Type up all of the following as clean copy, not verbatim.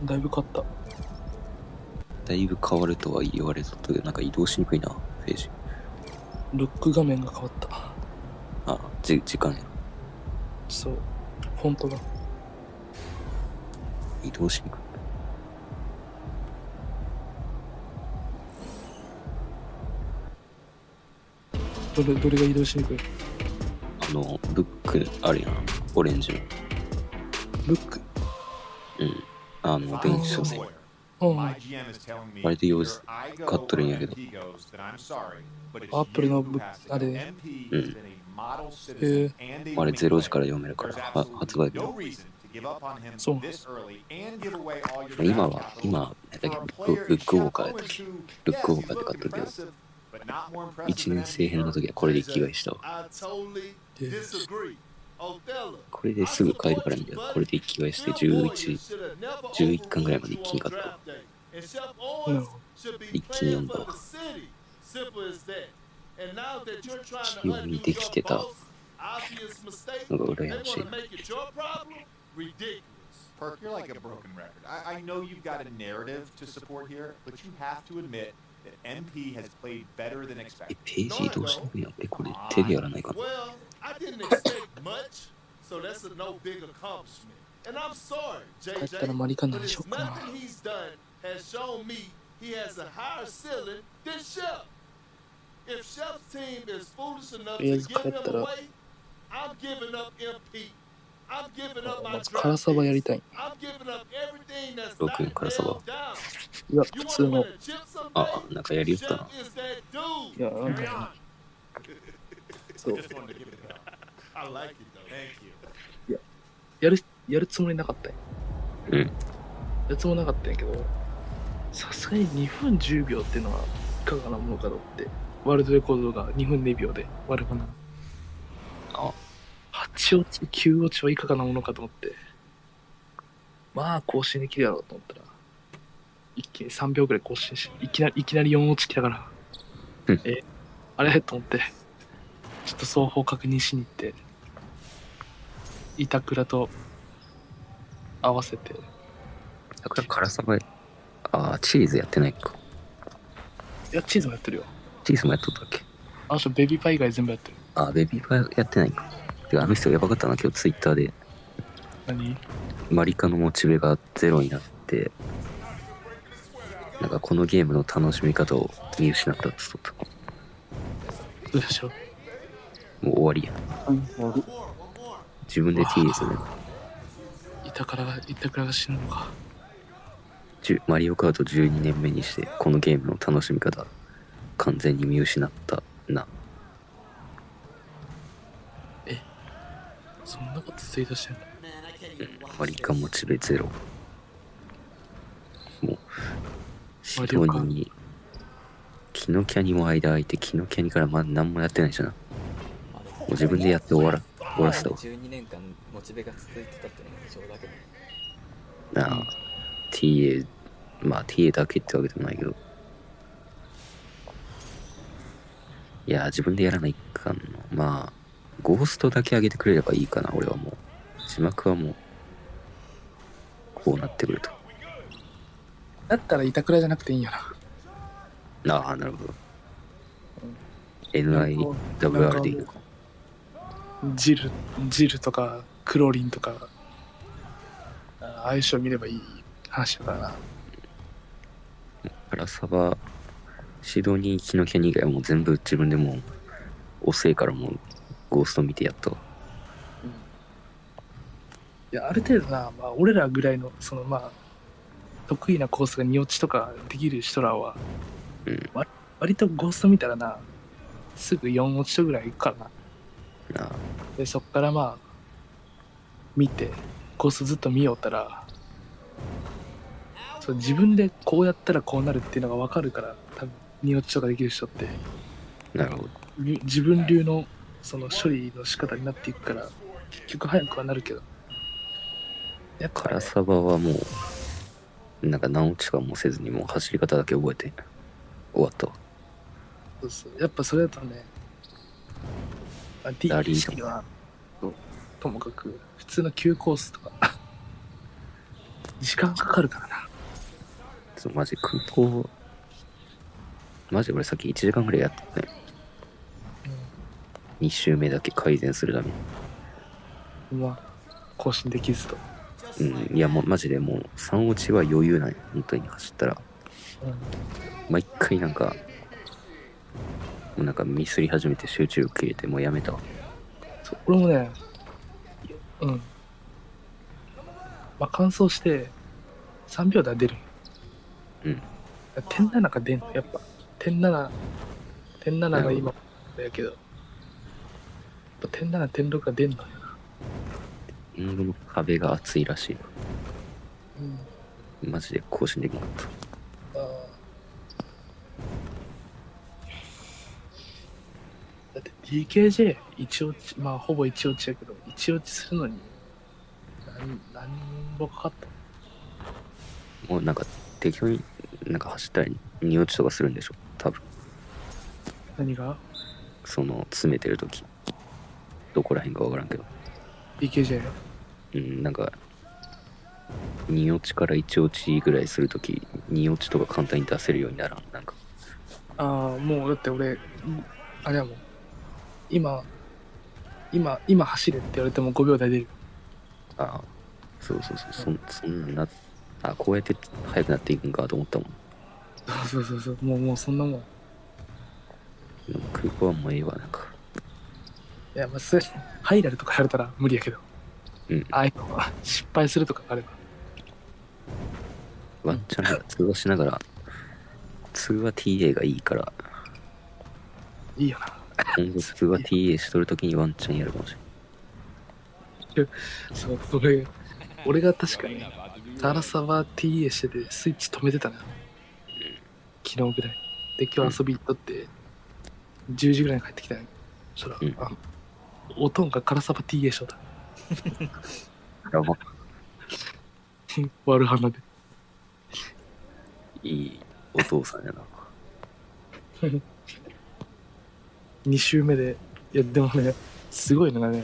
だいぶ変わった。だいぶ変わるとは言われたけど、なんか移動しにくいな、ページ。ロック画面が変わった。あ、時間や。そう。フォントが。移動しにくい。どれが移動しにくい？ブックあるやん、オレンジの。ブック？うん。電子書籍。あれで用事買っとるんやけど。アップルのブック、あれ。うん。あれ0時から読めるから、発売日の。そう。今、なんだっけ、ブックウォーカーやったっけ。ブックウォーカーで買ったけど、1年生編の時はこれで生きがいしたわ。これですぐ帰るからみたいな。これで生きがいして11巻ぐらいまで一気に買った。一気に読んだわ。一応見てきてたのが羨ましい。Perk, you're like a broken record. I know you've got a narrative to support here, but you have to admit that MP has played better than expected. ページ移動しにくいな。これ手でやらないかな。Well, I didn't expect much, so that's a no big accomplishment. And I'm sorry, JJ, but it's nothing he's done has shown me he has a higher ceiling than Chef. If Chef's team is foolish enough to give him away, I'm giving up MP. I'm giving up my draft picks. I'm giving up everything that's not held down. いや、普通の。あ、なんかやりよったな。いや、なんか。そう。いや、やるつもりなかったんや。うん。やるつもりなかったんやけど、さすがに2分10秒っていうのはいかがなものかと思って、ワールドレコードが2分2秒で割るかな。あ、8落ち、9落ちはいかがなものかと思って、まあ更新できるやろうと思ったら、一気に3秒ぐらい更新し、いきなり4落ちきたから、あれと思って、ちょっと双方確認しに行って、板倉と合わせて。だから辛さが、チーズやってないか。いや、チーズもやってるよ。チーズもやっとったっけ？あの人ベビーパイ以外全部やってる。ベビーパイやってないか。てか、あの人やばかったな、今日ツイッターで。何？マリカのモチベがゼロになって、なんかこのゲームの楽しみ方を見失ったって言っとった。そうでしょ。もう終わりや。自分で TS で。板倉が死ぬのか。マリオカート12年目にしてこのゲームの楽しみ方完全に見失ったな。そんなことツイートしてんの？マリカモチベゼロ。もうシドニーにキノキャニも間空いて、キノキャニからまだ何もやってないしな。もう自分でやって終わらせたわ。12年間モチベが続いてたってのが異常だけど。なあ、TA、まあ TA だけってわけでもないけど。いや、自分でやらないかんの。まあ、ゴーストだけ上げてくれればいいかな、俺はもう。字幕はもう、こうなってくると。だったら板倉じゃなくていいんやな。ああ、なるほど。NIWR でいいのか。ジルとかクロリンとか相性見ればいい話だからな。カラサバ、シドニー、キノキャニ以外はもう全部自分でもう遅いからもうゴースト見てやったわ。いや、ある程度な、まあ、俺らぐらいのそのまあ得意なコースが2落ちとかできる人らは、割とゴースト見たらな、すぐ4落ちとぐらいいくからな。でそっからまあ見てコースずっと見よったら、そう自分でこうやったらこうなるっていうのが分かるから、多分2落ちとかできる人って、なるほど。自分流のその処理の仕方になっていくから、結局早くはなるけど、やっぱカラサバはもうなんか何落ちかもせずにもう走り方だけ覚えて終わったわ。そうそう、やっぱそれだとね、ラリーはともかく普通の急コースとか時間かかるからな。そうマジ空港、マジ俺さっき1時間ぐらいやったね。2周目だけ改善するために。まあ更新できずと。うん、いやもうマジでもう3落ちは余裕ない。本当に走ったら。毎回なんか、もうなんかミスり始めて集中力切れてもうやめたわ。そう俺もね、まあ乾燥して3秒台出る。点7が出んのやっぱ。点7が今やけど。やっぱ点7、点6が出んのよな。の壁が厚いらしい。マジで更新できなかった。だって DKJ 一落ち、まあほぼ一落ちやけど、一落ちするのに何本かかった。もうなんか適当になんか走ったら2落ちとかするんでしょ多分。何がその詰めてる時どこらへんかわからんけど。 DKJ？ なんか2落ちから1落ちぐらいするとき2落ちとか簡単に出せるようにならん。なんかもうだって俺あれはもう今走れって言われても5秒台出る。そうそんなこうやって速くなっていくんかと思ったもん。そうもうそんなもん。空港はもうええわ。なんかいやまあそれハイラルとかやれたら無理やけど、ああいうのは失敗するとかあればワンチャン通話しながら通話 TA がいいからいいよな。今後通話 TA しとるときにワンチャンやるかもしれない。そう俺が確かにタラサバ TA しててスイッチ止めてたな、昨日ぐらいで。今日遊び行っとって、10時ぐらいに帰ってきたんや。そしたら、おとんがカラサバ TA しとった。やば。悪花で。いいお父さんやな。2周目で、いやでもね、すごいのがね、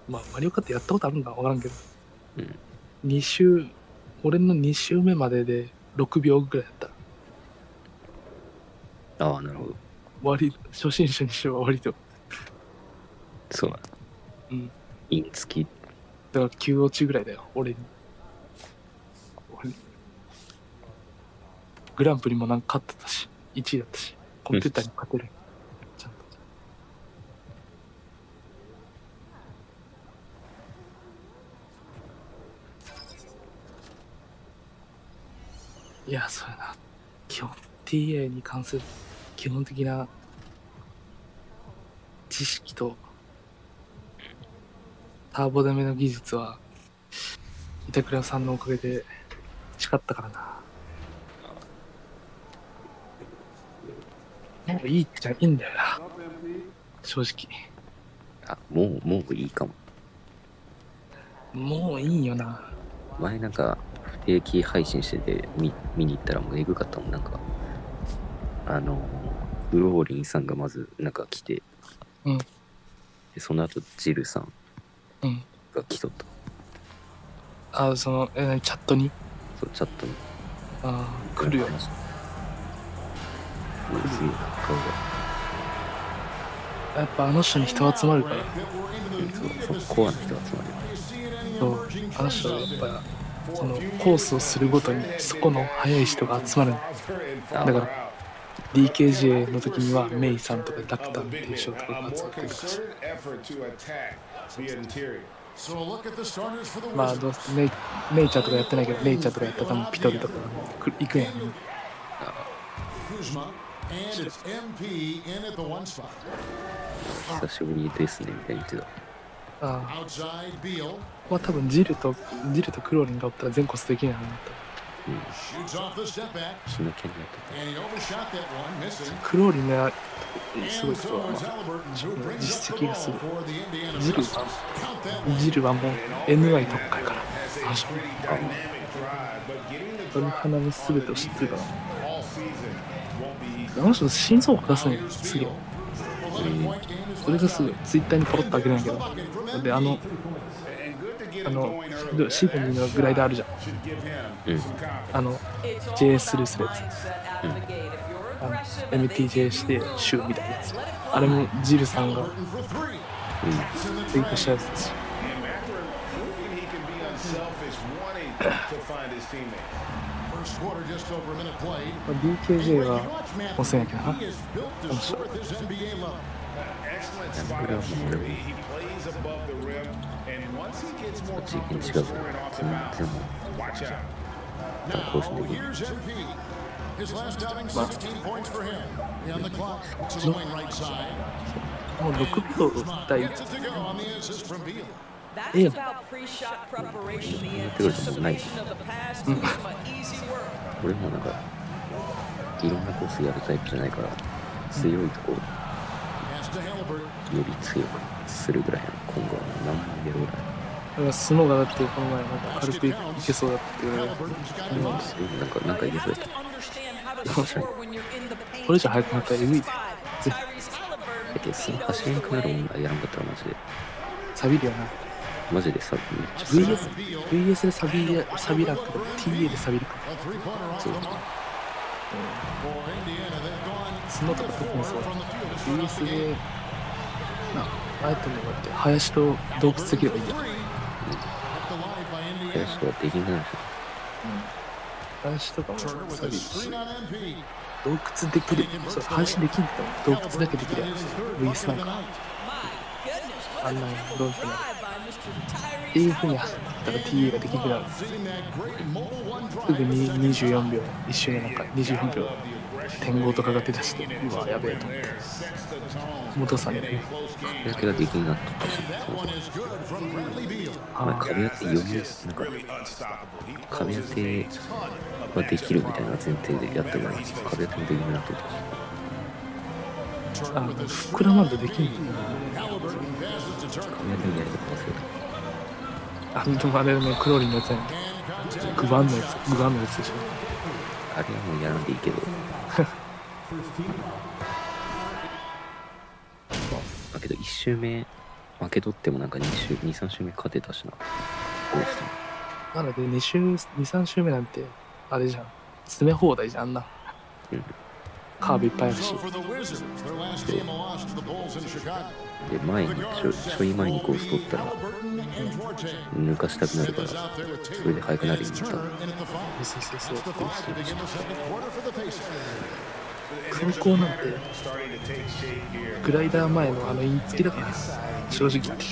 まあマリオカートやったことあるんかわからんけど、俺の2周目までで6秒ぐらいだった。なるほど。初心者にしては割と。そうだ。イン付き。だから9落ちぐらいだよ、俺に。グランプリもなんか勝ってたし、1位だったし、コンピューターに勝てる。ちゃんと。いや、そうやな。基本 TA に関する基本的な知識とターボダメの技術は板倉さんのおかげで誓ったからな。もういいってじゃいいんだよな、正直。もういいかも。もういいよな。前なんか不定期配信してて見に行ったらもうエグかったもん。なんかフローリンさんがまずなんか来て、でその後ジルさんが来とった。そのチャットに。そうチャットに。来るよな。すげえ顔が。やっぱあの人に人集まるから。そうコアな人集まる。そうあの人はやっぱそのコースをするごとにそこの速い人が集まる。だから DKJ の時にはメイさんとかダクターっていう人とかが集まってるし、まあどうせネイチャーとかやってないけど、ネイチャーとかやったら多分ピトルとか行くんやね。久しぶりですねみたいに言ってた。まあ多分ジルとクローリンがおったら全コースできないなと。死ぬ剣やった。クローリンがすごい人は、実績がすごい。ジルはもう NY 特化やから。鳥花の全てを知ってるから。あの人心臓を出すのよ、すげえ。それがすごい。ツイッターにポロッとあげるんやけど。で、シドニーのグライダーあるじゃん。JS スルーするやつ。MTJ してシューみたいなやつ。あれもジルさんがツイートしたやつですし。DKJ は押せんやけどな。面白い。これはもう俺も次元違うから全然もう更新できない。もう6秒台言ってくるともうない。俺もなんかいろんなコースやるタイプじゃないから強いとこより強くするぐらいの今後は何万やるぐらい。スノーがだってこの前なんか軽くいけそうだったって言われて、なんかいけそうだった。これじゃ速くなったらえぐいで。だけどその走れんくなるもんがやらんかったらマジでサビるよな。マジでさ、めっちゃ VS でサビらんけど TA でサビるか。そうスノーとか特にそう。VS であえてもこうやって林と洞窟できればいいやん。林とはできないでしょ。林とかもサビるし洞窟できる。そう林できんと洞窟だけできるやん。VS なんかあんなどうかなっていう風に走ったら TA ができるなる。すぐに24秒一瞬でなんか24秒点5とかが出だして、うわやべえと思って元さんに壁当てができになっとったし、壁当て余裕なんか壁当てはできるみたいな前提でやったから壁当てもできになっとったし、膨らまんとできんの。壁当てのやり方忘れた。でもあれね、クローリンのやつやん。グバンのやつでしょ。あれはもうやらんでいいけどだけど1周目負け取ってもなんか2、3周目勝てたしな。なので2、3周目なんてあれじゃん。詰め放題じゃん、あんな。カーブいっぱいあるし。で前にちょい前にコース取ったら抜かしたくなるからそれで速くなる意味だった。そう空港なんてグライダー前のイン付きだから正直言って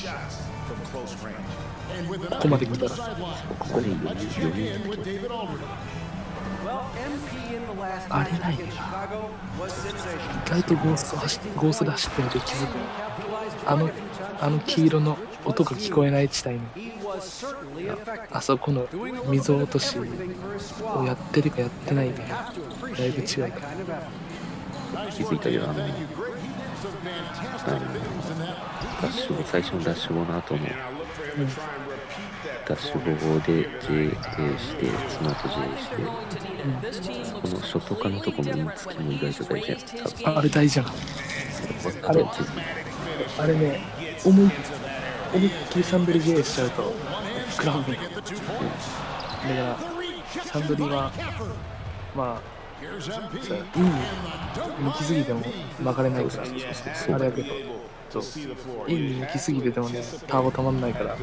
ここまで来たらここで余裕あれないよな。意外とゴーストで走ってみて気づく。あの黄色の音が聞こえない地帯のあそこの溝落としをやってるかやってないかだいぶ違うから。気づいたけど最初のダッシュ後の後のダッシュ後で JA してその後 J して、このショットカのとこもイン付きも意外と大事やった。あれ大事やな。あれね、思いっきりサンドリ JA しちゃうとクラブに、だからサンドリはまあインに向きすぎても曲がれないからあれやけど、インに向きすぎててもねターボたまんないから、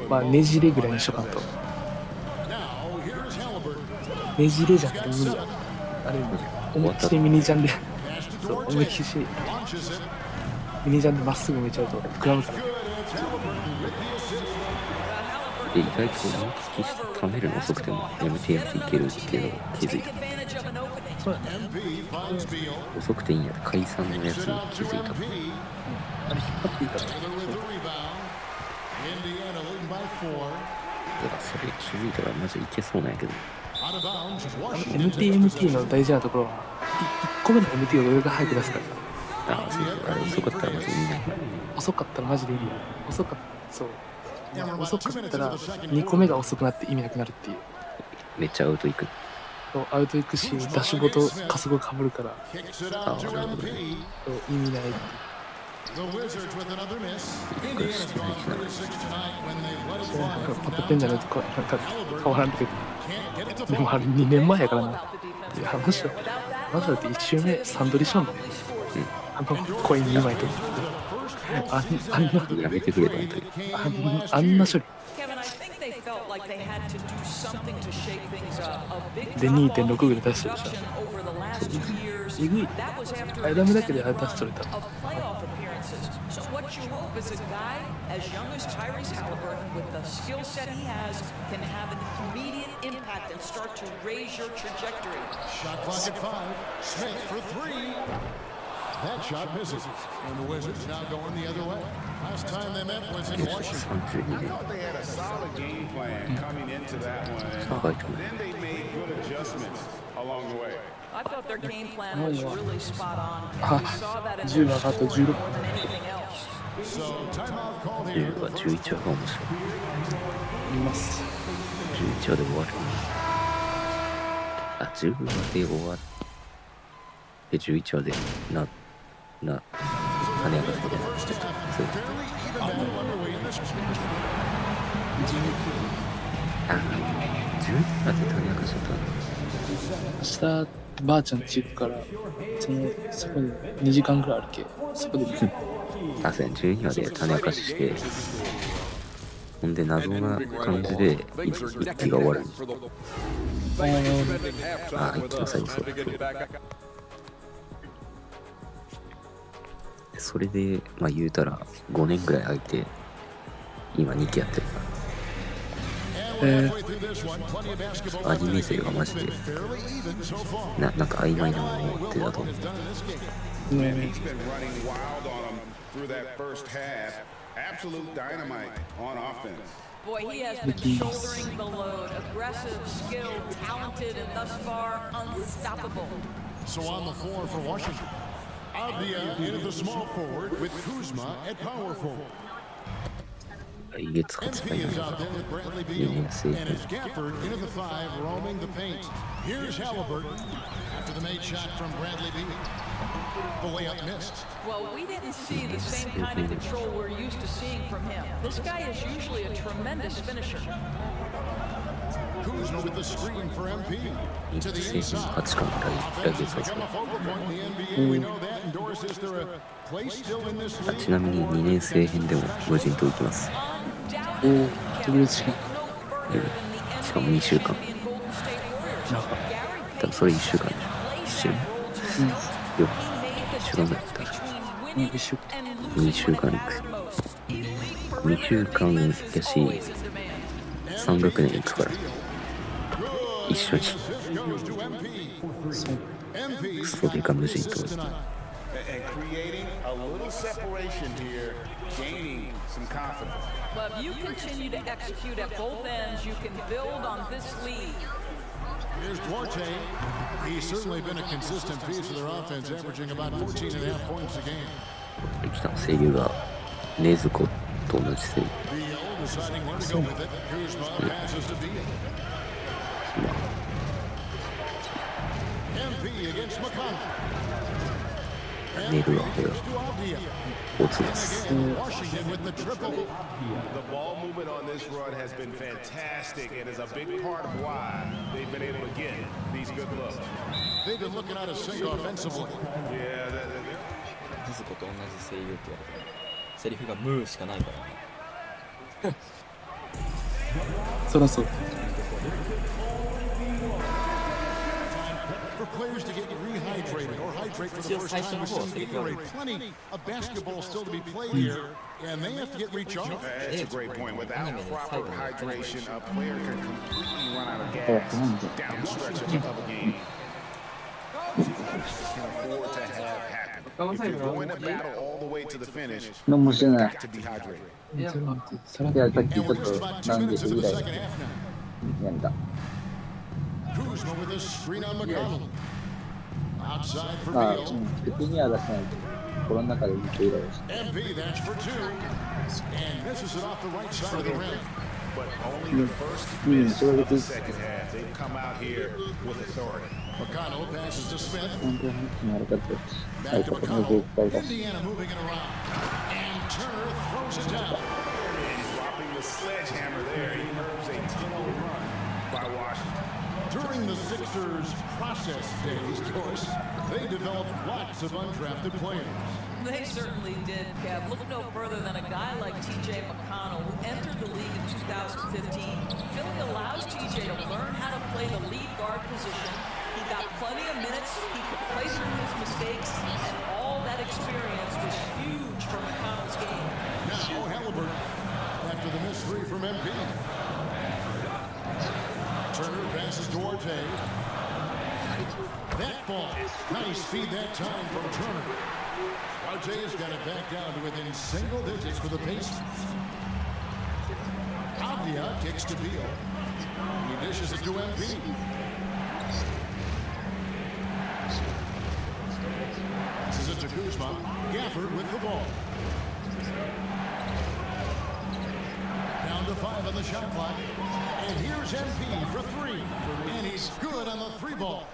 まあねじれぐらいにしとかんと。ねじれじゃなくて無理や。あれ思いっきりミニジャンでそう思いっきりミニジャンでまっすぐ向いちゃうと膨らむから。で意外と思いつきして貯めるの遅くても MTF いけるっていうのを気づいた。そうやね。遅くていいんやった解散のやつに気づいた。あれ引っ張っていいから。だからそれ気づいたらマジいけそうなんやけど。MT の大事なところは1個目の MT をどれが早く出すか。あれ遅かったらマジでいいね。遅かったらマジでいいや。遅かったら2個目が遅くなって意味なくなるっていう。めっちゃアウトいく。そうアウトいくし、ダッシュごと加速がかぶるからああ、なるほどね。意味ないっていう。The Wizards with another miss. Indiana's gone 3 of 6 tonight when they've let it そうなん fly か from パッと点じゃないとなんか変わらんけど、 Can't get it to でもあ fall. れ2年前やからな。いや、まだだって1周目サンドリションで、コイン2枚とあんなやめてくれた、本当に。あんな処理 Kevin, I think they felt like they had to do something to shake things up. A big で drop 2.6 off ぐらい出してるじゃ production over the last 2 years. ん。えぐい。 That was after あれ an ダメだけであれ extended 出しとれ run た。 of playoff appearances. So what you hope is a guy as young as Tyrese Halliburton with the skill set he has can have an immediate impact and start to raise your trajectory. Shot clock at 5. Smith for 3. That shot misses. And the Wizards now going the other way. Last time they met was in Washington. 32 年。 thought they had a solid game plan coming into that one, and 長いと思う。 then they made good adjustments along the way. I thought their game plan was really spot on. Ah, And we saw that in 10 the 上がった first 16 more than anything else. So timeout called 10 here. 話、11話が面白い。います。 11話で終わる。あ、10話で終わって、11話で種明かすみたいな。そう Fairly even battle underway in this one. あ、11話で種明かしちゃったの。明日ばあちゃん家行くから、そこに2時間ぐらいあるけ、そこで見る。あ、そうや、12話で種明かしして、ほんで謎な感じで一期が終わる。あ、一期の最後そう。それで、まあ言うたら5年ぐらい空いて、今2期やってるから。アニメ勢がマジでなんか曖昧なものを持ってたと思う。 And he's been running wild on them through that first half. Absolute dynamite on offense. Boy, he has been shouldering the load. Aggressive, skilled, talented, and thus far unstoppable. So on the floor for Washington. Avdia in at the small forward with Kuzma at power forward. 来月発売 MP な is の out が there with Bradley 2 Beal. 年生 And it's Gafford into the 5, roaming the paint. Here's Halliburton after the made shot from Bradley Beal. The layup missed. Well, we didn't see the same kind of control we're used to seeing from him. This guy is usually a tremendous finisher. Kuzma with the screen for MP. 2 To the 年生の inside. 価値観が来 Offense 月 has 発 become 売 a focal point in the NBA. We know that. And Doris, is there a place still in this あ league? ちなみに2年生編でも無人島行きます。おお、特別編。しかも2週間。なんか、多分それ1週間でしょ。1週。1週間ぐらいだったら。一週間。 2週間行く。2週間やし、3学年行くから。一緒に。 Goes to MP. そう。 MP クソデカ無人島。 tonight. And creating a little separation here, gaining some confidence. But if you continue to execute at both ends, you can build on this lead. Here's Duarte. He's certainly been a consistent piece of their offense, averaging about 14.5 points a game. 来たの声優が禰豆子と同じ声優。 Beal deciding where to go with it. Kuzma passes to Beal. MP against McConnell. 寝るわ、これは。 To Avdia. オツです。 Washington with the triple. The ball movement on this run has been fantastic and is a big part of why they've been able to get these good looks. They've been looking out of sync offensively. Yeah, ネズコと同じ声優って言われてる。セリフがムーしかないからね。そらそう。 For players to get rehydrated or hydrate for the first time, we've seen Gatorade. Plenty of basketball still to be played here, and they have to get recharged. that's a great point. Without proper hydration, a player can completely run out of gas down the stretch of a game. Can afford to have happen. If you're going to battle all the way to the finish, 何もしてない got to be hydrated. いやさっきちょ And っ we're と just about 2何 minutes 時 into ぐ the らい second half now. やめた Kuzma with a screen on McConnell. Outside for まあ、 Beal. 口には出せないけど心の中でずっとイライラして MP, that's for 2. And misses it off the right side of the rim. but only the first minutes of the second half. They've come out here with authority. McConnell passes to Smith. 本当に悪かったです。 Back to 最高の絶対 McConnell. だし。 Indiana moving it around. And Turner throws it down. And dropping the sledgehammer there, he curves a tunnel run by Washington. During the Sixers' process days, Doris, they developed lots of undrafted players. They certainly did, Kev. Look no further than a guy like T.J. McConnell, who entered the league in 2015. Philly allows T.J. to learn how to play the lead guard position. He got plenty of minutes. He could play through his mistakes, and all that experience was huge for McConnell's game. Now Halliburton, after the missed three from MP. Turner passes to Duarte. That ball, nice feed that time from Turner. Duarte's got it back down to within single digits for the Pacers. Avdia kicks to Beal. He dishes it to MP. This is it to Kuzma. Gafford with the ball. Down to 5 on the shot clock. And here's MP for 3. And he's good on the 3 ball.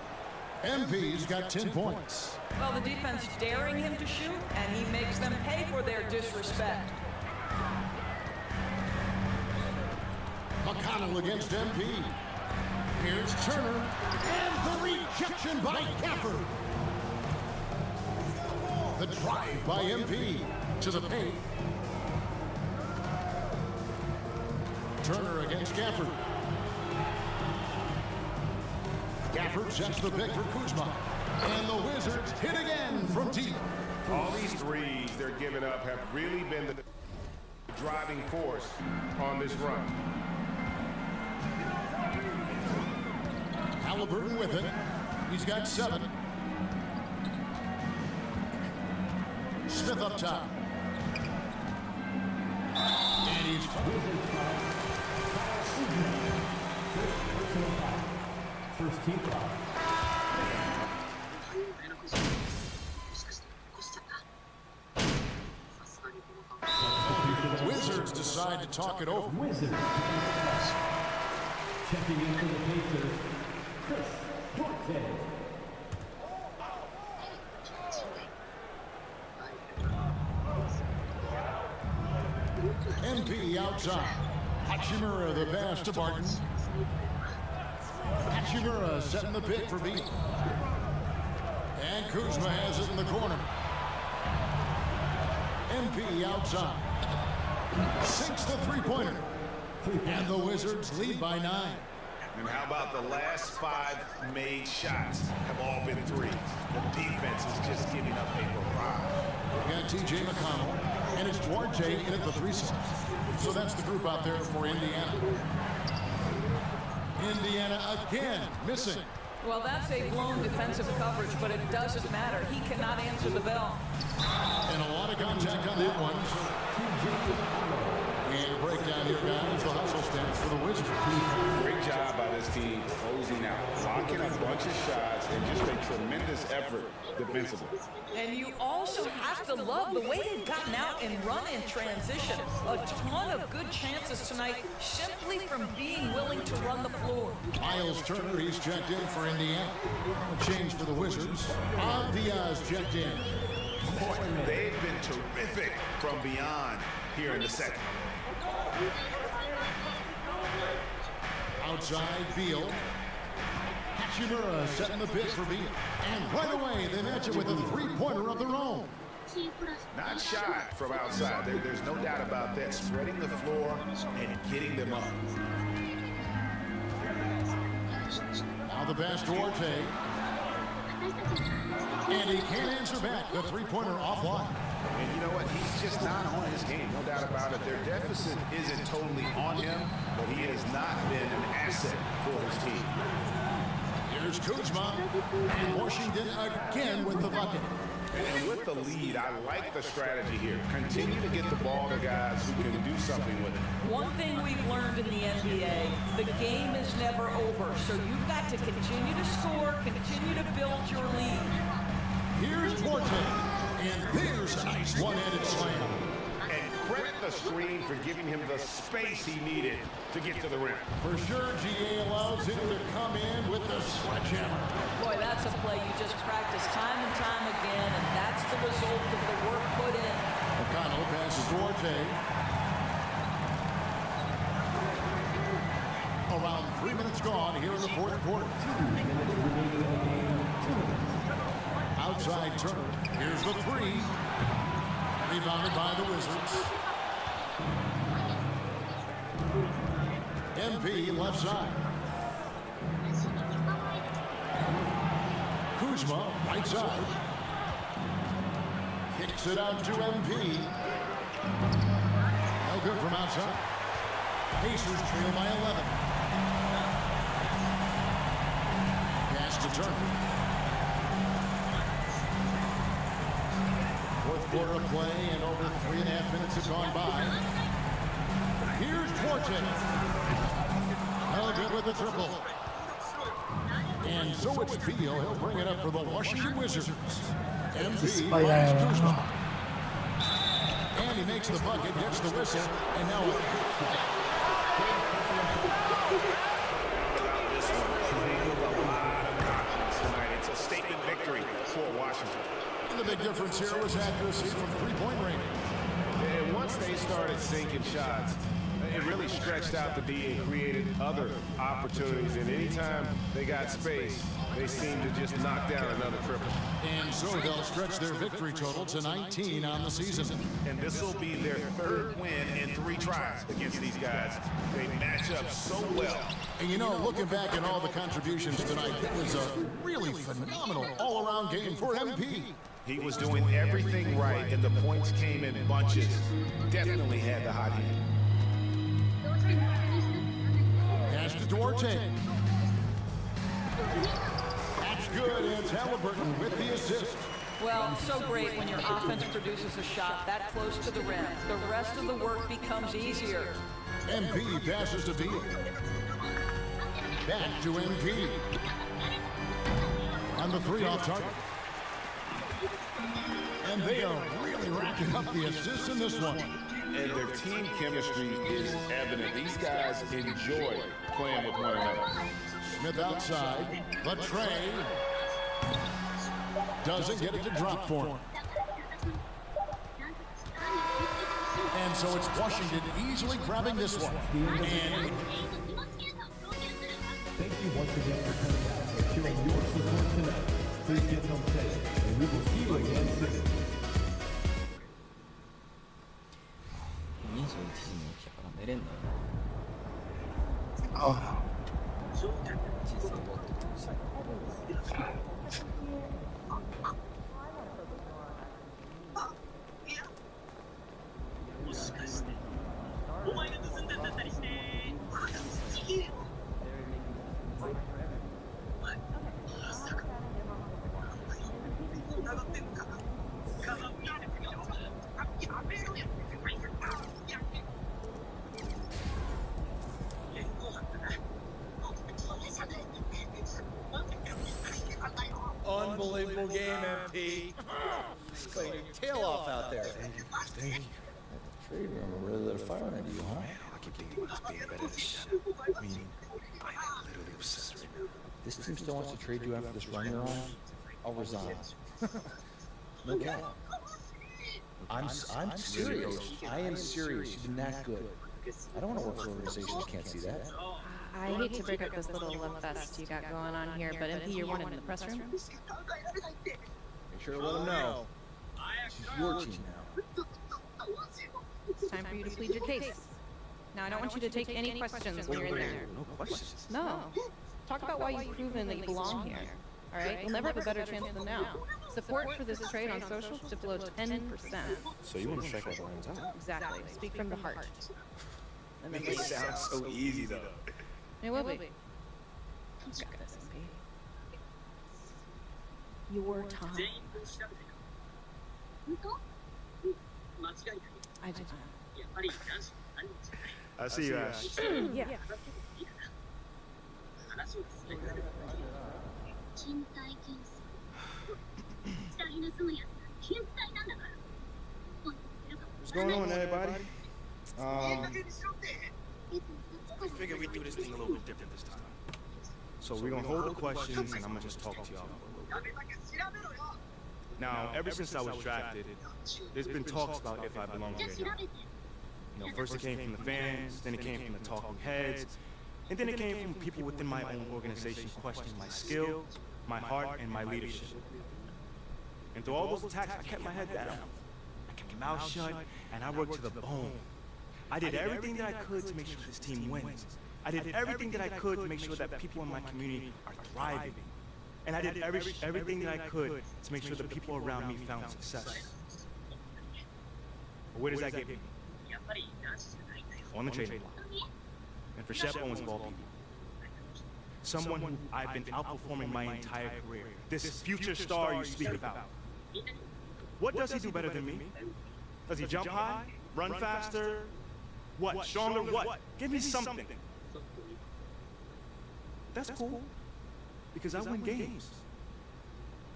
MP's got 10 points. Well, the defense daring him to shoot, and he makes them pay for their disrespect. McConnell against MP. Here's Turner. And the rejection by Gafford. The drive by MP to the paint. Turner against Gafford. Gafford sets the pick for Kuzma. And the Wizards hit again from deep. All these threes they're giving up have really been the driving force on this run. Halliburton with it. He's got 7. Smith up top. And he's first team foul. Wizards decide to talk it over. Wizards. Checking in for the Pacers, Chris Duarte. MP outside. Hachimura the pass to Barton. Hachimura setting the pick for Beal. And Kuzma has it in the corner. MP outside. Sinks the three-pointer. And the Wizards lead by 9. And how about the last 5 made shots have all been threes? The defense is just giving up a barrage. We got T.J. McConnell, and it's Duarte in at the 3 spot. So that's the group out there for Indiana. Indiana again missing. Well, that's a blown defensive coverage, but it doesn't matter. He cannot answer the bell. And a lot of contact on that one. And a breakdown here, guys. The hustle stats for the Wizards. Great job by this team closing out, blocking a bunch of shots, and just a tremendous effort defensively. And you also have to love the way they've gotten out and run in transition. A ton of good chances tonight simply from being willing to run the floor. Miles Turner, he's checked in for Indiana. A change for the Wizards. Diaz checked in. Boy, they've been terrific from beyond here in the second. Outside, Beal. Hachimura setting the pick for Beal. And right away, they match it with a three-pointer of their own. Not shot from outside. There's no doubt about that. Spreading the floor and getting them up. Now the pass to Duarte. And he can't answer back. The three-pointer offline. And you know what? He's just not on his game. No doubt about it. Their deficit isn't totally on him, but he has not been an asset for his team. Here's Kuzma. And Washington again with the bucket. And with the lead, I like the strategy here. Continue to get the ball to guys who can do something with it. One thing we've learned in the NBA, the game is never over. So you've got to continue to score, continue to build your lead. Here's Duarte. And there's a nice one-handed slam. And credit the screen for giving him the space he needed to get to the rim. For sure, GA allows him to come in with the sledgehammer. Boy, that's a play you just practice time and time again, and that's the result of the work put in. O'Connell passes Duarte. Around 3 minutes gone here in the fourth quarter. Outside Turner. Here's the three. Rebounded by the Wizards. MP left side. Kuzma right side. Kicks it out to MP. No good from outside. Pacers trail by 11. Pass to Turner. Fourth quarter of play, and over 3.5 minutes have gone by. Here's Duarte. No good with the triple. And so it's Beal. He'll bring it up for the Washington Wizards. MP finds Kuzma. And he makes the bucket, gets the whistle, and now It's a statement victory for Washington. And the big difference here was accuracy from three-point range. And once they started sinking shots, it really stretched out the D and created other opportunities. And anytime they got space, they seemed to just knock down another triple. And so they'll stretch their victory total to 19 on the season. And this will be their third win in 3 tries against these guys. They match up so well. And you know, looking back at all the contributions tonight, it was a really phenomenal all-around game for MP. He was doing everything right, and the points came in bunches. Definitely had the hot hand. Pass to Duarte. That's good, and Halliburton with the assist. Well, so great when your offense produces a shot that close to the rim. The rest of the work becomes easier. MP passes to Beal. Back to MP. On the three off target. And they are really racking up the assists in this one. And their team chemistry is evident. These guys enjoy playing with one another. Smith outside. The tray. Doesn't get it to drop for him. And so it's Washington easily grabbing this one. And thank you once again for coming out and showing your support tonight. Please get home safe, and we will see you again soon. 21時に起きたから寝れんのよ。あ人生終わってるかもしれない。もしかしてお前が盗んだんだったりしてちげえよお前まさか疑ってんのか鏡見せてみろやめろや連合犯だな Unbelievable game, MP. Playing your tail off out there. Thank you. Trade room really lit a fire under you, huh? I keep thinking about this being better than shit. I mean, I am literally obsessed right now. This team still wants to trade you after this run you're on? I'll resign. No cap. I'm serious. I am serious. You've been that good. I don't want to work for an organization that can't see that. I hate to break up this little love fest you got going on here, but MP, you're wanted in the press room? Make sure to let them know. She's your team now. It's time for you to plead your case. Now, I don't want you to take any questions when you're in there. No questions. No. Talk about why you've proven that you belong here. All right? You'll never have a better chance than now. Support for this trade on social to below 10%. So you want to check out the lines out? Exactly. Speak from the heart. And then Make it sound so easy, though. It will be. You got this, MP. Your time. I did not. I see you, Ash. Yeah. 下着盗むやつ変態なんだから。本当にいるかも。going on, everybody? I figured we'd do this thing a little bit different this time. So we're gonna hold the questions, and I'm gonna just talk to y'all for a little bit. Now, ever since I was drafted, there's been talks about if I belong here or not. You know, first it came from the fans, then it came from the talking heads, and then it came from people within my own organization questioning my skill, my heart, and my leadership. And through all those attacks, I kept my head down. I kept my mouth shut, and I worked to the bone. I did everything that I could to make sure this team wins. I did everything that I could to make sure that people in my community are thriving. And I did everything that I could to make sure the people around me found success. But where does that get me? On the trading block. And for Shep Owens of all people. Someone who I've been outperforming my entire career. This future star you speak about. What does he do better than me? Does he jump high? Run faster? What? Stronger? What? Give me something. That's cool. Because I win games.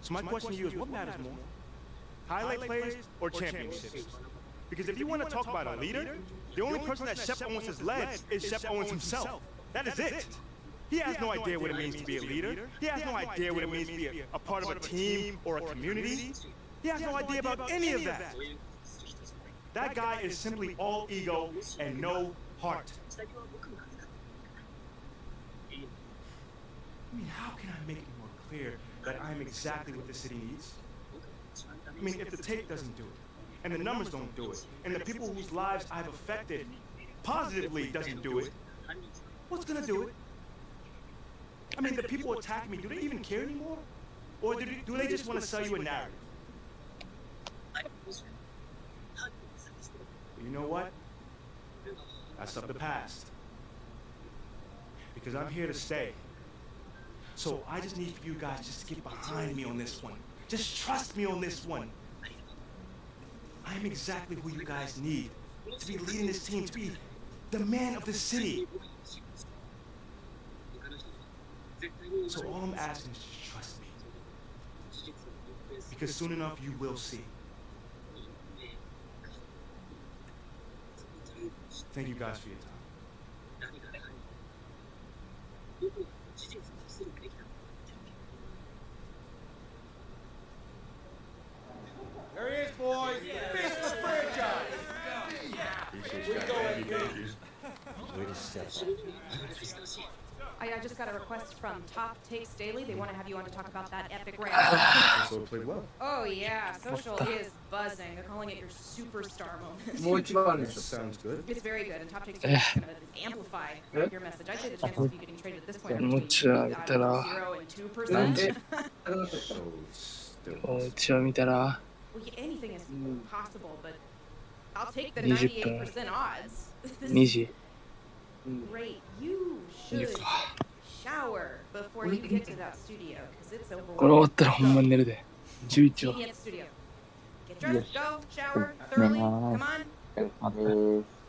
So my question to you is, what matters more? Highlight plays or championships? Because if you want to talk about a leader, the only person that Shep Owens has led is Shep Owens himself. That is it. He has no idea what it means to be a leader. He has no idea what it means to be a part of a team or a community. He has no idea about any of that. That guy is simply all ego and no heart. I mean, how can I make it more clear that I'm exactly what the city needs? I mean, if the tape doesn't do it, and the numbers don't do it, and the people whose lives I've affected positively doesn't do it, what's gonna do it? I mean, the people attacking me, do they even care anymore? Or do they just want to sell you a narrative? You know what? That's of the past. Because I'm here to stay. So I just need for you guys just to get behind me on this one. Just trust me on this one. I'm exactly who you guys need to be leading this team, to be the man of the city. So all I'm asking is just trust me. Because soon enough you will see. Thank you guys for your time. There he is, boys. Finish the franchise. Wait a second. I just got a request from Top Takes Daily. They want to have you on to talk about that epic rant. So it played well. Oh yeah, social is buzzing. They're calling it your superstar moment. Sounds good. It's very good, and Top Takes Daily is going to amplify your message. I'd say the chances of you getting traded at this point are between 0 and 2%. Well, yeah, anything is possible, but I'll take the 98% odds. 2時 Great. You should shower before you get to that studio, because it's これ終わったらほんまに寝るで11は Genius studio. Get dressed, go, shower thoroughly. Come on. 「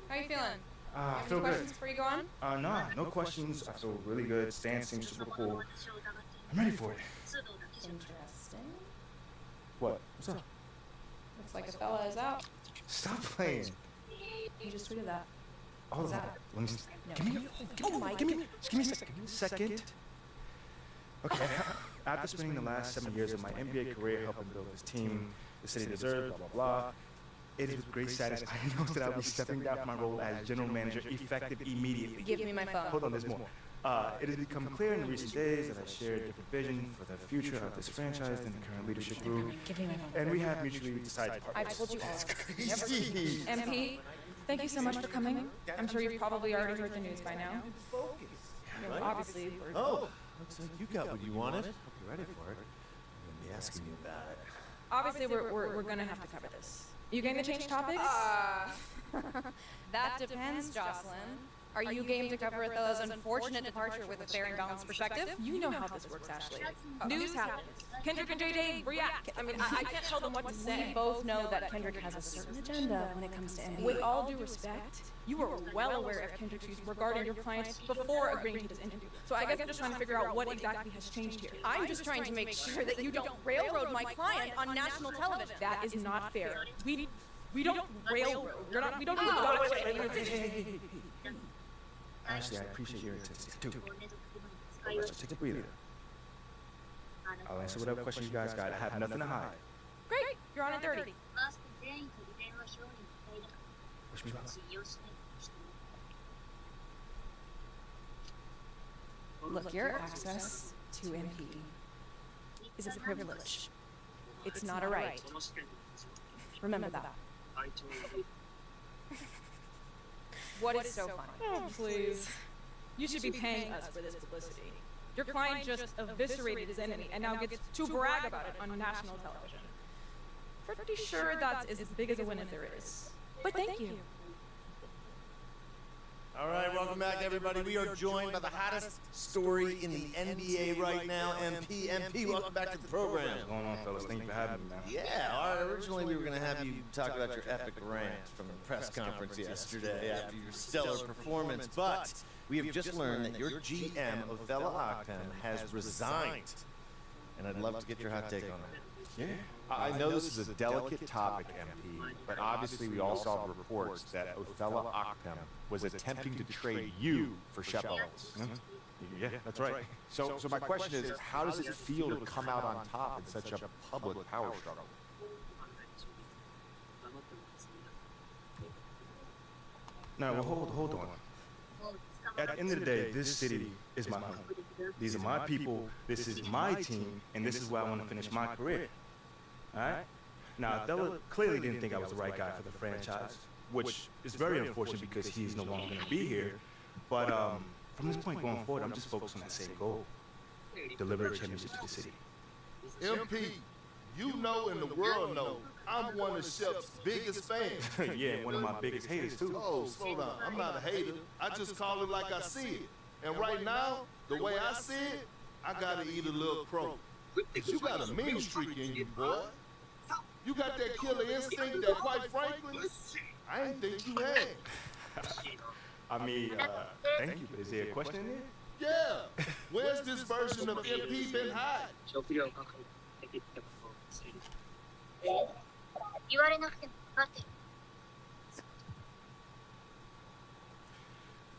How you feeling? I Any feel good. questions before you go on? No questions. I feel really good. Stance seems super cool. I'm ready for it. Interesting. What? What's up? Looks like a fella is out. Stop playing. He just tweeted that. Hold Is on. that- Let me just, give me a second. Give me a second. Okay. After spending the last 7 years of my NBA career helping build this team, the city deserves, blah, blah, blah, it is with great sadness I announced that I'll be stepping down from my role as general manager effective immediately. Give me my phone. Hold on, there's more. It has become clear in recent days that I share a different vision for the future of this franchise than the current leadership group, Give me my phone. and we have mutually decided to part I ways. told you all. Crazy. MP, thank you so much for coming. I'm sure you've probably already heard the news by now. You know, obviously, we're... Oh, looks like you got what you wanted. Hope you're ready for it. I'm gonna be asking you about it. Obviously, we're gonna have to cover this. You game to change topics? That depends, Jocelyn. Are you game to cover Othello's unfortunate departure with a fair and balanced perspective? You know how this works, Ashley. News happens. Kendrick and JJ react. I mean, I can't tell them what to say. We both know that Kendrick has a certain agenda when it comes to NBA. With all due respect, you were well aware of Kendrick's views regarding your client before agreeing to this interview. So I guess I'm just trying to figure out what exactly has changed here. I'm just trying to make sure that you don't railroad my client on national television. That is not fair. We don't railroad. We don't do Ashley, I appreciate your intensity too. Let's just take a breather. I'll answer whatever question you guys got. I have nothing to hide. Great, you're on at 30. Wish me luck. Look, your access to MP is a privilege. It's not a right. Remember that. What is so funny? Oh, please. You should be paying us for this publicity. Your client just eviscerated his enemy and now gets to brag about it on national television. Pretty sure that's as big as a win as there is. But thank you. All right, welcome back, everybody. We are joined by the hottest story in the NBA right now, MP. MP, welcome back to the program. What's going on, fellas? Thank you for having me, man. Yeah, all right, originally we were going to have you talk about your epic rant from the press conference yesterday after your stellar performance, but we have just learned that your GM, Othello Akpem, has resigned. And I'd love to get your hot take on that. Yeah. I know this is a delicate topic, MP, but obviously we all saw reports that Othello Akpem was attempting to trade you for Shep Owens. Yeah, that's right. So my question is, how does it feel to come out on top in such a public power struggle? No, well, hold on. At the end of the day, this city is my home. These are my people, this is my team, and this is where I want to finish my career. All right? Now, Othello clearly didn't think I was the right guy for the franchise, which is very unfortunate because he's no longer going to be here. But from this point going forward, I'm just focused on that same goal: deliver a championship to the city. MP, you know and the world know I'm one of Shep's biggest fans. Yeah, and one of my biggest haters, too. Oh, slow down. I'm not a hater. I just call it like I see it. And right now, the way I see it, I gotta eat a little crow. 'Cause you got a mean streak in you, boy. You got that killer instinct that, quite frankly, I ain't think you had. I mean, thank you, but is there a question in there? Yeah. Where's this version of MP been hiding? 言われなくても分かってる。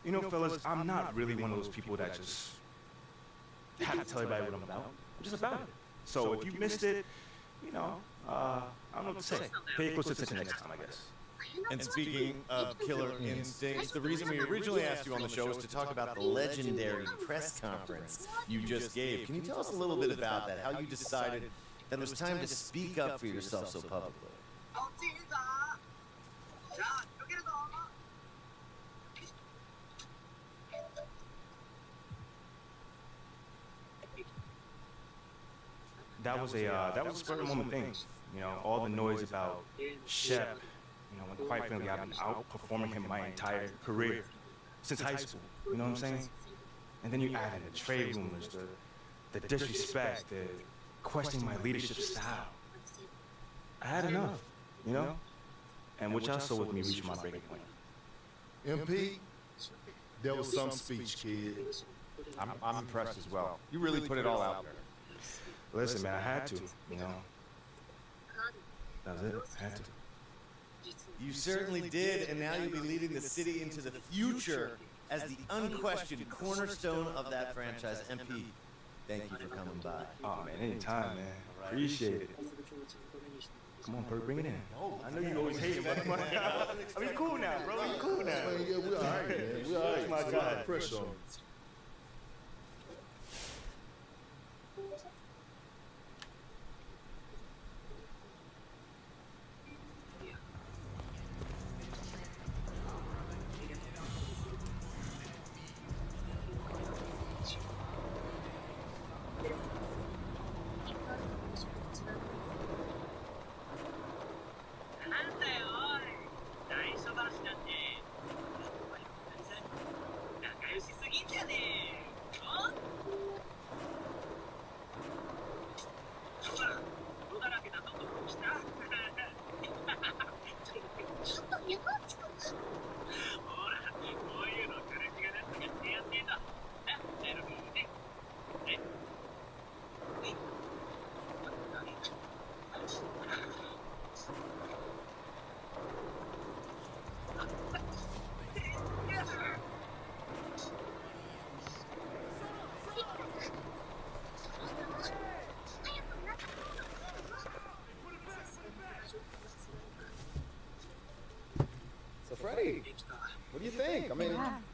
You know, fellas, I'm not really one of those people that just have to tell everybody what I'm about. I'm just about it. So if you missed it, you know, I don't know what to say. Pay close attention next time, I guess. And speaking of killer instincts, the reason we originally asked you on the show was to talk about the legendary press conference you just gave. Can you tell us a little bit about that? How you decided that it was time to speak up for yourself so publicly? That was a spur of the moment thing. You know, all the noise about Shep. You know, when quite frankly, I've been outperforming him my entire career since high school. You know what I'm saying? And then you add in the trade rumors, the disrespect, the questioning my leadership style. I had enough, you know? And which also with me reaching my breaking point. MP, there was some speech, kid. I'm impressed as well. You really put it all out there. Listen, man, I had to, you know? That was it. I had to. You certainly did, and now you'll be leading the city into the future as the unquestioned cornerstone of that franchise. MP, thank you for coming by. Oh, man, anytime, man. Appreciate it. Come on, Perk, bring it in. Oh, I know you always hate it, but I mean, cool now, bro. You cool now. Yeah, we're all right, man. We're all right. My God. Pressure on. Freddie, what do you think? I mean,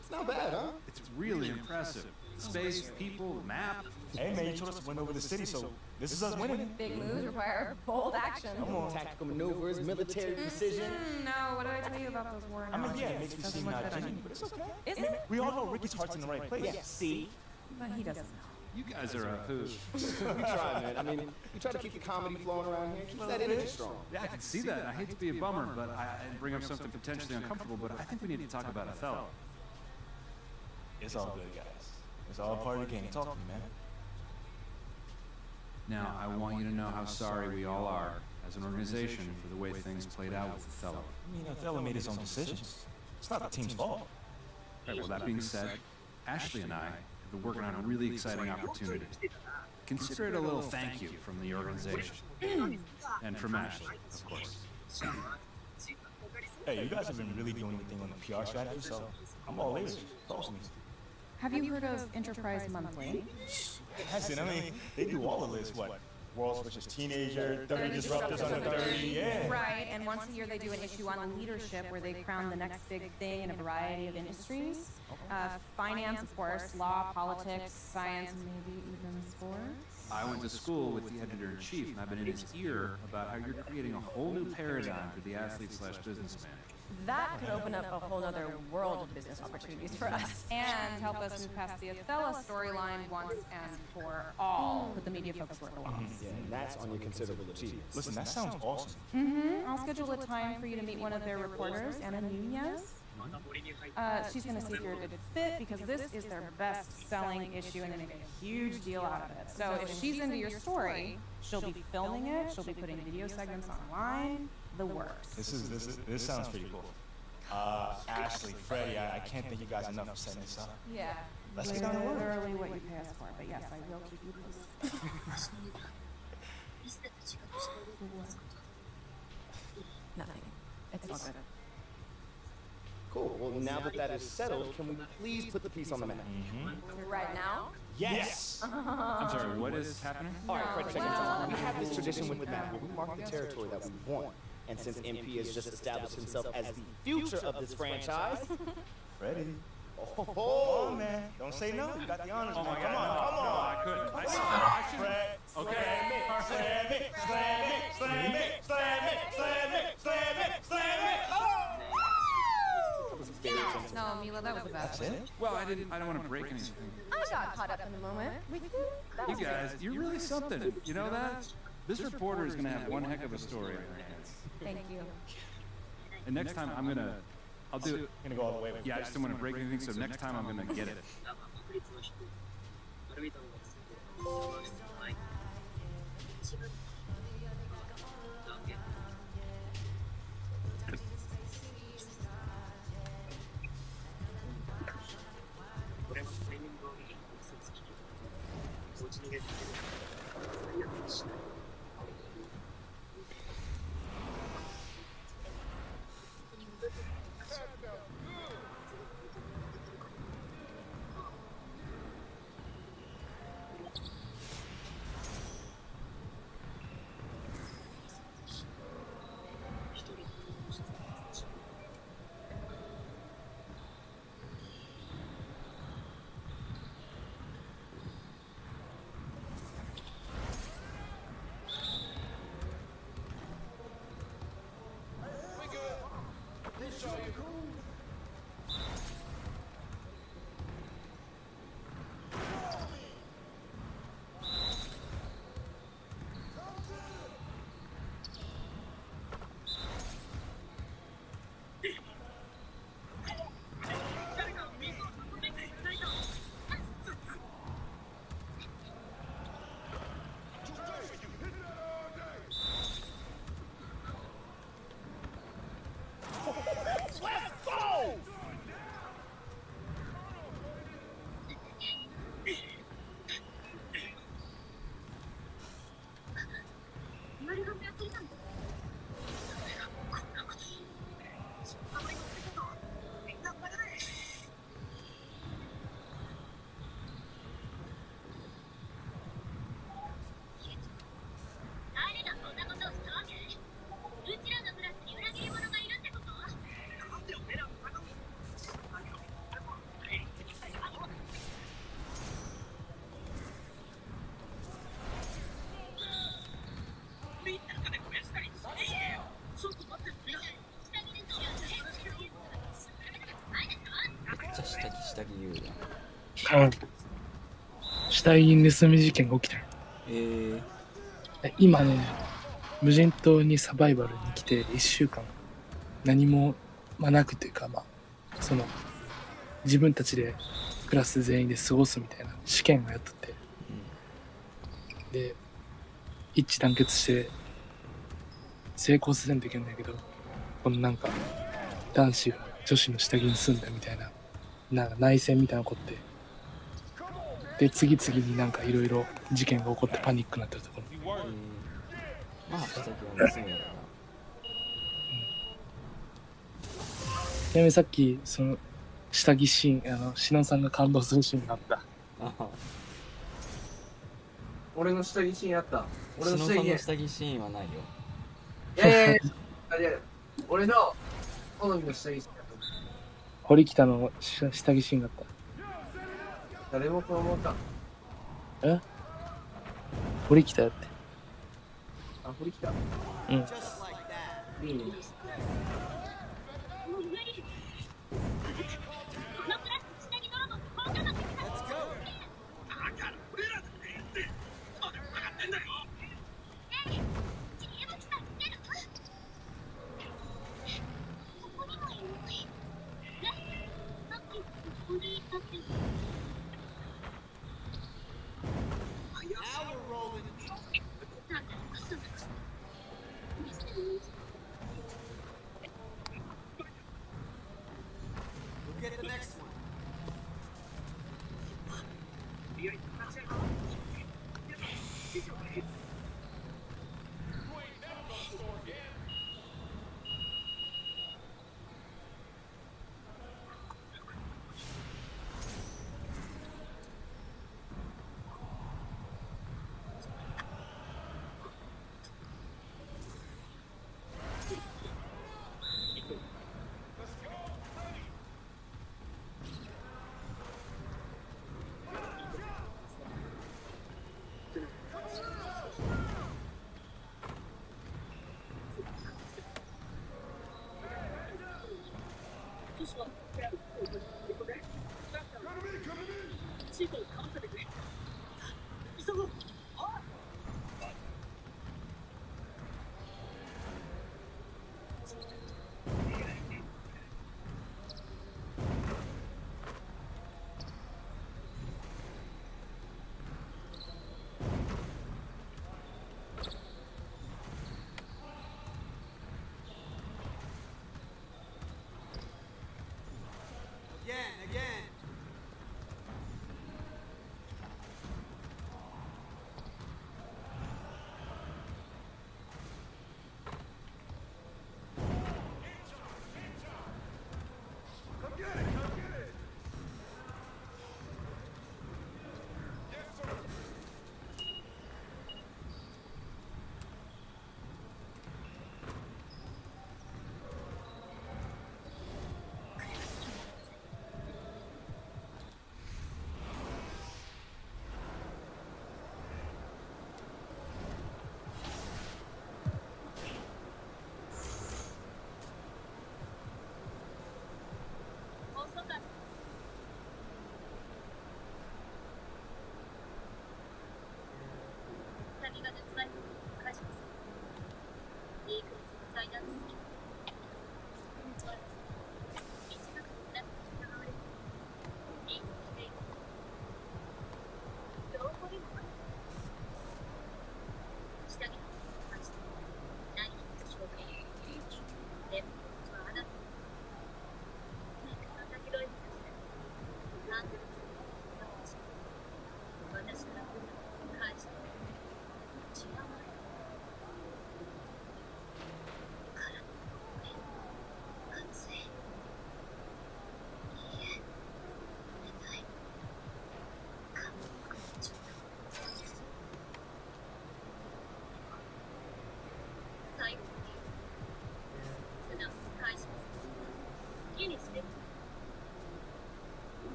it's not bad, huh? It's really impressive. Space, people, map. Hey, man, you told us to win over the city, so this is us winning. Big moves require bold action. Come on. Tactical maneuvers, military precision. No, what did I tell you about those war I mean, analogies? yeah, it makes me seem not genuine, but it's okay. Is it? We all know Ricky's heart's in the right place. Yeah, see? But he doesn't know. You guys are a hoot. We try, man. I mean, we try to keep the comedy flowing around here. Keep that energy strong. Yeah, I can see that. I hate to be a bummer, but I bring up something potentially uncomfortable, but I think we need to talk about Othello. It's all good, guys. It's all part of the game. Talk to me, man. Now, I want you to know how sorry we all are as an organization for the way things played out with Othello. I mean, Othello made his own decisions. It's not the team's fault. Right, well, that being said, Ashley and I have been working on a really exciting opportunity. Consider it a little thank you from the organization. And from Ashley, of course. Hey, you guys have been really doing anything on the PR strategy, so I'm all ears. Talk to me. Have you heard of Enterprise Monthly? Yes, I mean, they do all of this, what? World's Richest Teenager, 30 Disruptors Under 30, yeah. Right, and once a year they do an issue on leadership where they crown the next big thing in a variety of industries. Finance, of course, law, politics, science, maybe even sports. I went to school with the editor-in-chief, and I've been in his ear about how you're creating a whole new paradigm for the athlete/businessman. That could open up a whole other world of business opportunities for us. And help us move past the Othello storyline once and for all. Put the media focus where it belongs. Yeah, and that's on your considerable achievement. Listen, that sounds awesome. I'll schedule a time for you to meet one of their reporters, Anna Nunez. She's going to see if you're a good fit because this is their best-selling issue and they make a huge deal out of it. So if she's into your story, she'll be filming it, she'll be putting video segments online, the works. This sounds pretty cool. Ashley, Freddie, I can't thank you guys enough for setting this up. Yeah. Let's get down to work. Literally what you pay us for, but yes, I will keep you posted. Nothing. It's all good. Cool. Well, now that is settled, can we please put the piece on the map? Right now? Yes! I'm sorry, what is happening? All right, Fred, check this out. We have this tradition with the map where we mark the territory that we want. And since MP has just established himself as the future of this franchise, ready? Oh, man. Don't say no. You got the honors. Oh my man. God, Come on, no, come no, on. I couldn't. I Slam shouldn't. Okay. slam it, slam it, slam it, slam it, slam it, slam it, slam it. Oh! No, Mila, that was a bad That's one. it? Well, I don't want to break anything. I got caught up in the moment. You guys, you're really something. You know that? This reporter is gonna have one heck of a story on their hands. Thank you. And next time I'll do it. Gonna go all the way with Yeah, I just don't want to break anything, so next time I'm gonna get it. 確率の低いパラメーターのがついてその質のない一番断言これもタイミングを見て季節機おうちに入れさせる最悪にしない下着言ううん。死体盗み事件が起きたよ。今ね、無人島にサバイバルに来て1週間何も、なくというか、その自分たちでクラス全員で過ごすみたいな試験をやっとって、で一致団結して成功させんといけないんだけど、このなんか男子が女子の下着に住んだみたいな、なんか内戦みたいなの起こって、で次々になんかいろいろ事件が起こってパニックになってるところ。まあ下着は盗むやろな。ちなみにさっきその下着シーン、しのさんが感動するシーンがあった。俺の下着シーンあった。俺の下着の下着シーンはないよ。いや俺の好みの下着シーンあった。堀北の下着シーンがあった。誰もそう思った。堀北やって。あ、堀北。うん。いいね。We'll get Again. Come get it. Yes, sir.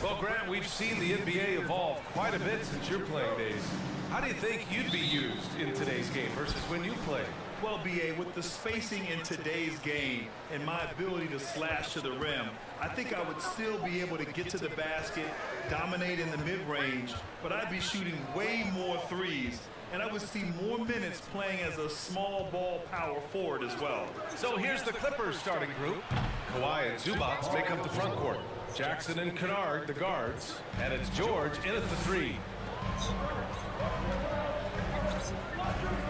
Well, Grant, we've seen the NBA evolve quite a bit since your playing days. How do you think you'd be used in today's game versus when you played? Well, BA, with the spacing in today's game and my ability to slash to the rim, I think I would still be able to get to the basket, dominate in the mid-range, but I'd be shooting way more threes, and I would see more minutes playing as a small ball power forward as well. So here's the Clippers starting group. Kawhi and Zubac make up the front court. Jackson and Kennard, the guards, and it's George in at the three.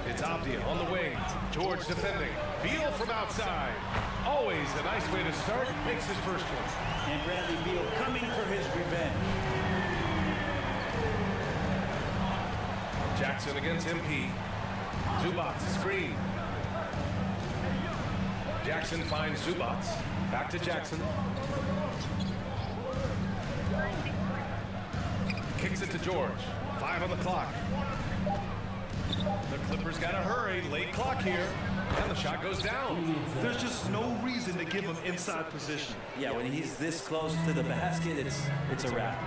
It's Abdia on the wing. George defending. Beal from outside. Always a nice way to start. Makes his first one. And Bradley Beal coming for his revenge. Jackson against MP. Zubac screen. Jackson finds Zubac. Back to Jackson. Kicks it to George. 5 on the clock. The Clippers got to hurry. Late clock here. And the shot goes down. There's just no reason to give him inside position. Yeah, when he's this close to the basket, it's a wrap.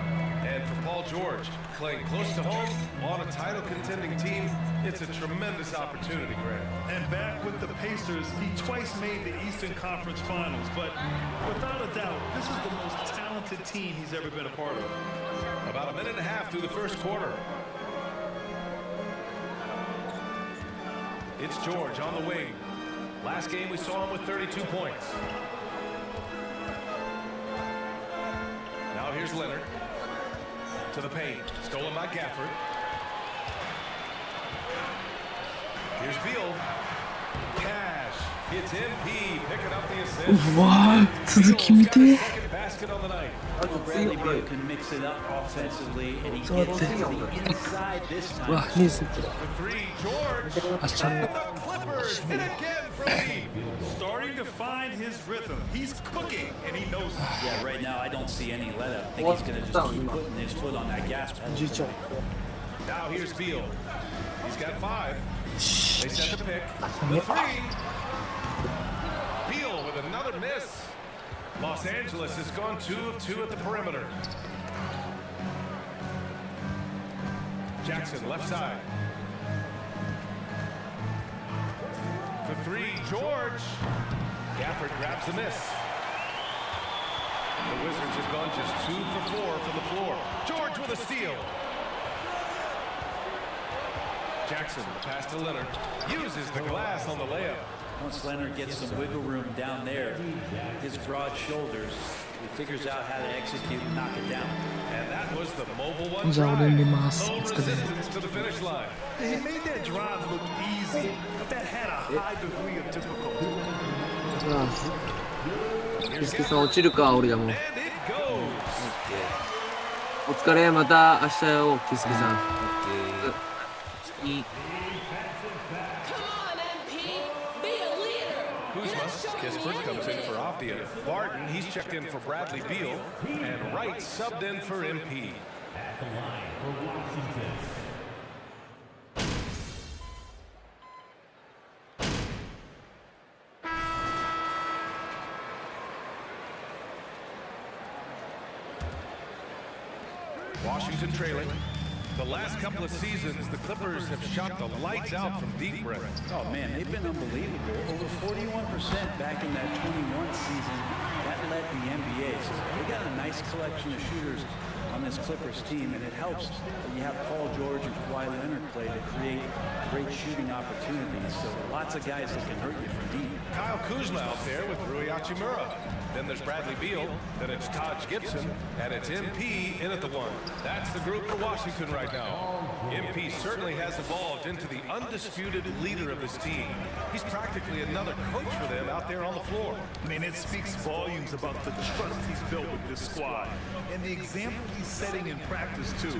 And for Paul George, playing close to home on a title contending team, it's a tremendous opportunity, Grant. And back with the Pacers, he twice made the Eastern Conference Finals, but without a doubt, this is the most talented team he's ever been a part of. About a minute and a half through the first quarter. It's George on the wing. Last game we saw him with 32 points. Now here's Leonard. To the paint. Stolen by Gafford. Here's Beal. Cash. It's MP picking up the assist. うわ続き見て Second basket on the night. Bradley Beal can mix it up offensively, and he gets to the inside this うわ time. ニュースってた For three, George. あちゃん And the Clippers hit again from deep. Starting to find his rhythm. He's cooking, and he knows it. Yeah, right now I don't see any let up. I think he's going to just keep putting his foot on that gas pedal. 11 Now here's Beal. He's got 5. They set the pick. The 3. Beal with another miss. Los Angeles has gone 2 of 2 at the perimeter. Jackson left side. For 3, George. Gafford grabs the miss. The Wizards have gone just 2 for 4 from the floor. George with a steal. Jackson, the pass to Leonard, uses the glass on the layup. Once Leonard gets some wiggle room down there, his broad shoulders, he figures out how to execute and knock it down. And that was the mobile one じゃあ俺 drive. 入れます No お疲れ resistance to the finish line. He made that drive look easy, but that had a high degree of difficulty. キスケさん落ちるか俺らも And it goes. お疲れまた明日よキスケさん次 Kuzma, Kispert comes in for Avdia. Barton, he's checked in for Bradley Beal. And Wright subbed in for MP. At the line for Washington. Washington trailing. The last couple of seasons, the Clippers have shot the lights out from deep, Brett. Oh man, they've been unbelievable. Over 41% back in that 21 season. That led the NBA. So they got a nice collection of shooters on this Clippers team, and it helps when you have Paul George and Kawhi Leonard play to create great shooting opportunities. So lots of guys that can hurt you from deep. Kyle Kuzma out there with Rui Hachimura. Then there's Bradley Beal. Then it's Taj Gibson. And it's MP in at the 1. That's the group for Washington right now. MP certainly has evolved into the undisputed leader of this team. He's practically another coach for them out there on the floor. I mean, it speaks volumes about the trust he's built with this squad and the example he's setting in practice, too.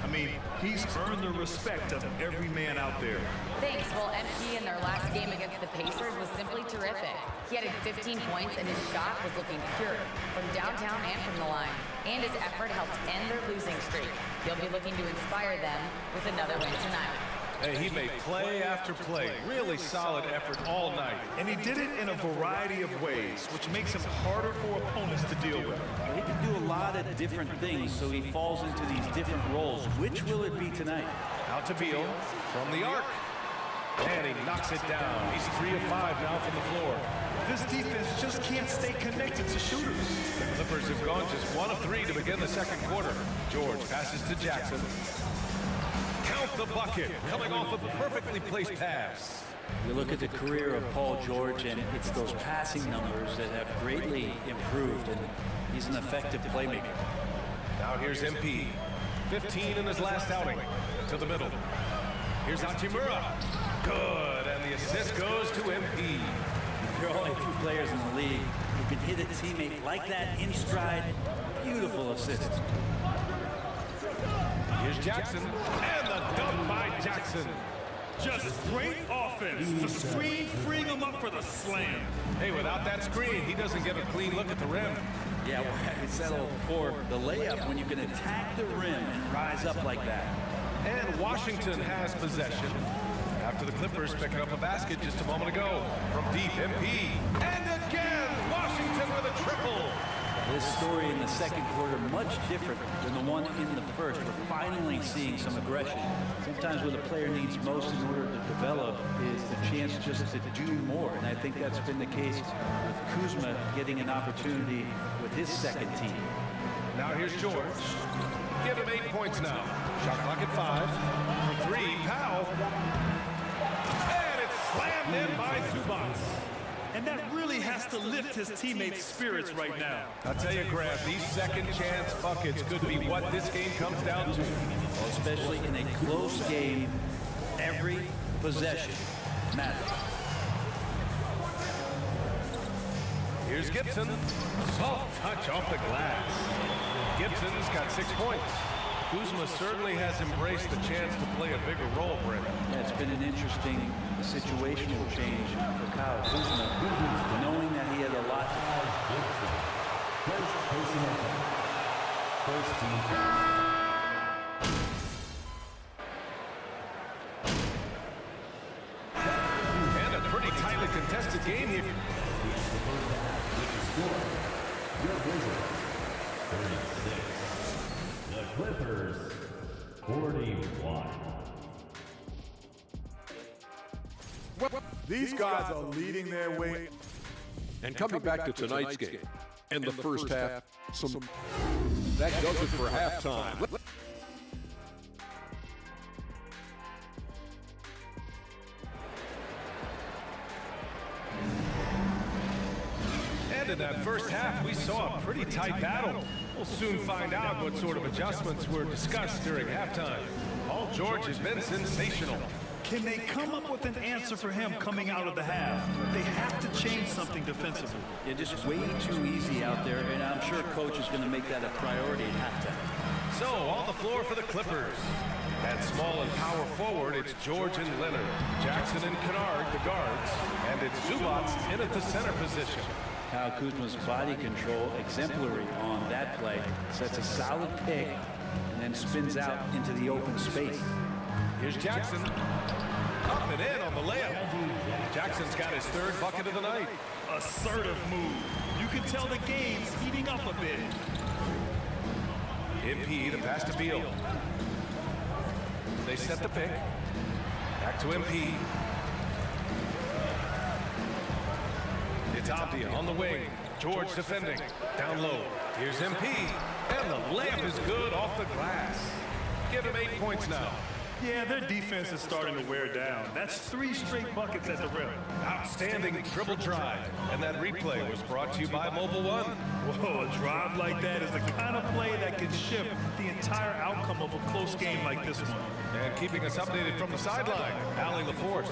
I mean, he's earned the respect of every man out there. Thanks. Well, MP in their last game against the Pacers was simply terrific. He added 15 points and his shot was looking pure from downtown and from the line. And his effort helped end their losing streak. He'll be looking to inspire them with another win tonight. Hey, he made play after play. Really solid effort all night. And he did it in a variety of ways, which makes him harder for opponents to deal with. He can do a lot of different things, so he falls into these different roles. Which will it be tonight? Out to Beal from the arc. And he knocks it down. He's 3 of 5 now from the floor. This defense just can't stay connected to shooters. The Clippers have gone just 1 of 3 to begin the second quarter. George passes to Jackson. Count the bucket, coming off a perfectly placed pass. You look at the career of Paul George, and it's those passing numbers that have greatly improved, and he's an effective playmaker. Now here's MP. 15 in his last outing. To the middle. Here's Hachimura. Good, and the assist goes to MP. There are only 2 players in the league who can hit a teammate like that in stride. Beautiful assist. Here's Jackson, and the dunk by Jackson. Just great offense. The screen freeing him up for the slam. Hey, without that screen, he doesn't get a clean look at the rim. Yeah, well, I could settle for the layup when you can attack the rim and rise up like that. And Washington has possession. After the Clippers picking up a basket just a moment ago. From deep, MP. And again, Washington with a triple. This story in the second quarter much different than the one in the first. We're finally seeing some aggression. Sometimes what a player needs most in order to develop is the chance just to do more. And I think that's been the case with Kuzma getting an opportunity with his second team. Now here's George. Give him 8 points now. Shot clock at 5. For 3, Powell. And it's slammed in by Zubac. And that really has to lift his teammates' spirits right now. I'll tell you, Grab, these second chance buckets could be what this game comes down to. Well, especially in a close game, Every possession matters. Here's Gibson. Soft touch off the glass. Gibson's got 6 points. Kuzma certainly has embraced the chance to play a bigger role, Brent. Yeah, it's been an interesting situational change for Kyle Kuzma, knowing that he had a lot. First team. And a pretty tightly contested game here. Your Wizards, 36. The Clippers, 41. These guys are leading their way. And coming back to tonight's game, in the first half, that does it for halftime. And in that first half, we saw a pretty tight battle. We'll soon find out what sort of adjustments were discussed during halftime. Paul George has been sensational. Can they come up with an answer for him coming out of the half? They have to change something defensively. Yeah, just way too easy out there, and I'm sure coach is going to make that a priority at halftime. So, on the floor for the Clippers. At small and power forward, it's George and Leonard. Jackson and Kennard, the guards. And it's Zubats in at the center position. Kyle Kuzma's body control, exemplary on that play, sets a solid pick and then spins out into the open space. Here's Jackson. Up and in on the layup. Jackson's got his third bucket of the night. Assertive move. You can tell the game's heating up a bit. MP, the pass to Beal. They set the pick. Back to MP. It's Abdia on the wing. George defending. Down low. Here's MP. And the layup is good off the glass. Give him 8 points now. Yeah, their defense is starting to wear down. That's 3 straight buckets at the rim. Outstanding dribble drive. And that replay was brought to you by Mobile One. Whoa, a drive like that is the kind of play that can shift the entire outcome of a close game like this one. And keeping us updated from the sideline, Allie LaForce.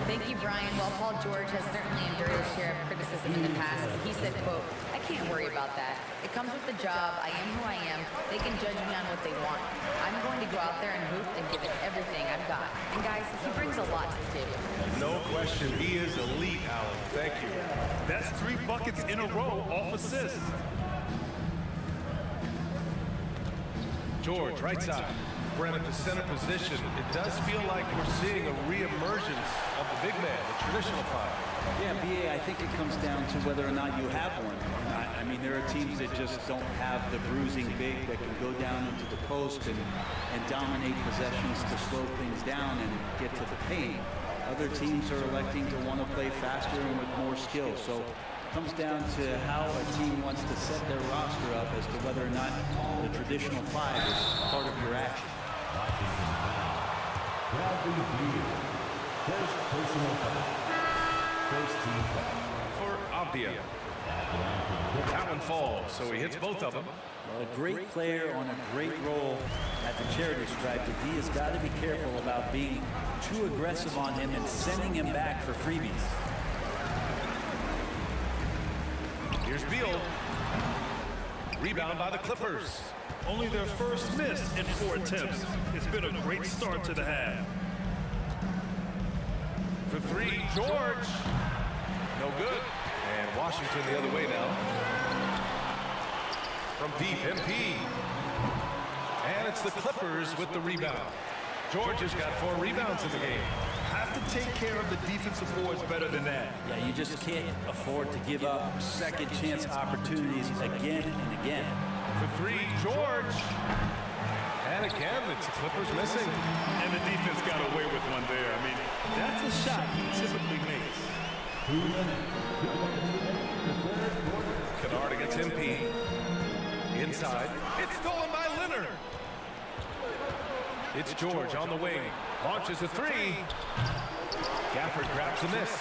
Thank you, Brian. While Paul George has certainly endured his share of criticism in the past, he said, quote, "I can't worry about that. It comes with the job. I am who I am. They can judge me on what they want. I'm going to go out there and hoop and give it everything I've got." And guys, he brings a lot to the table. No question. He is elite, Allen. Thank you. That's 3 buckets in a row off assists. George, right side. Brent at the center position. It does feel like we're seeing a re-emergence of the big man, the traditional five. Yeah, BA, I think it comes down to whether or not you have one or not. I mean, there are teams that just don't have the bruising big that can go down into the post and dominate possessions to slow things down and get to the paint. Other teams are electing to want to play faster and with more skill. So it comes down to how a team wants to set their roster up as to whether or not the traditional five is part of your action. Bradley Beal, first personal foul. First team foul. For Abdia. That one falls, so he hits both of them. Well, a great player on a great role at the charity stripe, but he has got to be careful about being too aggressive on him and sending him back for freebies. Here's Beal. Rebound by the Clippers. Only their first miss in 4 attempts. It's been a great start to the half. For 3, George. No good. And Washington the other way now. From deep, MP. And it's the Clippers with the rebound. George has got 4 rebounds in the game. Have to take care of the defensive boards better than that. Yeah, you just can't afford to give up second chance opportunities again and again. For 3, George. And again, it's the Clippers missing. And the defense got away with one there. I mean, that's a shot he typically makes. Kennard against MP. Inside. It's stolen by Leonard. It's George on the wing. Launches a 3. Gafford grabs the miss.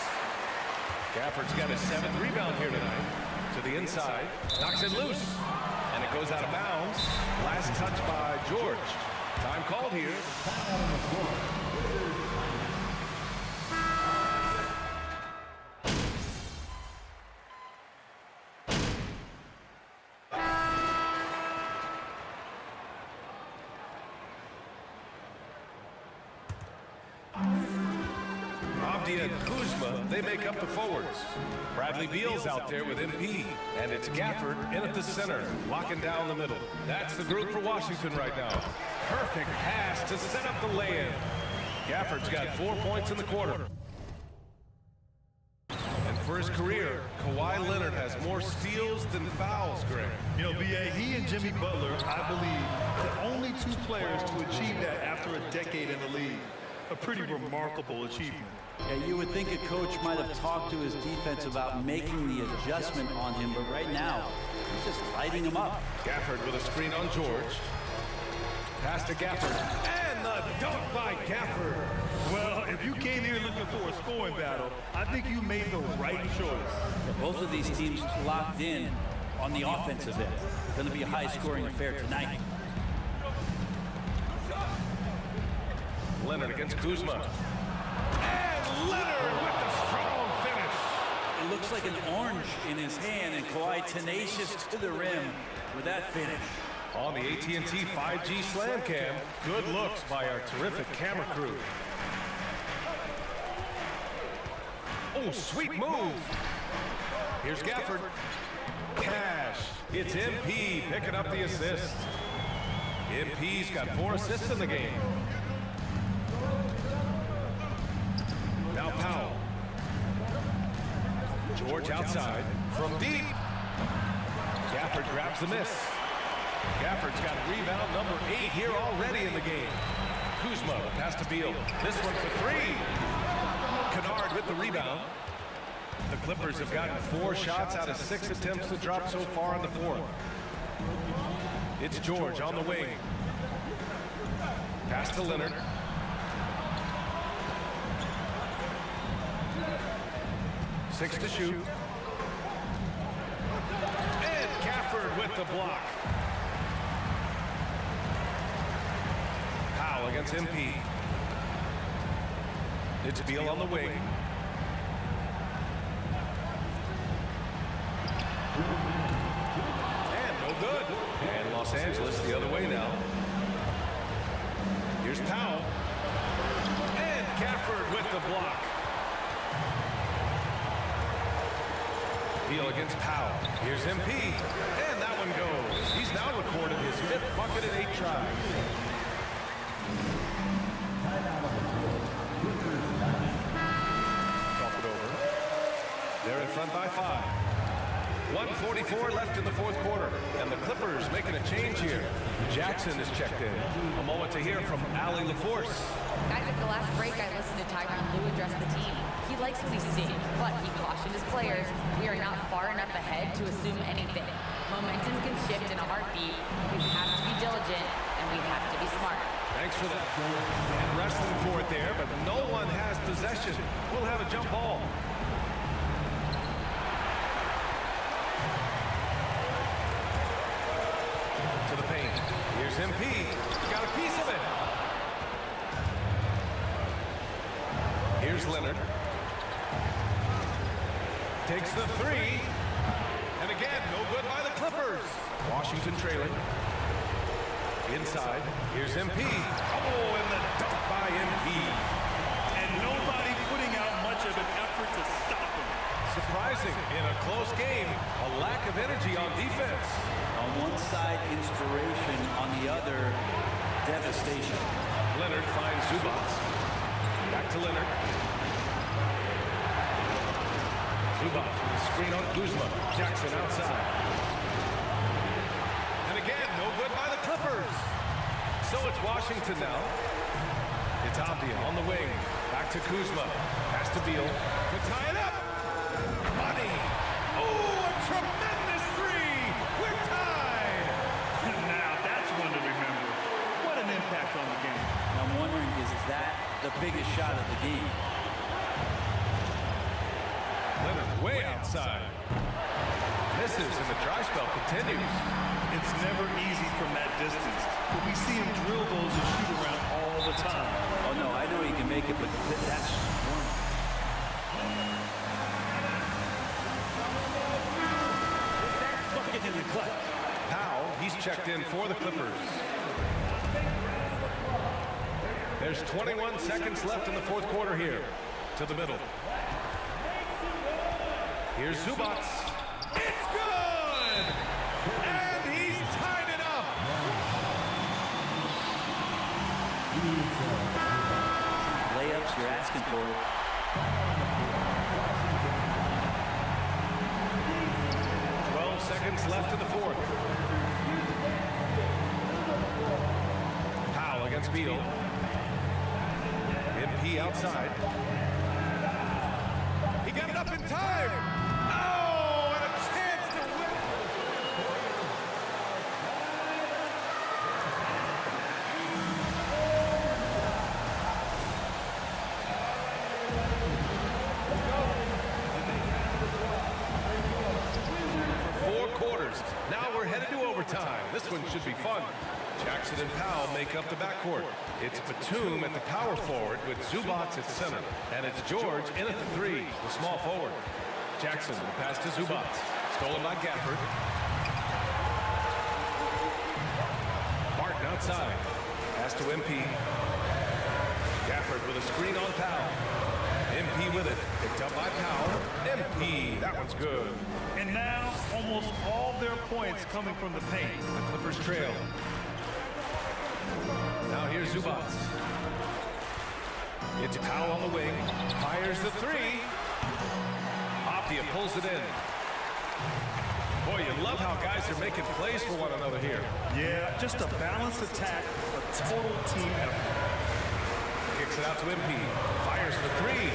Gafford's got his 7th rebound here tonight. To the inside. Knocks it loose. And it goes out of bounds. Last touch by George. Time called here. Candia and Kuzma, they make up the forwards. Bradley Beal's out there with MP, and it's Gafford in at the center, locking down the middle. That's the group for Washington right now. Perfect pass to set up the lay-in. Gafford's got 4 points in the quarter. And for his career, Kawhi Leonard has more steals than fouls, Greg. You know, B.A., he and Jimmy Butler, I believe, the only two players to achieve that after a decade in the league. A pretty remarkable achievement. Yeah, you would think a coach might have talked to his defense about making the adjustment on him, but right now, he's just lighting him up. Gafford with a screen on George. Pass to Gafford. And the dunk by Gafford. Well, if you came here looking for a scoring battle, I think you made the right choice. Both of these teams locked in on the offensive end. Going to be a high-scoring affair tonight. Leonard against Kuzma. And Leonard with the strong finish. It looks like an orange in his hand, and Kawhi tenacious to the rim with that finish. On the AT&T 5G Slam Cam, good looks by our terrific camera crew. Oh, sweet move. Here's Gafford. Cash. It's MP picking up the assist. MP's got 4 assists in the game. Now Powell. George outside. From deep. Gafford grabs the miss. Gafford's got rebound number 8 here already in the game. Kuzma, pass to Beal. This one for 3. Kennard with the rebound. The Clippers have gotten 4 shots out of 6 attempts to drop so far in the fourth. It's George on the wing. Pass to Leonard. Six to shoot. And Gafford with the block. Powell against MP. It's Beal on the wing. And no good. And Los Angeles the other way now. Here's Powell. And Gafford with the block. Beal against Powell. Here's MP. And that one goes. He's now recorded his 5th bucket in 8 tries. Talk it over. They're in front by 5. 1:44 left in the fourth quarter, and the Clippers making a change here. Jackson is checked in. A moment to hear from Allie LaForce. Guys, at the last break, I listened to Tyronn Lue address the team. He likes what he's seeing, but he cautioned his players, we are not far enough ahead to assume anything. Momentum can shift in a heartbeat. We have to be diligent, and we have to be smart. Thanks for that. And wrestling for it there, but no one has possession. We'll have a jump ball. To the paint. Here's MP. Got a piece of it. Here's Leonard. Takes the 3. And again, no good by the Clippers. Washington trailing. Inside. Here's MP. Oh, and the dunk by MP. And nobody putting out much of an effort to stop him. Surprising in a close game, a lack of energy on defense. On one side, inspiration. On the other, devastation. Leonard finds Zubac. Back to Leonard. Zubac with a screen on Kuzma. Jackson outside. And again, no good by the Clippers. So it's Washington now. It's Abdia on the wing. Back to Kuzma. Pass to Beal. To tie it up. Money. Oh, a tremendous 3. We're tied. Now that's one to remember. What an impact on the game. I'm wondering, is that the biggest shot of the game? Leonard way outside. Misses and the dry spell continues. It's never easy from that distance, but we see him drill those and shoot around all the time. Oh no, I know he can make it, but that's one. Bucket in the clutch. Powell, he's checked in for the Clippers. There's 21 seconds left in the fourth quarter here. to the middle. Here's Zubats. It's good! And he's tied it up! Layups, you're asking for it. Seconds left in the fourth. Powell against Beal. MP outside. He got it up in time. Oh, and a chance to win. 4 quarters. Now we're headed to overtime. This one should be fun. Jackson and Powell make up the backcourt. It's Batum at the power forward with Zubats at center. And it's George in at the 3, the small forward. Jackson, the pass to Zubats. Stolen by Gafford. Martin outside. Pass to MP. Gafford with a screen on Powell. MP with it. Picked up by Powell. MP, that one's good. And now, almost all their points coming from the paint. The Clippers trail. Now here's Zubats. It's Powell on the wing. Fires the 3. Apia pulls it in. Boy, you love how guys are making plays for one another here. Yeah, just a balanced attack, a total team effort. Kicks it out to MP. Fires for 3.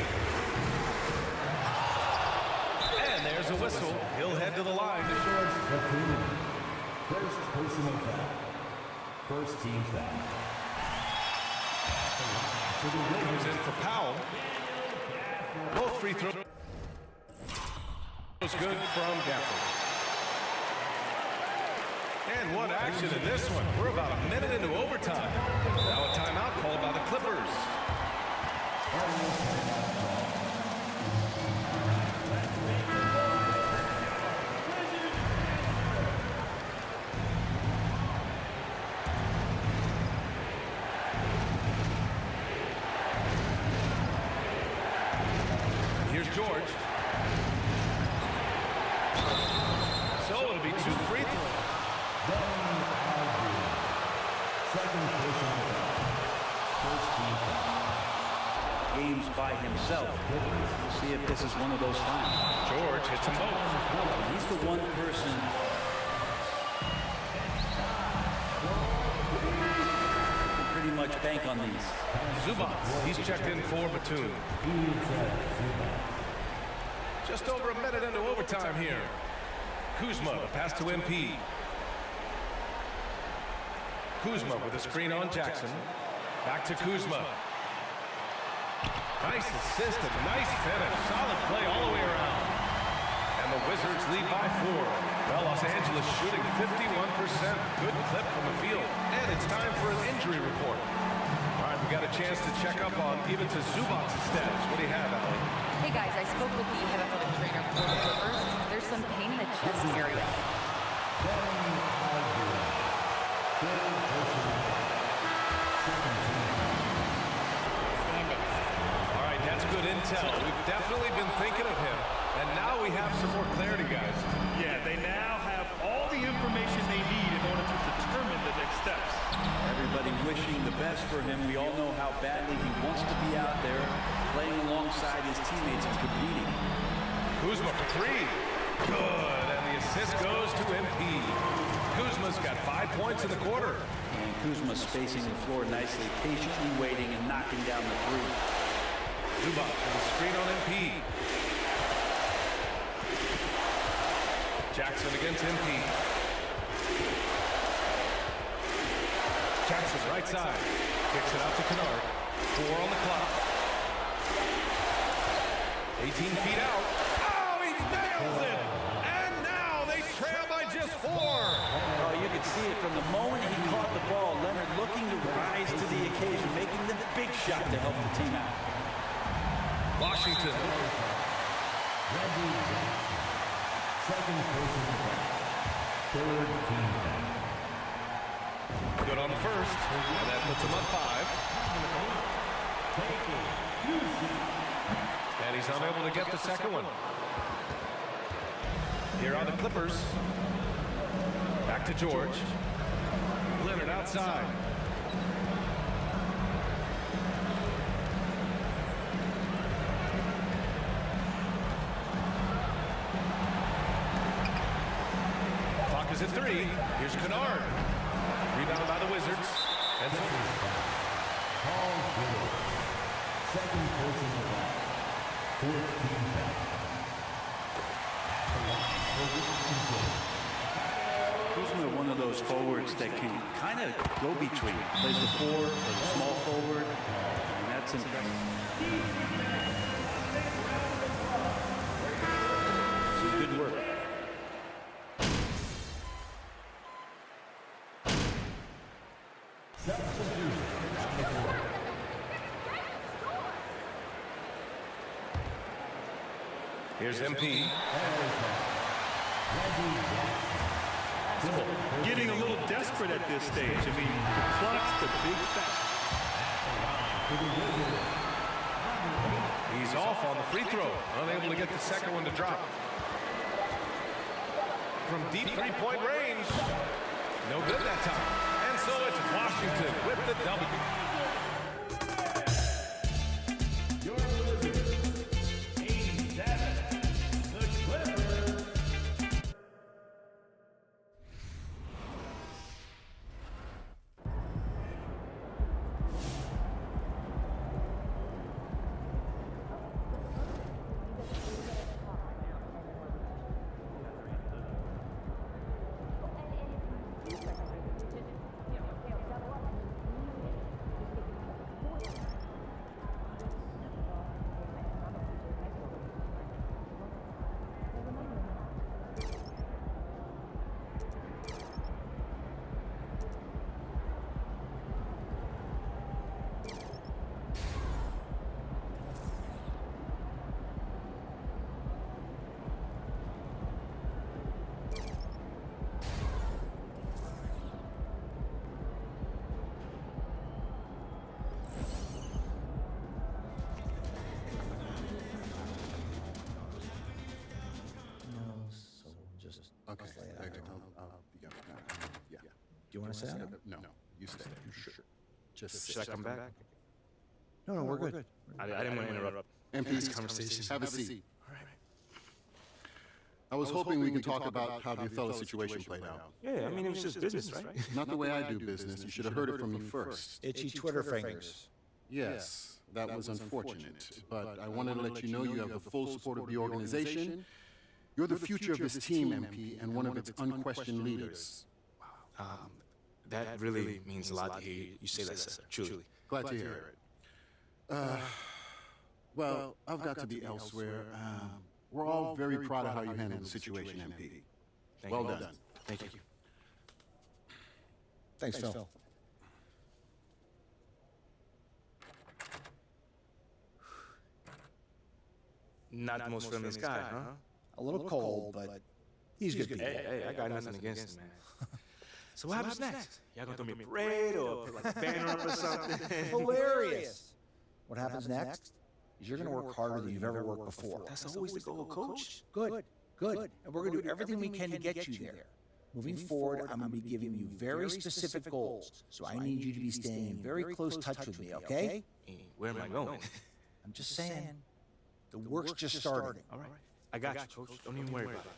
And there's a whistle. He'll head to the line. First personal foul. First team foul. Comes in for Powell. Both free throws. Was good from Gafford. And what action in this one. We're about a minute into overtime. Now a timeout called by the Clippers. Here's George. So it'll be 2 free throws. Second personal foul. First team foul. Games by himself. We'll see if this is one of those times. George hits them both. He's the one person who pretty much bank on these. Zubats, he's checked in for Batum. Just over a minute into overtime here. Kuzma, the pass to MP. Kuzma with a screen on Jackson. Back to Kuzma. Nice assist and nice finish. Solid play all the way around. And the Wizards lead by 4. Well, Los Angeles shooting 51%. Good clip from the field. And it's time for an injury report. All right, we got a chance to check up on even to Zubats' status. What do you have, Allie? Hey guys, I spoke with the head athletic trainer for the Clippers. There's some pain in the chest area. All right, that's good intel. We've definitely been thinking of him. And now we have some more clarity, guys. Yeah, they now have all the information they need in order to determine the next steps. Everybody wishing the best for him. We all know how badly he wants to be out there, playing alongside his teammates and competing. Kuzma for 3. Good, and the assist goes to MP. Kuzma's got 5 points in the quarter. And Kuzma spacing the floor nicely, patiently waiting and knocking down the 3. Zubats with a screen on MP. Jackson against MP. Jackson right side. Kicks it out to Kennard. 4 on the clock. 18 feet out. Oh, he nails it! And now they trail by just 4. Oh, you could see it from the moment he caught the ball. Leonard looking to rise to the occasion, making the big shot to help the team out. Washington. Second personal foul. Third team foul. Good on the first, and that puts him up 5. He's unable to get the second one. Here are the Clippers. Back to George. Leonard outside. Clock is at 3. Here's Kennard. Rebounded by the Wizards. And Second person of that. 14 foul. Kuzma, one of those forwards that can kind of go between. Plays the 4 or the small forward, and that's impressive. Some good work. here's MP. Getting a little desperate at this stage. I mean, the clock's the big fact. He's off on the free throw. Unable to get the second one to drop. From deep three-point range. No good that time. And so it's Washington with the W. Okay. Yeah. Do you want to say that? No. You stay. You sure? Just Should I come back? No, we're good. I didn't want to interrupt MP's conversation. Have a seat. I was hoping we could talk about how the Othello situation played out. Yeah, I mean, it was just business, right? Not the way I do business. You should have heard it from me first. Itchy Twitter fingers. Yes, that was unfortunate. But I wanted to let you know you have the full support of the organization. You're the future of this team, MP, and one of its unquestioned leaders. That really means a lot to hear you say that, sir. Truly. Glad to hear it. Well, I've got to be elsewhere. We're all very proud of how you handled the situation, MP. Well done. Thank you. Thanks, Phil. Not the most friendliest guy, huh? A little cold, but he's good people. Hey, I got nothing against him, man. So what happens next? Y'all gonna throw me a parade or put like a banner up or something? Hilarious. What happens next is you're going to work harder than you've ever worked before. That's always the goal, Coach. Good. And we're going to do everything we can to get you there. Moving forward, I'm going to be giving you very specific goals. So I need you to be staying in very close touch with me, okay? Where am I going? I'm just saying. The work's just starting. All right. I got you, Coach. Don't even worry about it.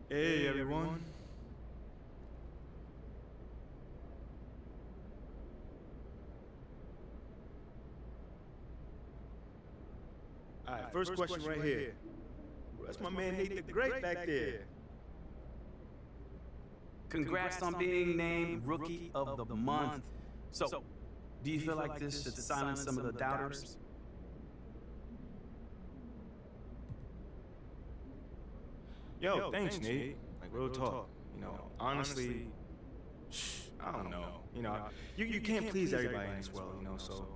Hey, everyone. first question right here. That's my man Nate the Great back there. Congrats on being named Rookie of the Month. So, do you feel like this should silence some of the doubters? Yo, thanks, Nate. Like, real talk. You know, honestly, I don't know. You know, you can't please everybody in this world, you know, so.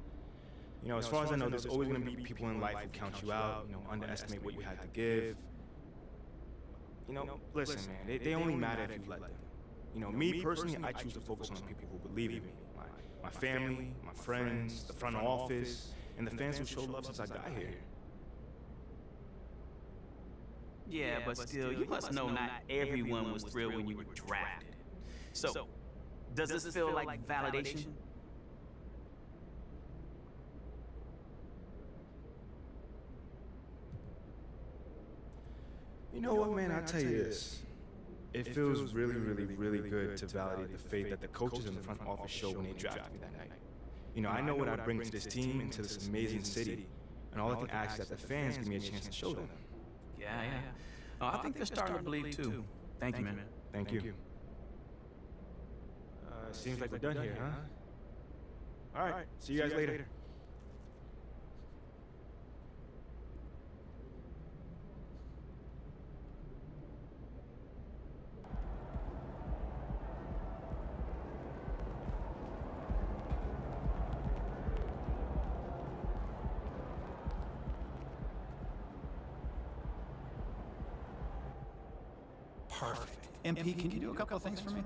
You know, as far as I know, there's always gonna be people in life who count you out, you know, underestimate what you had to give. You know, listen, man, they only matter if you let them. You know, me personally, I choose to focus on the people who believe in me. My family, my friends, the front office, and the fans who showed love since I got here. Yeah, but still, you must know not everyone was thrilled when you were drafted. So, does this feel like validation? You know what, man, I'll tell you this. It feels really, really, really good to validate the faith that the coaches in the front office showed when they drafted me that night. You know, I know what I bring to this team and to this amazing city, and all I can ask is that the fans give me a chance to show them. Yeah. Oh, I think they're starting to believe too. Thank you, man. Thank you. Seems like we're done here, huh? All right, see you guys later. Perfect. MP, can you do a couple of things for me?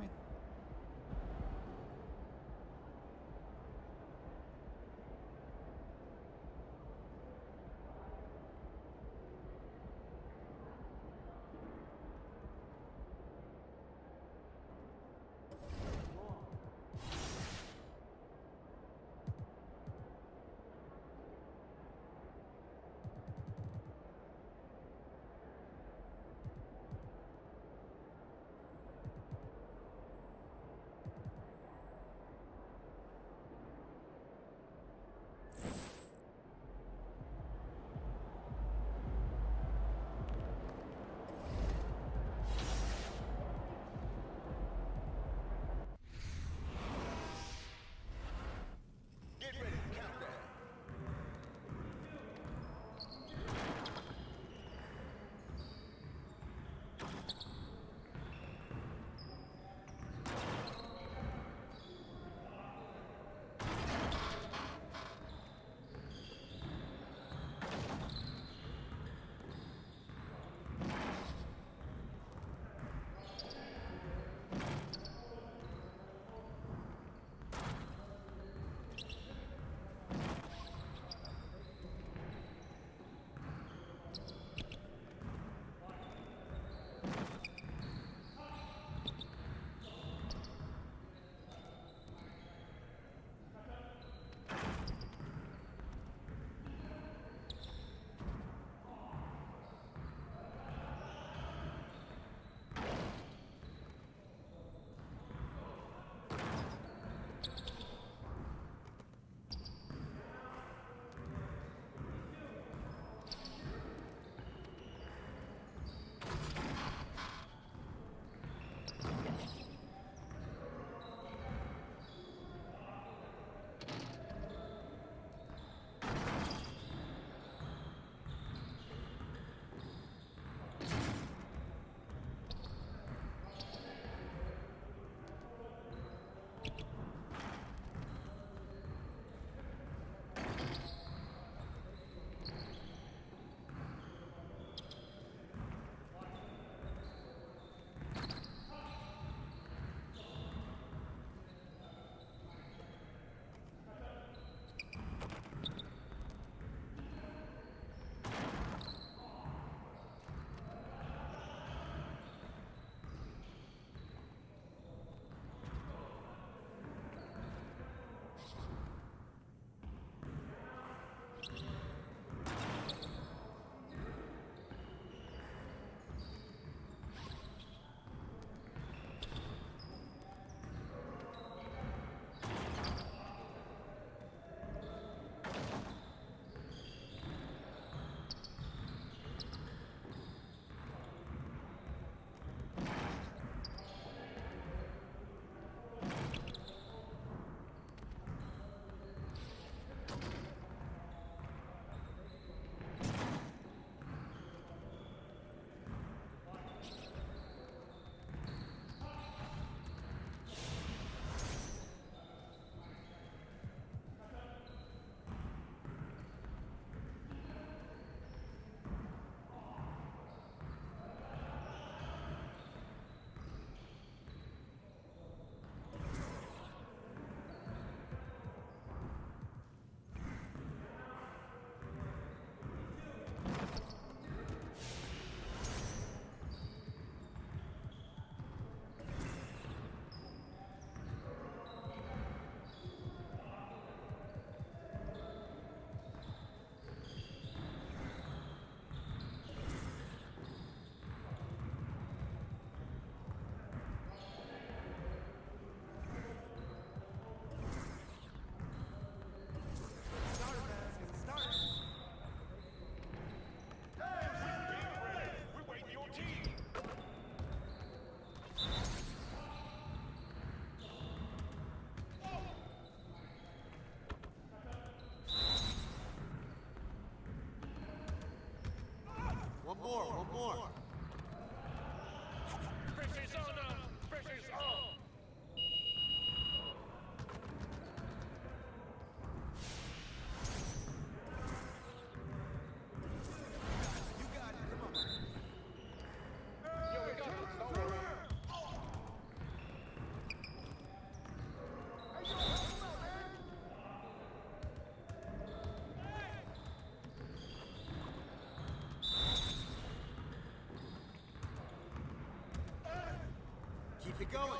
Keep it going.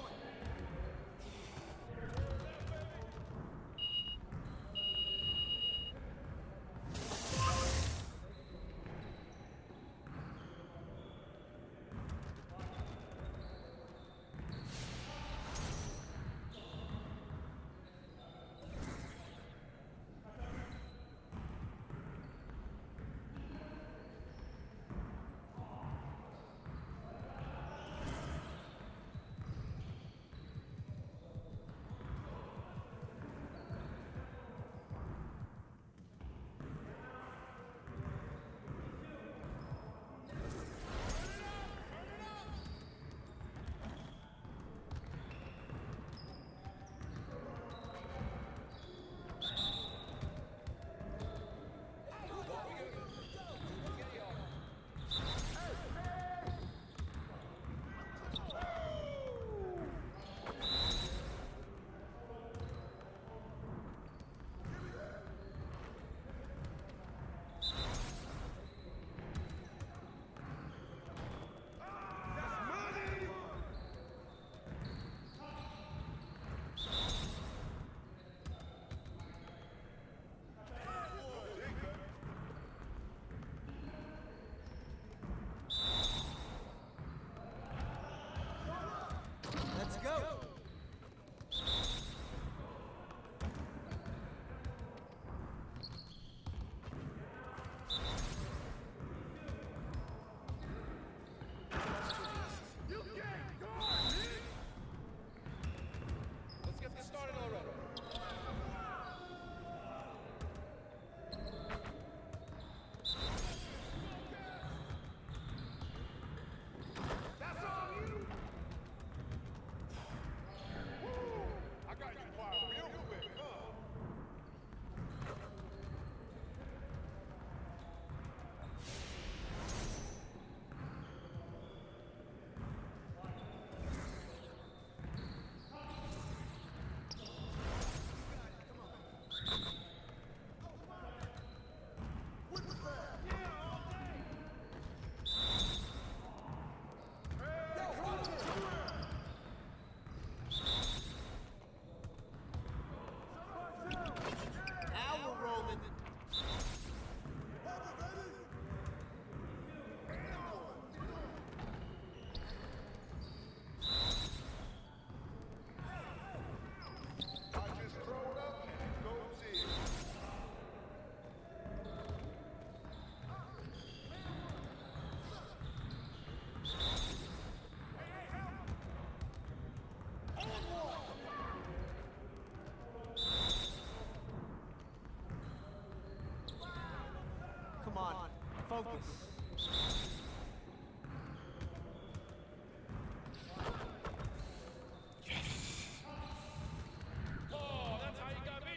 Let's go. Let's get this started already. That's all you. I got you quiet real quick, huh? Now we're rolling. I just throw it up and it goes in. Come on, focus. Oh, that's how you got me.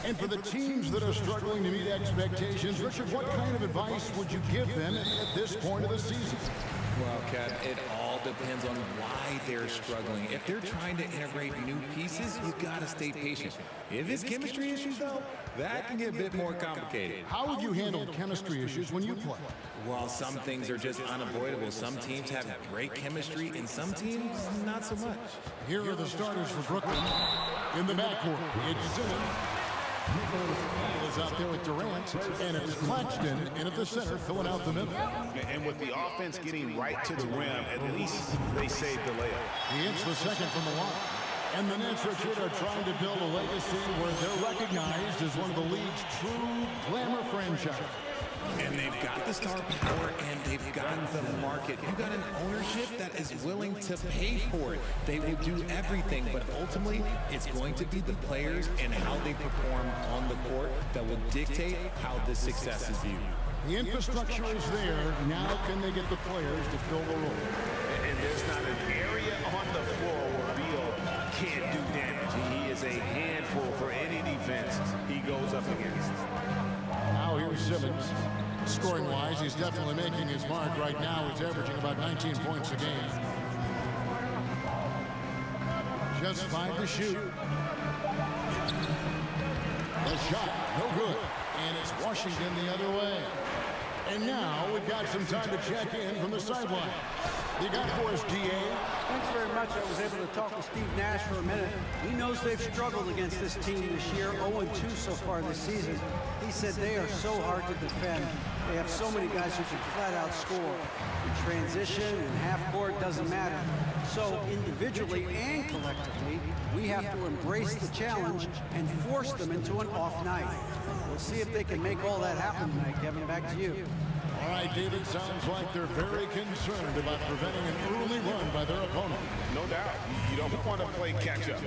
And for the teams that are struggling to meet expectations, Richard, what kind of advice would you give them at this point of the season? Well, Kat, it all depends on why they're struggling. If they're trying to integrate new pieces, you gotta stay patient. If it's chemistry issues, though, that can get a bit more complicated. How would you handle chemistry issues when you play? Well, some things are just unavoidable. Some teams have great chemistry, and some teams, not so much. Here are the starters for Brooklyn. In the backcourt, it's Simmons. Is out there with Durant, and it's Claxton in at the center, filling out the middle. And with the offense getting right to the rim, at least they saved the layup. He hits the second from the line. And the Nets, Richard, are trying to build a legacy where they're recognized as one of the league's true glamour franchises. And they've got the star power, and they've got the market. You got an ownership that is willing to pay for it. They will do everything, but ultimately, it's going to be the players and how they perform on the court that will dictate how this success is viewed. The infrastructure is there. Now can they get the players to fill the role? And there's not an area on the floor where Beal can't do damage. He is a handful for any defense he goes up against. Now here's Simmons. Scoring-wise, he's definitely making his mark right now. He's averaging about 19 points a game. Just 5 to shoot. The shot, no good. And it's Washington the other way. And now we've got some time to check in from the sideline. You got for us, DA? Thanks very much. I was able to talk to Steve Nash for a minute. He knows they've struggled against this team this year, 0-2 so far this season. He said they are so hard to defend. They have so many guys who can flat out score. In transition and half court doesn't matter. So individually and collectively, we have to embrace the challenge and force them into an off night. We'll see if they can make all that happen tonight. Kevin, back to you. All right, David, sounds like they're very concerned about preventing an early run by their opponent. No doubt. You don't want to play catch-up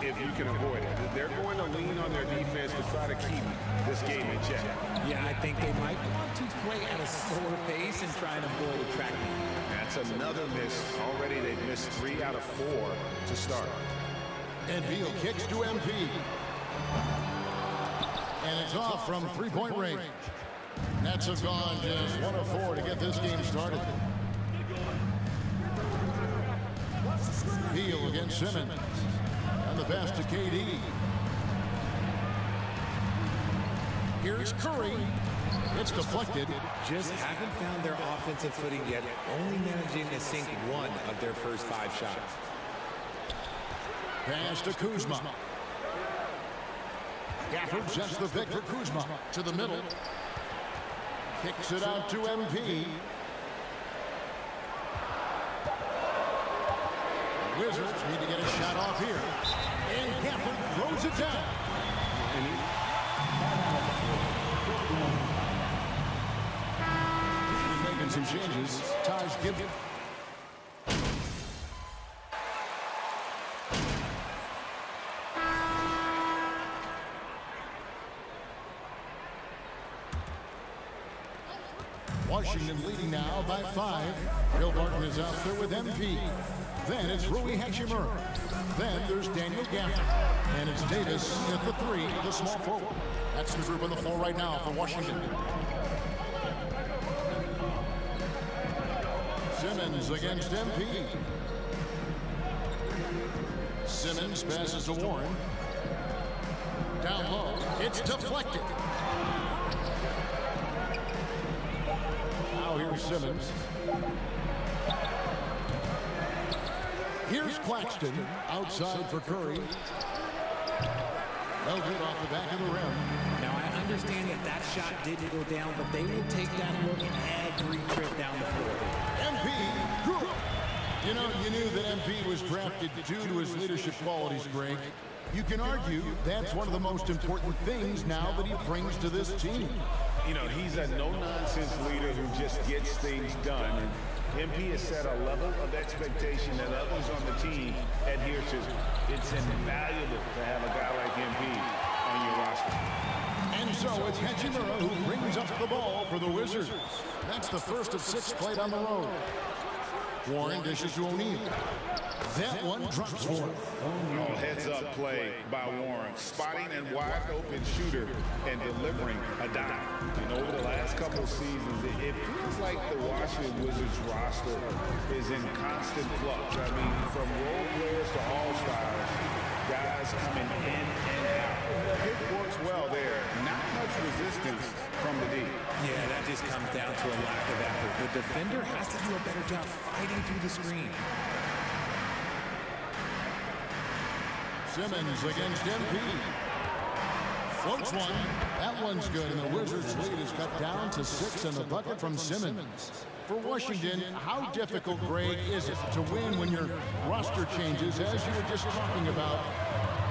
if you can avoid it. They're going to lean on their defense to try to keep this game in check. Yeah, I think they might want to play at a slower pace and try and avoid a track meet. That's another miss. Already they've missed 3 out of 4 to start. And Beal kicks to MP. And it's off from three-point range. Nets have gone just 1 of 4 to get this game started. Beal against Simmons. And the pass to KD. Here's Curry. It's deflected. Just haven't found their offensive footing yet, only managing to sink 1 of their first 5 shots. Pass to Kuzma. Gafford sets the pick for Kuzma to the middle. Kicks it out to MP. The Wizards need to get a shot off here. And Gafford throws it down. He's making some changes. Taj Gibson. Washington leading now by 5. Bill Barton is out there with MP. Then it's Rui Hachimura. Then there's Daniel Gafford. And it's Davis at the 3, the small forward. That's the group on the floor right now for Washington. Simmons against MP. Simmons passes to Warren. Down low. It's deflected. Now here's Simmons. Here's Claxton outside for Curry. Well good off the back of the rim. Now I understand that shot didn't go down, but they will take that look every trip down the floor. MP, good. You know, you knew that MP was drafted due to his leadership qualities, Greg. You can argue that's one of the most important things now that he brings to this team. You know, he's a no-nonsense leader who just gets things done. And MP has set a level of expectation that others on the team adhere to. It's invaluable to have a guy like MP on your roster. And so it's Hachimura who brings up the ball for the Wizards. That's the first of 6 played on the road. Warren dishes to O'Neal. That one drops forth. Oh, heads-up play by Warren. Spotting and wide-open shooter and delivering a dime. And over the last couple of seasons, it feels like the Washington Wizards roster is in constant flux. I mean, from role players to all-stars, guys coming in and out. It works well there. Not much resistance from the D. Yeah, that just comes down to a lack of effort. The defender has to do a better job fighting through the screen. Simmons against MP. Floats one. That one's good, and the Wizards' lead is cut down to 6 and the bucket from Simmons. For Washington, how difficult, Greg, is it to win when your roster changes, as you were just talking about?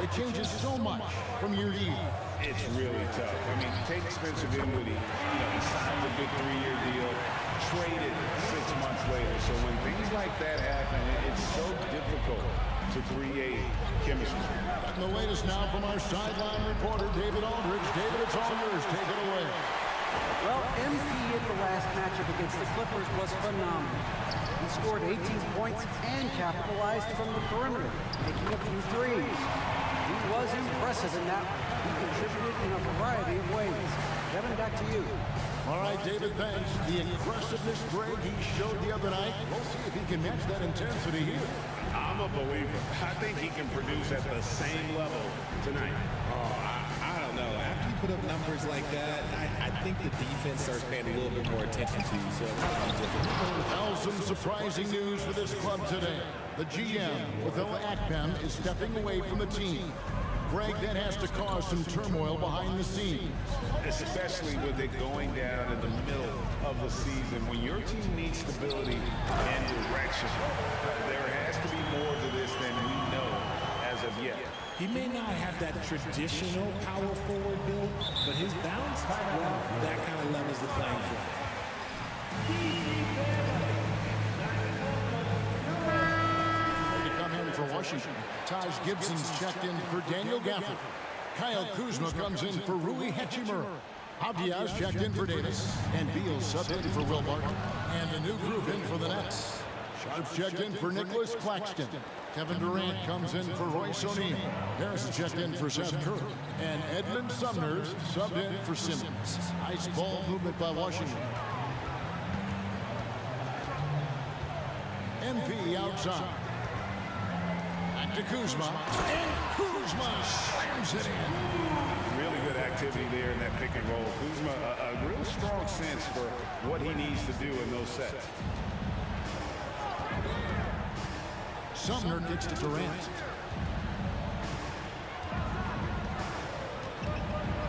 It changes so much from year to year. It's really tough. I mean, take Spencer Dinwiddie. He signed a big 3-year deal, traded 6 months later. So when things like that happen, it's so difficult to create chemistry. And the latest now from our sideline reporter, David Aldridge. David, it's all yours. Take it away. Well, MP in the last matchup against the Clippers was phenomenal. He scored 18 points and capitalized from the perimeter, making a few threes. He was impressive in that. He contributed in a variety of ways. Kevin, back to you. All right, David, thanks. The aggressiveness, Greg, he showed the other night. We'll see if he can match that intensity here. I'm a believer. I think he can produce at the same level tonight. Oh, I don't know. After you put up numbers like that, I think the defense starts paying a little bit more attention to you. So Well, some surprising news for this club today. The GM, Withella Akpem, is stepping away from the team. Greg, that has to cause some turmoil behind the scenes. Especially with it going down in the middle of the season. When your team needs stability and direction, there has to be more to this than we know as of yet. he may not have that traditional power forward build, but his bounce, well, that kind of levels the playing field. For Washington, Taj Gibson's checked in for Daniel Gafford. Kyle Kuzma comes in for Rui Hachimura. Abdiaz checked in for Davis, and Beal subbed in for Will Barton. And a new group in for the Nets. Sharps checked in for Nicholas Claxton. Kevin Durant comes in for Royce O'Neal. Harris checked in for Seth Curry. And Edmund Sumner's subbed in for Simmons. Nice ball movement by Washington. MP outside. To Kuzma, and Kuzma slams it in. Really good activity there in that pick and roll. Kuzma, a real strong sense for what he needs to do in those sets. Sumner kicks to Durant.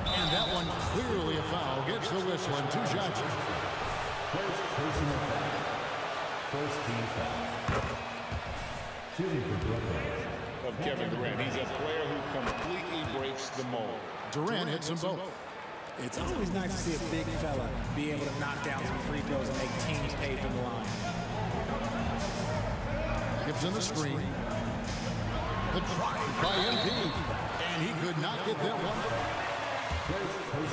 And that one clearly a foul. Gets the whistle and 2 shots. First personal foul. First team foul. Shooting for Brooklyn. Of Kevin Durant. He's a player who completely breaks the mold. Durant hits them both. It's always nice to see a big fella be able to knock down some free throws and make teams pay for the line. Gives him the screen. The drive by MP. And he could not get that one.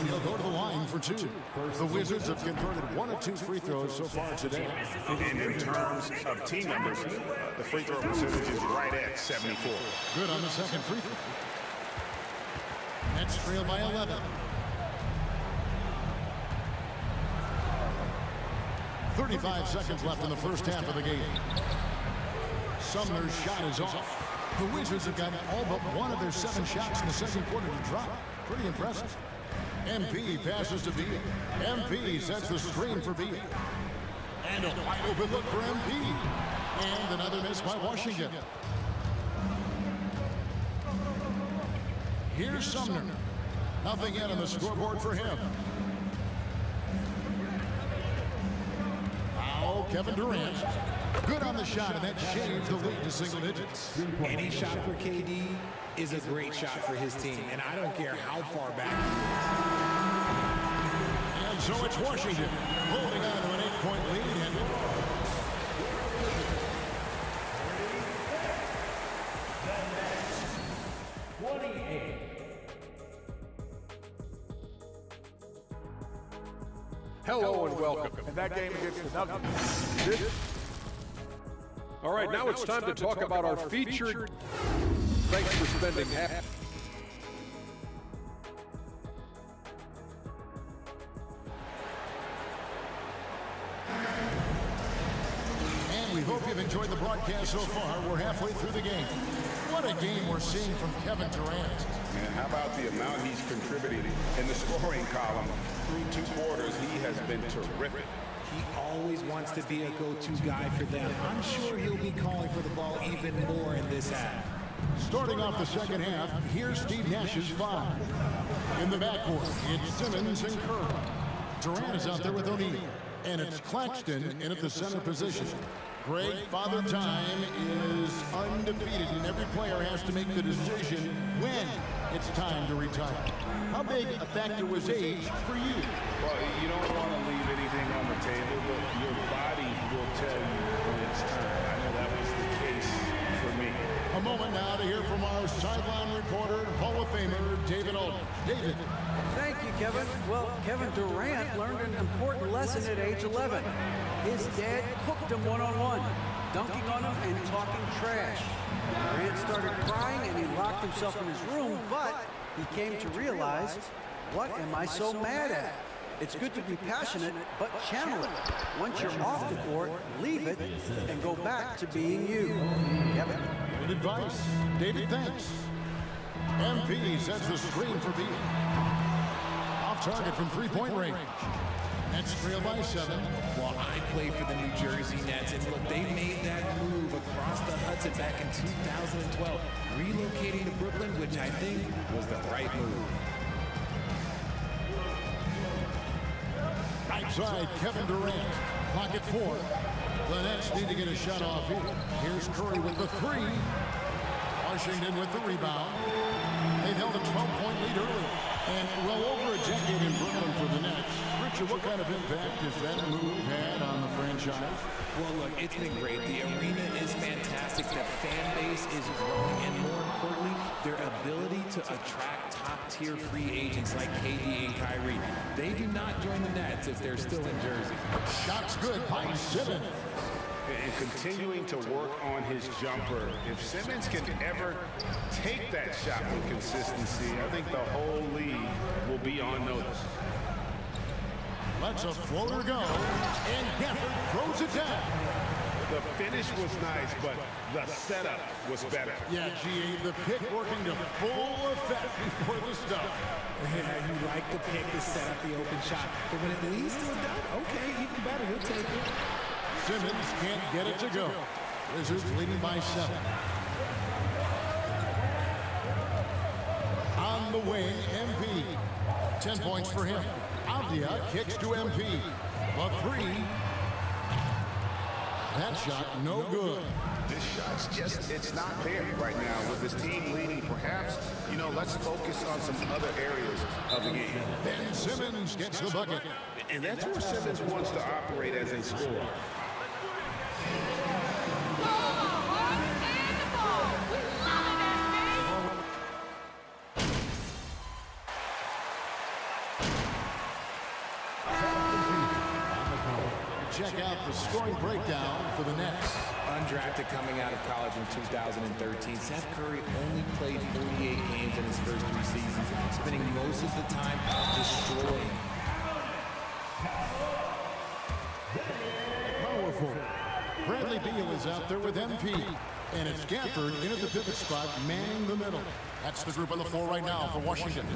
He'll go to the line for 2. The Wizards have converted 1 of 2 free throws so far today. And in terms of team numbers, the free throw percentage is right at 74. Good on the second free throw. Nets trail by 11. 35 seconds left in the first half of the game. Sumner's shot is off. The Wizards have gotten all but 1 of their 7 shots in the second quarter to drop. Pretty impressive. MP passes to Beal. MP sets the screen for Beal. And a wide open look for MP. And another miss by Washington. Here's Sumner. Nothing yet on the scoreboard for him. Now Kevin Durant. Good on the shot, and that shaves the lead to single digits. Any shot for KD is a great shot for his team, and I don't care how far back he is. And so it's Washington holding on to an 8-point lead. And Hello and welcome. And that game against the Nuggets. All right, now it's time to talk about our featured. Thanks for spending half. And we hope you've enjoyed the broadcast so far. We're halfway through the game. What a game we're seeing from Kevin Durant. Man, how about the amount he's contributed in the scoring column? Through 2 quarters, he has been terrific. He always wants to be a go-to guy for them. I'm sure he'll be calling for the ball even more in this half. Starting off the second half, here's Steve Nash's 5. In the backcourt, it's Simmons and Curry. Durant is out there with O'Neal. And it's Claxton in at the center position. Greg, Father Time is undefeated, and every player has to make the decision when it's time to retire. How big a factor was age for you? Well, you don't want to leave anything on the table, but your body will tell you when it's time. I know that was the case for me. A moment now to hear from our sideline reporter, Hall of Famer David Aldridge. David. Thank you, Kevin. Well, Kevin Durant learned an important lesson at age 11. His dad cooked him one-on-one, dunking on him and talking trash. Durant started crying and he locked himself in his room, but he came to realize, what am I so mad at? It's good to be passionate, but channel it. Once you're off the court, leave it and go back to being you. Kevin. Good advice. David, thanks. MP sets the screen for B. Off target from three-point range. Nets trail by 7. Well, I play for the New Jersey Nets, and look, they made that move across the Hudson back in 2012, relocating to Brooklyn, which I think was the right move. Right side, Kevin Durant. Clock at 4. The Nets need to get a shot off here. Here's Curry with the 3. Washington with the rebound. They've held a 12-point lead early. And well over a decade in Brooklyn for the Nets. Richard, what kind of impact has that move had on the franchise? Well, look, it's been great. The arena is fantastic. The fan base is growing. And more importantly, their ability to attract top-tier free agents like KD and Kyrie. They do not join the Nets if they're still in Jersey. Shot's good by Simmons. And continuing to work on his jumper. If Simmons can ever take that shot with consistency, I think the whole league will be on notice. Lets a floater go, and Gafford throws it down. The finish was nice, but the setup was better. Yeah, G.A., the pick working to full effect before the stuff. Yeah, you like the pick to set up the open shot, but when it leads to a dunk, okay, even better, we'll take it. Simmons can't get it to go. Wizards leading by 7. On the wing, MP. 10 points for him. Avdia kicks to MP. The 3. That shot no good. This shot's just, it's not there right now. With this team leading, perhaps, let's focus on some other areas of the game. Ben Simmons gets the bucket. And that's where Simmons wants to operate as a scorer. Check out the scoring breakdown for the Nets. Undrafted coming out of college in 2013, Seth Curry only played 48 games in his first 3 seasons, spending most of the time destroying. Powerful. Bradley Beal is out there with MP. And it's Gafford in at the pivot spot, manning the middle. That's the group on the floor right now for Washington.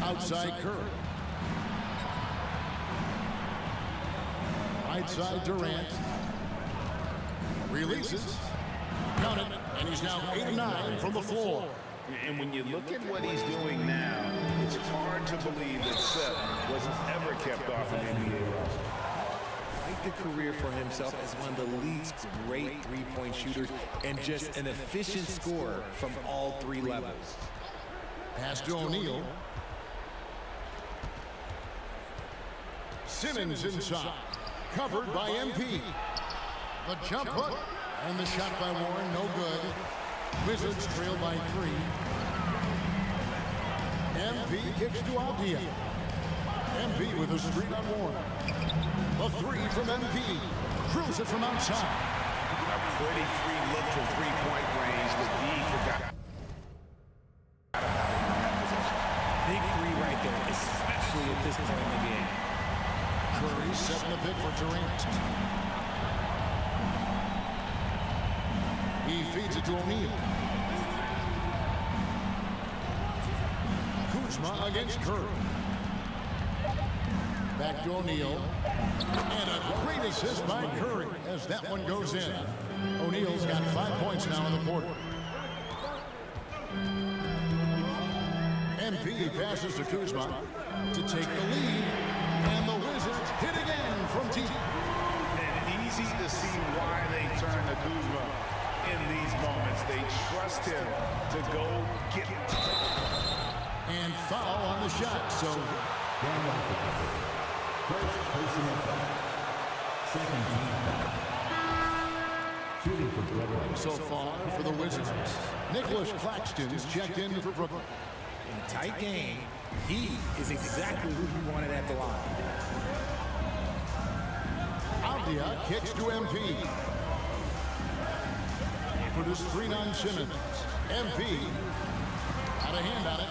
Outside Curry. Right side Durant. Releases. Count it. And he's now 8 of 9 from the floor. And when you look at what he's doing now, it's hard to believe that Seth wasn't ever kept off an NBA roster. Quite the career for himself as one of the league's great three-point shooters and just an efficient scorer from all 3 levels. Pass to O'Neal. Simmons inside. Covered by MP. The jump hook. And the shot by Warren, no good. Wizards trail by 3. MP kicks to Avdia. MP with a screen on Warren. A 3 from MP. drills it from outside. A pretty free look from three-point range that he forgot about in that position. Big three right there, especially at this point in the game. Curry setting the pick for Durant. He feeds it to O'Neal. Kuzma against Curry. Back to O'Neal. And a great assist by Curry as that one goes in. O'Neal's got 5 points now in the quarter. MP passes to Kuzma to take the lead. And the Wizards hit again from deep. And easy to see why they turn to Kuzma in these moments. They trust him to go get it. And foul on the shot. So first personal foul. Second team foul. Shooting for Brooklyn. So far for the Wizards, Nicholas Claxton's checked in for Brooklyn. In a tight game, he is exactly who you wanted at the line. Avdia kicks to MP. For the screen on Simmons. MP had a hand on it.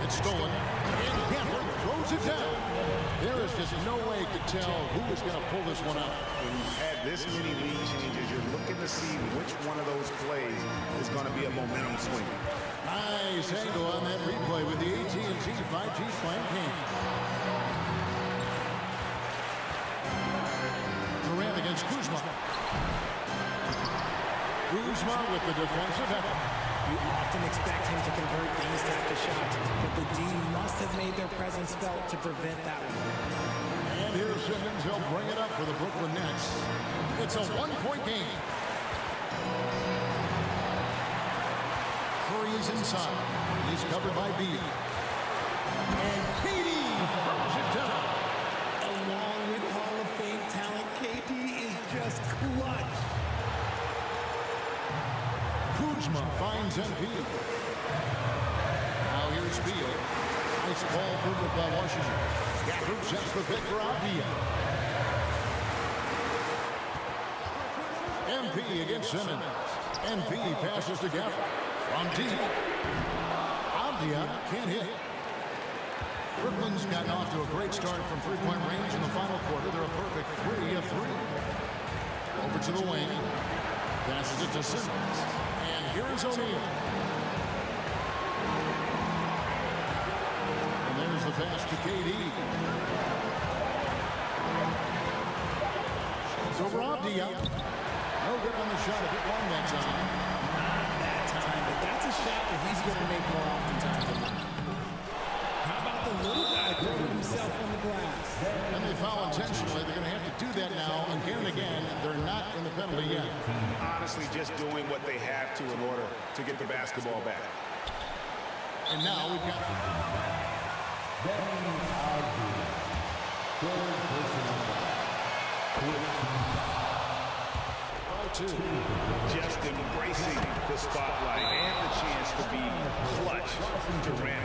It's stolen. And Gambler throws it down. There is just no way to tell who is going to pull this one out. When you've had this many lead changes, you're looking to see which one of those plays is going to be a momentum swing. Nice angle on that replay with the AT&T 5G Slam King. Durant against Kuzma. Kuzma with the defensive effort. You often expect him to convert these types of shots, but the D must have made their presence felt to prevent that one. And here's Simmons. He'll bring it up for the Brooklyn Nets. It's a one-point game. Curry's inside. He's covered by Beal. And KD throws it down. Along with Hall of Fame talent, KD is just clutch. Kuzma finds MP. Now here's Beal. Nice ball movement by Washington. Gafford sets the pick for Avdia. MP against Simmons. MP passes to Gafford. From deep. Avdia can't hit. Brooklyn's gotten off to a great start from three-point range in the final quarter. They're a perfect 3 of 3. Over to the wing. Passes it to Simmons. And here is O'Neal. And there's the pass to KD. It's over Avdia. No good on the shot. A bit long that time. Not that time, but that's a shot that he's going to make more oftentimes than not. How about the little guy throwing himself on the glass? And they foul intentionally. They're going to have to do that now again and again. They're not in the penalty yet. Honestly, just doing what they have to in order to get the basketball back. And now we've got Third personal foul. Just embracing the spotlight and the chance to be clutch to Durant.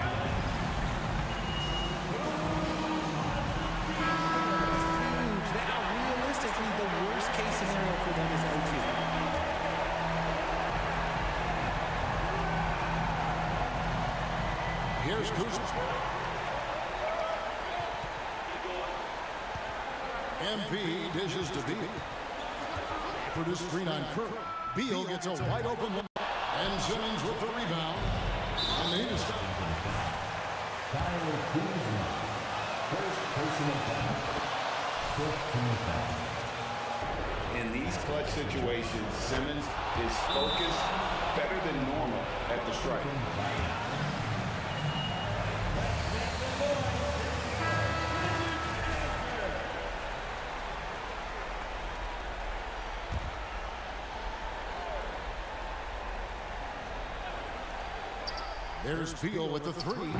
Now, realistically, the worst case scenario for them is OT. Here's Kuzma. MP dishes to Beal. For the screen on Curry. Beal gets a wide open look. And Simmons with the rebound. And they just Kyle Kuzma. First personal foul. 15th foul. In these clutch situations, Simmons is focused better than normal at the strike. There's Beal with the three.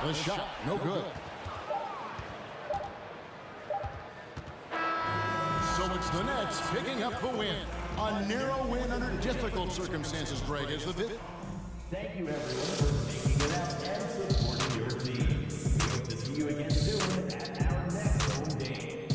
The shot, no good. So it's the Nets picking up the win. A narrow win under difficult circumstances, Greg, is the fifth. Thank you, everyone, for making it out and supporting your team. We hope to see you again soon at our next home game.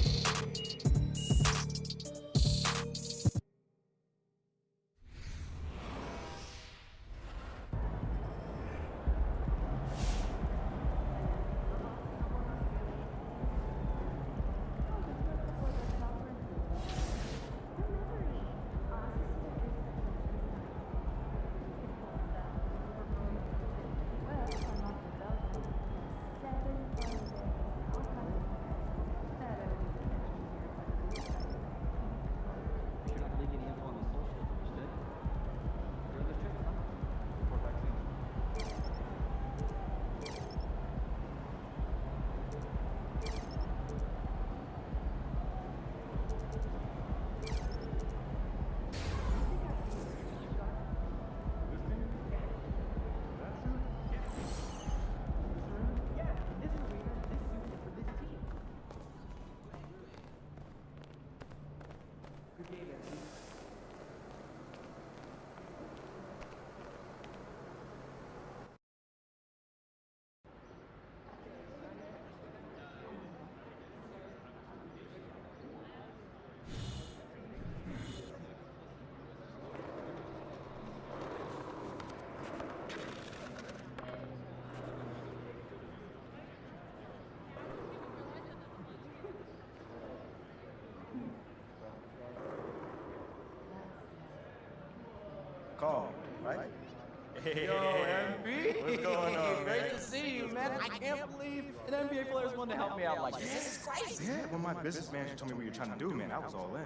Yo, MP. What's going on, Great man? to see you, man. I can't believe an NBA player is willing to help me out like this. This is crazy. Yeah, when my business manager told me what you're trying to do, man, I was all in.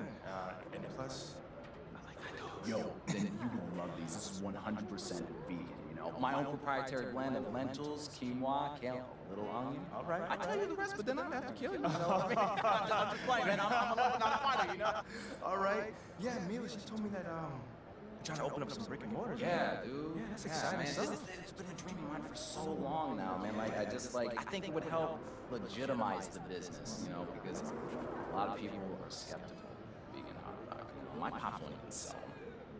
And plus, Yo, then you will love these. This is 100% vegan, you know. My own proprietary blend of lentils, quinoa, kale, a little onion. all right. I tell you the rest, but then I'd have to kill you. You know what I mean? I'm just playing, man. I'm a lover, not a fighter, you know. All right. Yeah, Mila, she told me that you're trying to open up some brick and mortar. Yeah, dude. Yeah, that's exciting man. stuff. It's been a dream of mine for so long now, man. Like, I think it would help legitimize the business, you know, because a lot of people are skeptical of vegan hot dogs. You know, my pops won't even sell them.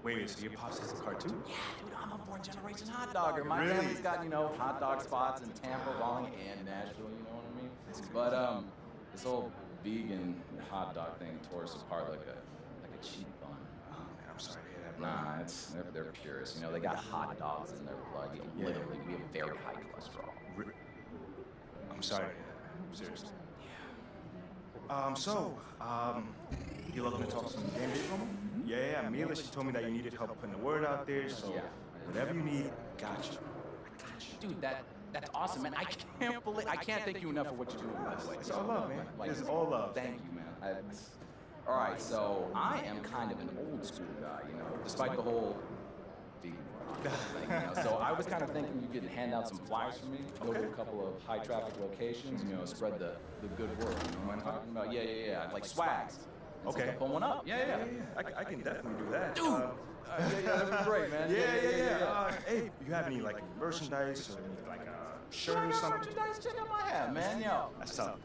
Wait, so your pops has a car too? Yeah, dude, I'm a fourth-generation hot dogger. My Really? family's got, you know, hot dog spots in Tampa, Raleigh, and Nashville, you know what I mean? But, this whole vegan hot dog thing tore us apart like a cheap bun. Oh, man, I'm sorry to hear that, bro. Nah, they're purists. You know, they got hot dogs in their blood. Literally, we have very high cholesterol. I'm sorry to hear that. Seriously. You looking to talk some game day promo? Yeah, Mila, she told me that you needed help putting the word out there, so whatever you need, got you. Dude, that's awesome, man. I can't thank you enough for what you're doing, by the way. It's all love, man. It's all love. Thank you, man. All right, so I am kind of an old school guy, you know, despite the whole vegan thing, you know. So I was kind of thinking you could hand out some flyers for me, go to a couple of high traffic locations, you know, spread the good word. You know what I'm talking about? Yeah. Like swags. Okay. Put one up. Yeah. I can definitely do that. Dude! That'd be great, man. Yeah. Hey, you have any like merchandise or any like a shirt or something? Merchandise, check out my hat, man. Yo. That's tough.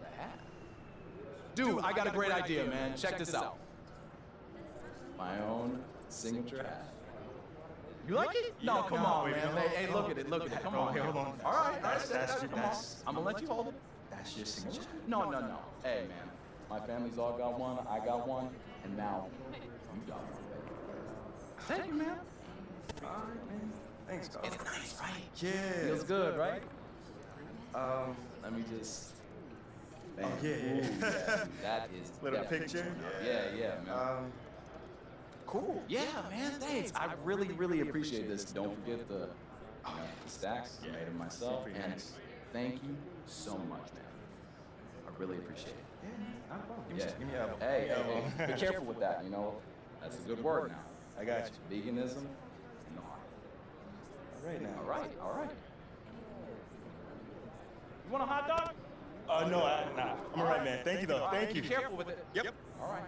The hat? Dude, I got a great idea, man. Check this out. My own signature hat. You like it? No, come on, man. Hey, look at it. Come on. Here, hold on. All right, That's come on. I'm gonna let you hold it. That's your signature. No. Hey, man. My family's all got one, I got one, and now you got one, baby. Thank you, man. All right, man. Thanks, dog. It's nice, right? Yeah. Feels good, right? Let me just... Man. Oh, yeah. Dude, that is Little definitely- picture? Yeah, man. Cool. Yeah, man, thanks. I really appreciate this. Don't forget the stacks. I made them myself. And thank you so much, man. I really appreciate it. Yeah, not a problem. Yeah. Give me an elbow. Hey, be careful with that, you know. That's a good word now. I got you. Veganism, no. All right now. All right. You want a hot dog? No, nah. I'm all right, man. Thank you, though. Thank you. Be careful with it. Yep. All right.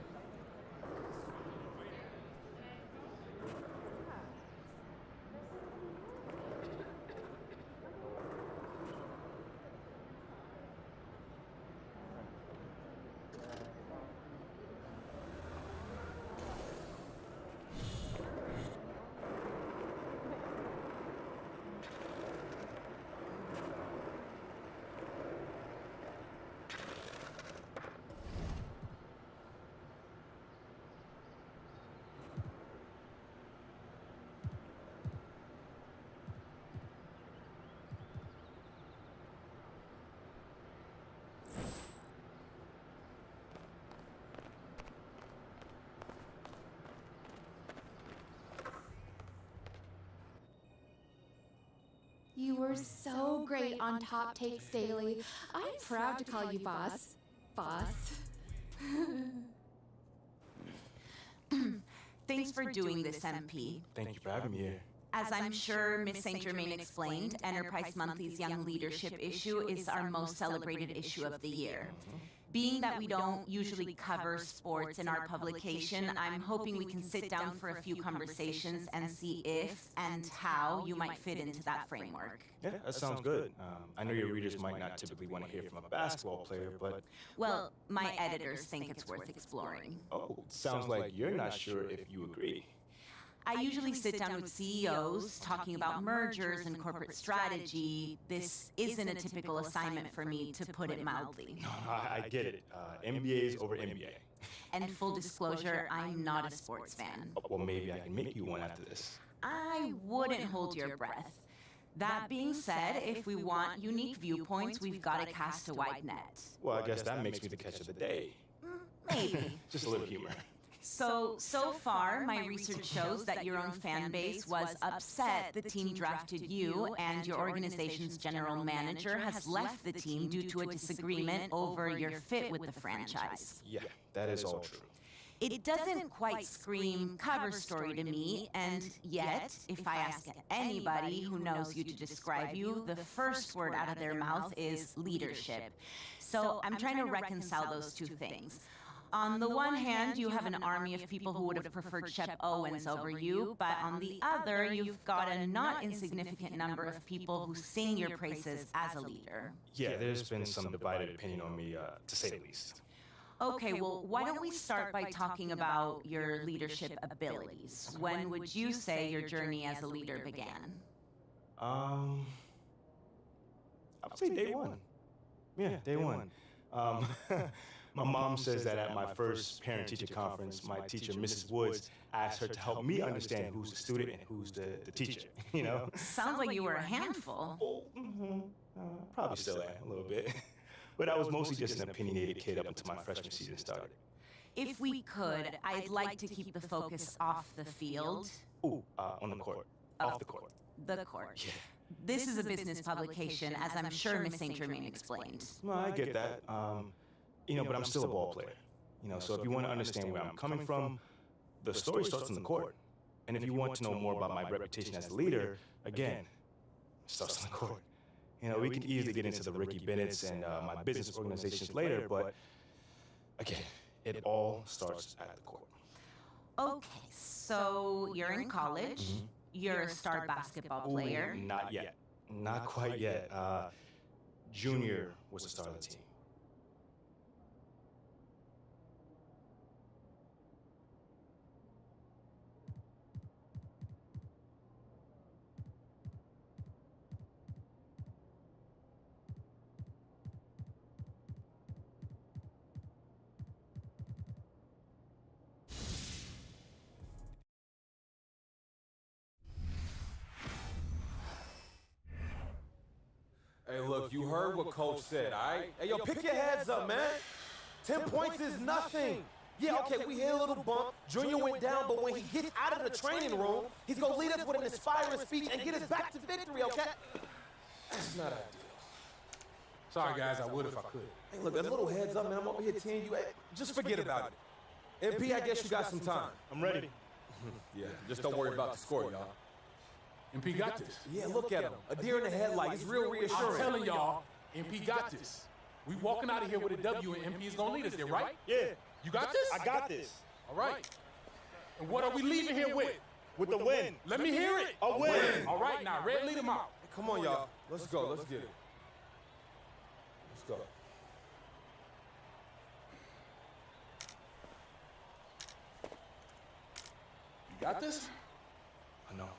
You were so great on Top Takes Daily. I'm proud to call you boss. Boss. Thanks for doing this, MP. Thank you for having me here. As I'm sure Miss St. Germain explained, Enterprise Monthly's Young Leadership issue is our most celebrated issue of the year. Being that we don't usually cover sports in our publication, I'm hoping we can sit down for a few conversations and see if and how you might fit into that framework. Yeah, that sounds good. I know your readers might not typically want to hear from a basketball player, but... Well, my editors think it's worth exploring. Oh, sounds like you're not sure if you agree. I usually sit down with CEOs talking about mergers and corporate strategy. This isn't a typical assignment for me, to put it mildly. No, I get it. NBA's over NBA. And full disclosure, I'm not a sports fan. Well, maybe I can make you one after this. I wouldn't hold your breath. That being said, if we want unique viewpoints, we've got to cast a wide net. Well, I guess that makes me the catch of the day. Maybe. Just a little humor. So far, my research shows that your own fan base was upset the team drafted you, and your organization's general manager has left the team due to a disagreement over your fit with the franchise. Yeah, that is all true. It doesn't quite scream cover story to me, and yet, if I ask anybody who knows you to describe you, the first word out of their mouth is leadership. So I'm trying to reconcile those two things. On the one hand, you have an army of people who would have preferred Shep Owens over you, but on the other, you've got a not insignificant number of people who sing your praises as a leader. Yeah, there's been some divided opinion on me, to say the least. Okay, well, why don't we start by talking about your leadership abilities? When would you say your journey as a leader began? I would say day one. Yeah, day one. My mom says that at my first parent-teacher conference, my teacher, Mrs. Woods, asked her to help me understand who's the student and who's the teacher, you know? Sounds like you were a handful. Probably still am, a little bit. But I was mostly just an opinionated kid up until my freshman season started. If we could, I'd like to keep the focus off the field. On the court. Off the court. The court. Yeah. This is a business publication, as I'm sure Miss St. Germain explained. No, I get that. But I'm still a ball player. So if you want to understand where I'm coming from, the story starts on the court. And if you want to know more about my reputation as a leader, again, it starts on the court. We could easily get into the Ricky Bennett's and my business organizations later, but again, it all starts at the court. Okay, so you're in college. You're a star basketball player. Not yet. Not quite yet. Junior was the star of the team. Hey, look, you heard what Coach said, all right? Hey, yo, pick your heads up, man. 10 points is nothing. Yeah, okay, we hit a little bump. Junior went down, but when he gets out of the training room, he's going to lead us with an inspiring speech and get us back to victory, okay? That's not ideal. Sorry, guys, I would if I could. Hey, look, a little heads up, man. I'm over here telling you, hey, just forget about it. MP, I guess you got some time. I'm ready. Yeah, just don't worry about the score, y'all. MP got this. Yeah, look at him. A deer in the headlight. He's real reassuring. I'm telling y'all, MP got this. We walking out of here with a W, and MP is gonna lead us there, right? Yeah. You got this? I got this. All right. And what are we leaving here with? With the win. Let me hear it. A win. All right, now, Red, lead him out. Hey, come on, y'all. Let's go. Let's get it. Let's go. You got this? I know.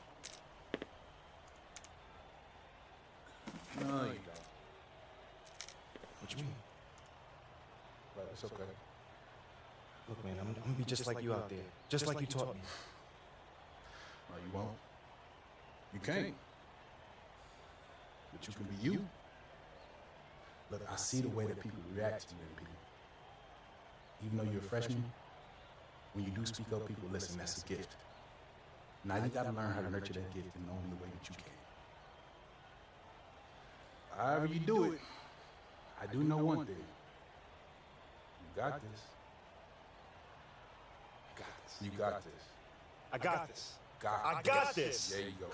No, you don't. What you mean? Right, it's okay. Look, man, I'm gonna be just like you out there. Just like you taught me. No, you won't. You can't. But you can be you. Look, I see the way that people react to you, MP. Even though you're a freshman, when you do speak up, people listen, that's a gift. Now you gotta learn how to nurture that gift in the only way that you can. However you do it, I do know one thing. You got this. You got this. I got this. I got this. There you go.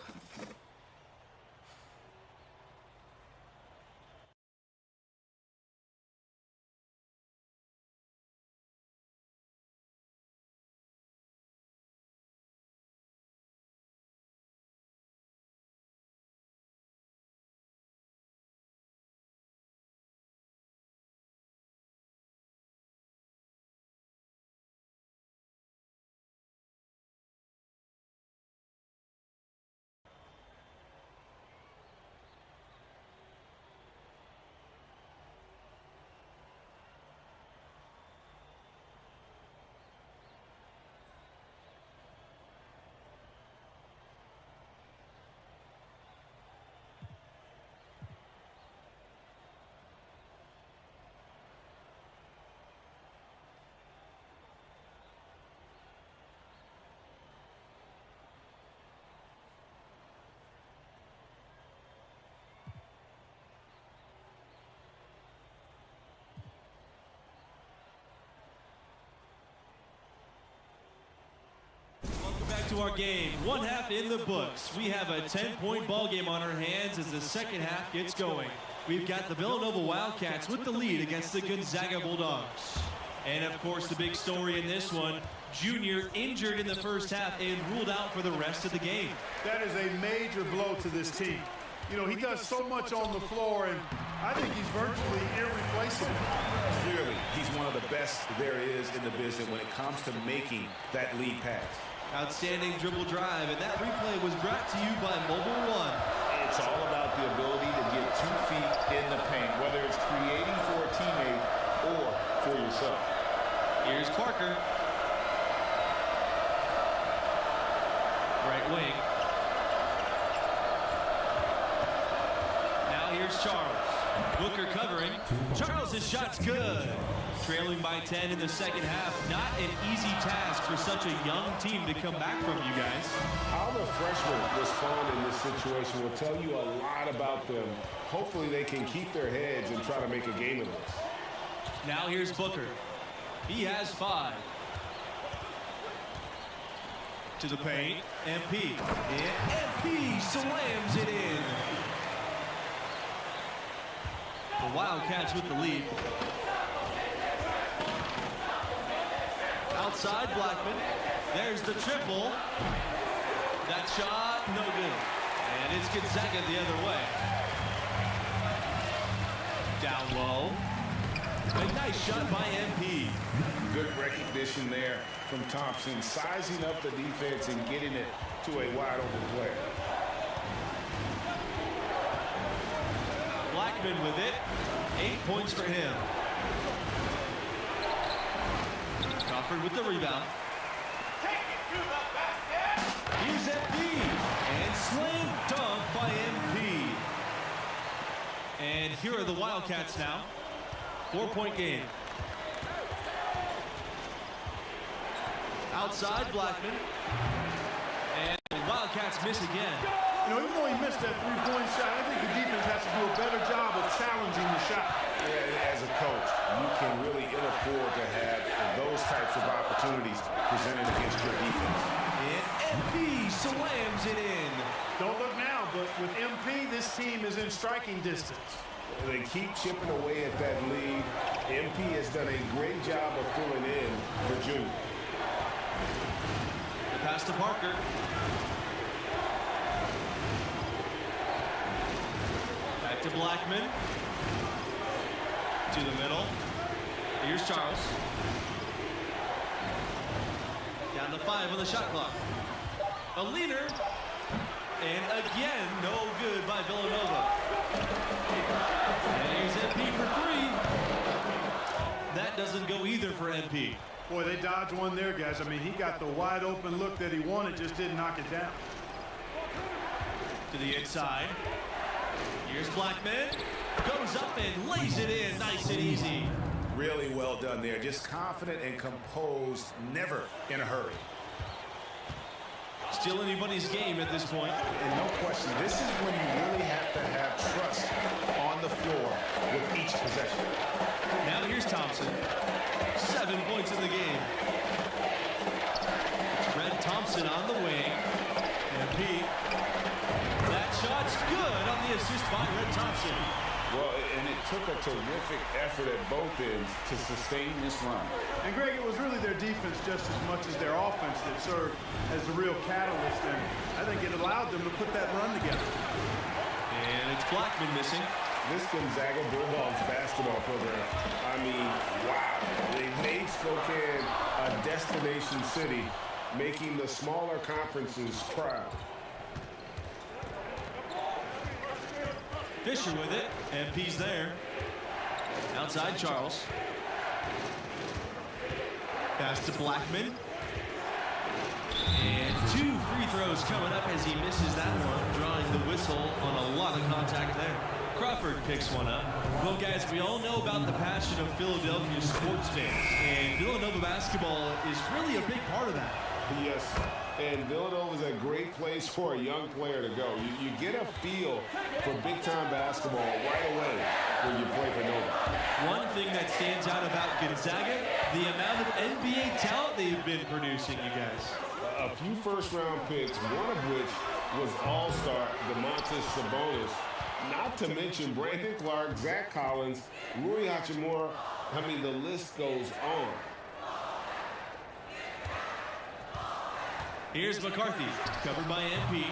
to our game. One half in the books. We have a 10-point ball game on our hands as the second half gets going. We've got the Villanova Wildcats with the lead against the Gonzaga Bulldogs. And of course, the big story in this one, Junior injured in the first half and ruled out for the rest of the game. That is a major blow to this team. You know, he does so much on the floor, and I think he's virtually irreplaceable. Clearly, he's one of the best there is in the business when it comes to making that lead pass. Outstanding dribble drive, and that replay was brought to you by Mobile One. It's all about the ability to get 2 feet in the paint, whether it's creating for a teammate or for yourself. Here's Parker. Right wing. Now here's Charles. Booker covering. Charles' shot's good. Trailing by 10 in the second half. Not an easy task for such a young team to come back from, you guys. How the freshmen respond in this situation will tell you a lot about them. Hopefully they can keep their heads and try to make a game of this. Now here's Booker. He has 5. To the paint. MP. And MP slams it in. The Wildcats with the lead. Outside Blackman. There's the triple. That shot, no good. And it's Gonzaga the other way. Down low. A nice shot by MP. Good recognition there from Thompson, sizing up the defense and getting it to a wide open player. Blackman with it. 8 points for him. Crawford with the rebound. Here's MP. And slam dunk by MP. And here are the Wildcats now. 4-point game. Outside Blackman. And the Wildcats miss again. You know, even though he missed that three-point shot, I think the defense has to do a better job of challenging the shot. Yeah, as a coach, you can really ill afford to have those types of opportunities presented against your defense. And MP slams it in. Don't look now, but with MP, this team is in striking distance. They keep chipping away at that lead. MP has done a great job of filling in for Junior. The pass to Parker. Back to Blackman. To the middle. Here's Charles. Down to 5 on the shot clock. A leaner. And again, no good by Villanova. And here's MP for 3. That doesn't go either for MP. Boy, they dodged one there, guys. I mean, he got the wide open look that he wanted, just didn't knock it down. To the inside. Here's Blackman. Goes up and lays it in nice and easy. Really well done there. Just confident and composed, never in a hurry. Still anybody's game at this point. And no question, this is when you really have to have trust on the floor with each possession. Now here's Thompson. 7 points in the game. It's Red Thompson on the wing. MP. That shot's good on the assist by Red Thompson. Well, and it took a terrific effort at both ends to sustain this run. And Greg, it was really their defense just as much as their offense that served as the real catalyst, and I think it allowed them to put that run together. And it's Blackman missing. This Gonzaga Bulldogs basketball program, I mean, wow. They made Spokane a destination city, making the smaller conferences proud. Fisher with it. MP's there. Outside Charles. Pass to Blackman. And 2 free throws coming up as he misses that one, drawing the whistle on a lot of contact there. Crawford picks one up. Well, guys, we all know about the passion of Philadelphia sports fans, and Villanova basketball is really a big part of that. Yes, and Villanova is a great place for a young player to go. You get a feel for big-time basketball right away when you play for Nova. One thing that that stands out about Gonzaga? The amount of NBA talent they've been producing, you guys. A few first-round picks, one of which was all-star Domantas Sabonis. Not to mention Brandon Clark, Zach Collins, Rui Hachimura. I mean, the list goes on. Here's McCarthy, covered by MP.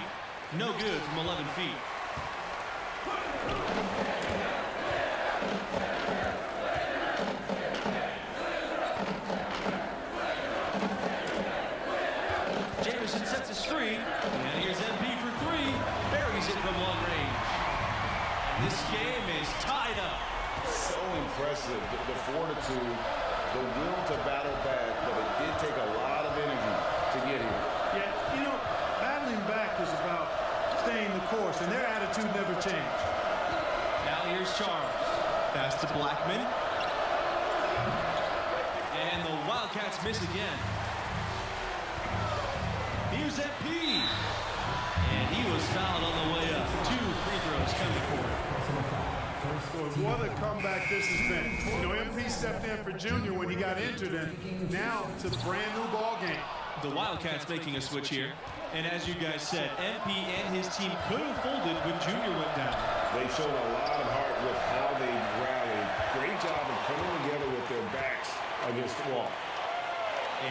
No good from 11 feet. Jamison sets a screen, and here's MP for three. Buries it from long range. And this game is tied up. So impressive, the fortitude, the will to battle back, but it did take a lot of energy to get here. Yeah, you know, battling back is about staying the course, and their attitude never changed. Now here's Charles. Pass to Blackman. And the Wildcats miss again. Here's MP. And he was fouled on the way up. 2 free throws coming for him. Well, what a comeback this has been. You know, MP stepped in for Junior when he got injured, and now it's a brand new ball game. The Wildcats making a switch here. And as you guys said, MP and his team could have folded when Junior went down. They showed a lot of heart with how they rallied. Great job of coming together with their backs against the wall.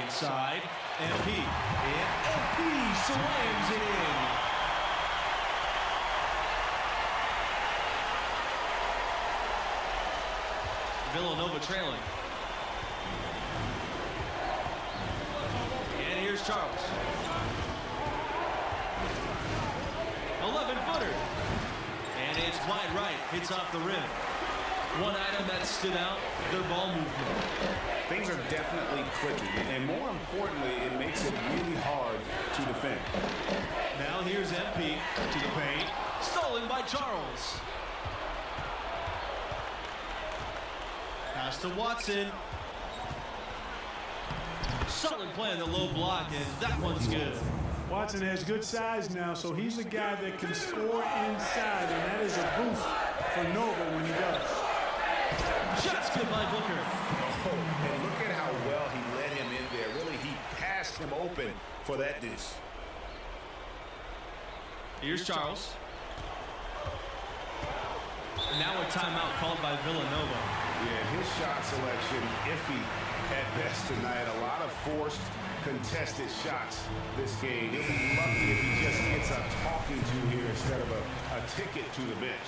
Inside, MP. And MP slams it in. Villanova trailing. And here's Charles. 11-footer. And it's wide right. Hits off the rim. One item that stood out, their ball movement. Things are definitely clicking, and more importantly, it makes it really hard to defend. Now here's MP to the paint. Stolen by Charles. Pass to Watson. Solid play on the low block, and that one's good. Watson has good size now, so he's a guy that can score inside, and that is a boost for Nova when he does. Shots good by Booker. Oh, and look at how well he led him in there. Really, he passed him open for that dish. Here's Charles. Now a timeout called by Villanova. Yeah, his shot selection iffy at best tonight. A lot of forced, contested shots this game. He'll be lucky if he just gets a talking to here instead of a ticket to the bench.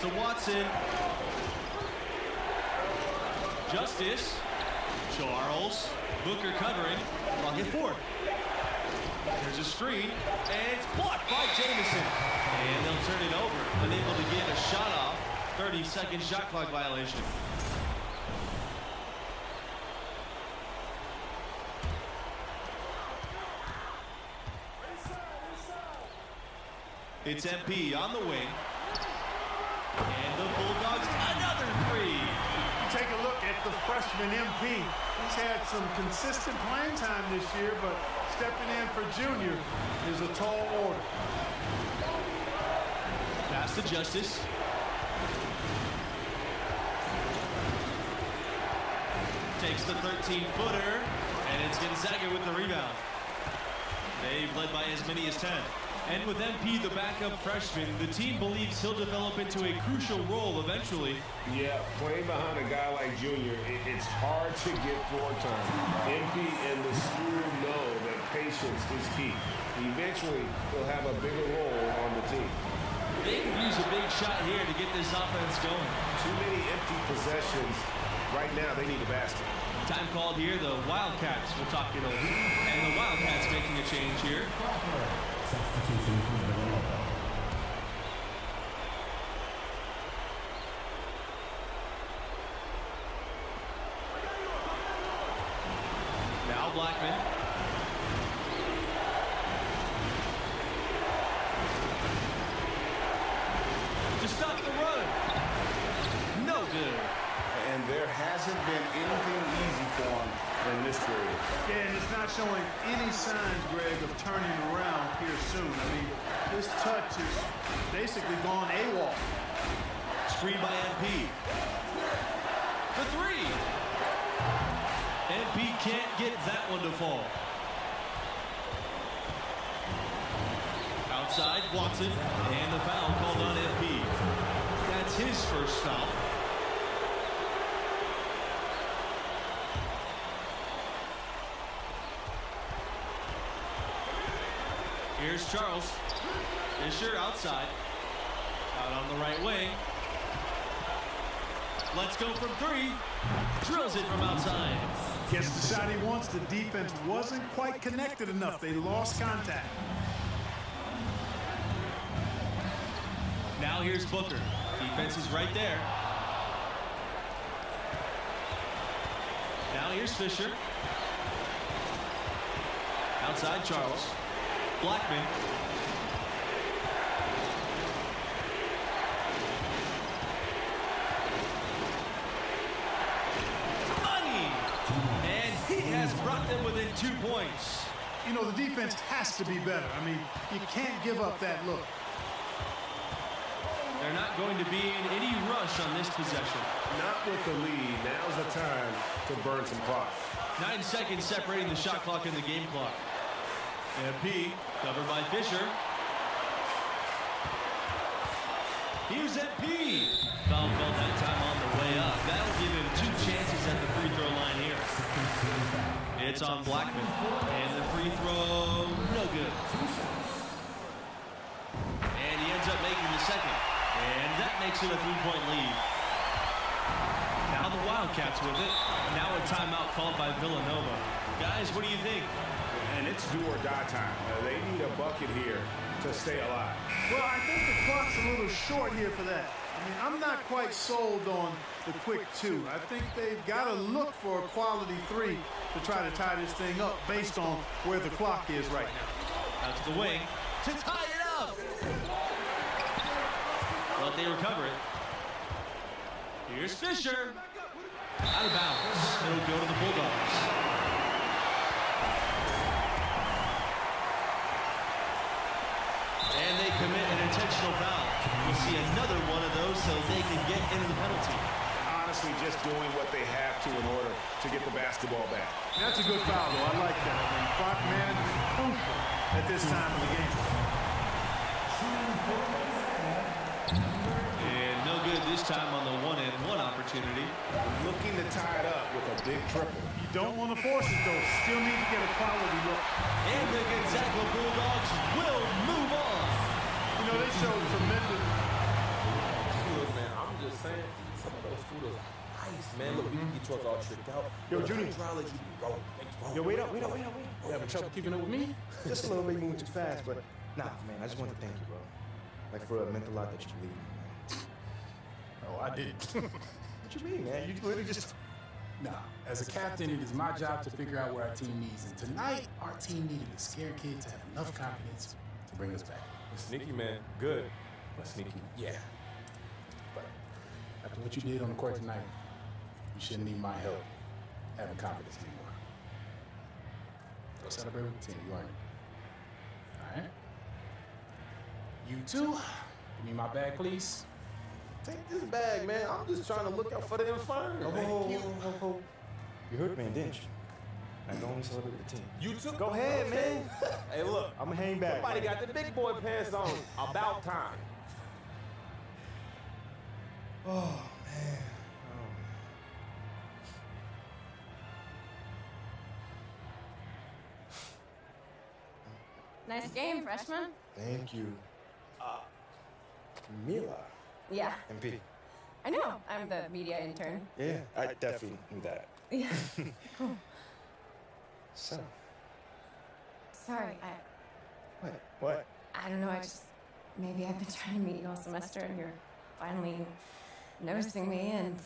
To Watson. Justice. Charles. Booker covering. Bucket 4. There's a screen. And it's blocked by Jamison. And they'll turn it over. Unable to get a shot off. 30-second shot clock violation. It's MP on the wing. And the Bulldogs, another three. You take a look at the freshman MP. He's had some consistent playing time this year, but stepping in for Junior is a tall order. Pass to Justice. Takes the 13-footer, and it's Gonzaga with the rebound. They've led by as many as 10. And with MP, the backup freshman, the team believes he'll develop into a crucial role eventually. Yeah, playing behind a guy like Junior, it's hard to get floor time. MP and the school know that patience is key. Eventually, he'll have a bigger role on the team. They could use a big shot here to get this offense going. Too many empty possessions. Right now, they need a basket. Time called here, the Wildcats will talk it over. And the Wildcats making a change here. Substitution for Villanova. Now Blackman. To stop the run. showing any signs, Greg, of turning around here soon. I mean, this touch is basically gone AWOL. Screen by MP. The three. MP can't get that one to fall. Outside, Watson, and the foul called on MP. That's his first foul. Here's Charles. Fisher outside. Out on the right wing. Let's go from three. Drills it from outside. Gets the shot he wants. The defense wasn't quite connected enough. They lost contact. Now here's Booker. Defense is right there. Now here's Fisher. Outside Charles. Blackman. Money! And he has brought them within 2 points. You know, the defense has to be better. I mean, you can't give up that look. They're not going to be in any rush on this possession. Not with the lead. Now's the time to burn some clock. 9 seconds separating the shot clock and the game clock. MP covered by Fisher. Here's MP. Foul called that time on the way up. That'll give him 2 chances at the free throw line here. It's on Blackman. And the free throw, no good. And he ends up making the second. And that makes it a 3-point lead. Now the Wildcats with it. Now a timeout called by Villanova. Guys, what do you think? And it's do or die time. They need a bucket here to stay alive. Well, I think the clock's a little short here for that. I mean, I'm not quite sold on the quick 2. I think they've got to look for a quality 3 to try to tie this thing up based on where the clock is right now. Out to the wing to tie it up. But they recover it. Here's Fisher. Out of bounds. It'll go to the Bulldogs. And they commit an intentional foul. We'll see another one of those so they can get into the penalty. Honestly, just doing what they have to in order to get the basketball back. That's a good foul, though. I like that. I mean, clock management is crucial at this time of the game. And no good this time on the 1-and-1 opportunity. Looking to tie it up with a big triple. You don't want to force it, though. Still need to get a quality look. And the Gonzaga Bulldogs will move on. You know, they showed tremendous. Look, man, I'm just saying, some of those photos are nice, man. Look, we can get yours all tricked out. Yo, Junior. Yo, wait up. You having trouble keeping up with me? Just a little bit moving too fast, but nah, man, I just want to thank you, bro. Like, for a mental lot that you leave, man. Oh, I did. What you mean, man? You literally just... Nah, as a captain, it is my job to figure out what our team needs. And tonight, our team needed a scared kid to have enough confidence to bring us back. Sneaky, man. Good. But sneaky. Yeah. But after what you did on the court tonight, you shouldn't need my help having confidence anymore. Go celebrate with the team. You earned it. All right? You too. Give me my bag, please. Take this bag, man. I'm just trying to look out for the infirm. Oh. You hurt, man, didn't you? Now go and celebrate with the team. You too? Go ahead, man. Hey, look. I'm gonna hang back. Somebody got the big boy pants on. About time. Oh, man. Nice game, freshman. Thank you. Mila. Yeah. MP. I know. I'm the media intern. Yeah, I definitely knew that. Yeah. Cool. So. Sorry, What? I don't know. Maybe I've been trying to meet you all semester, and you're finally noticing me, and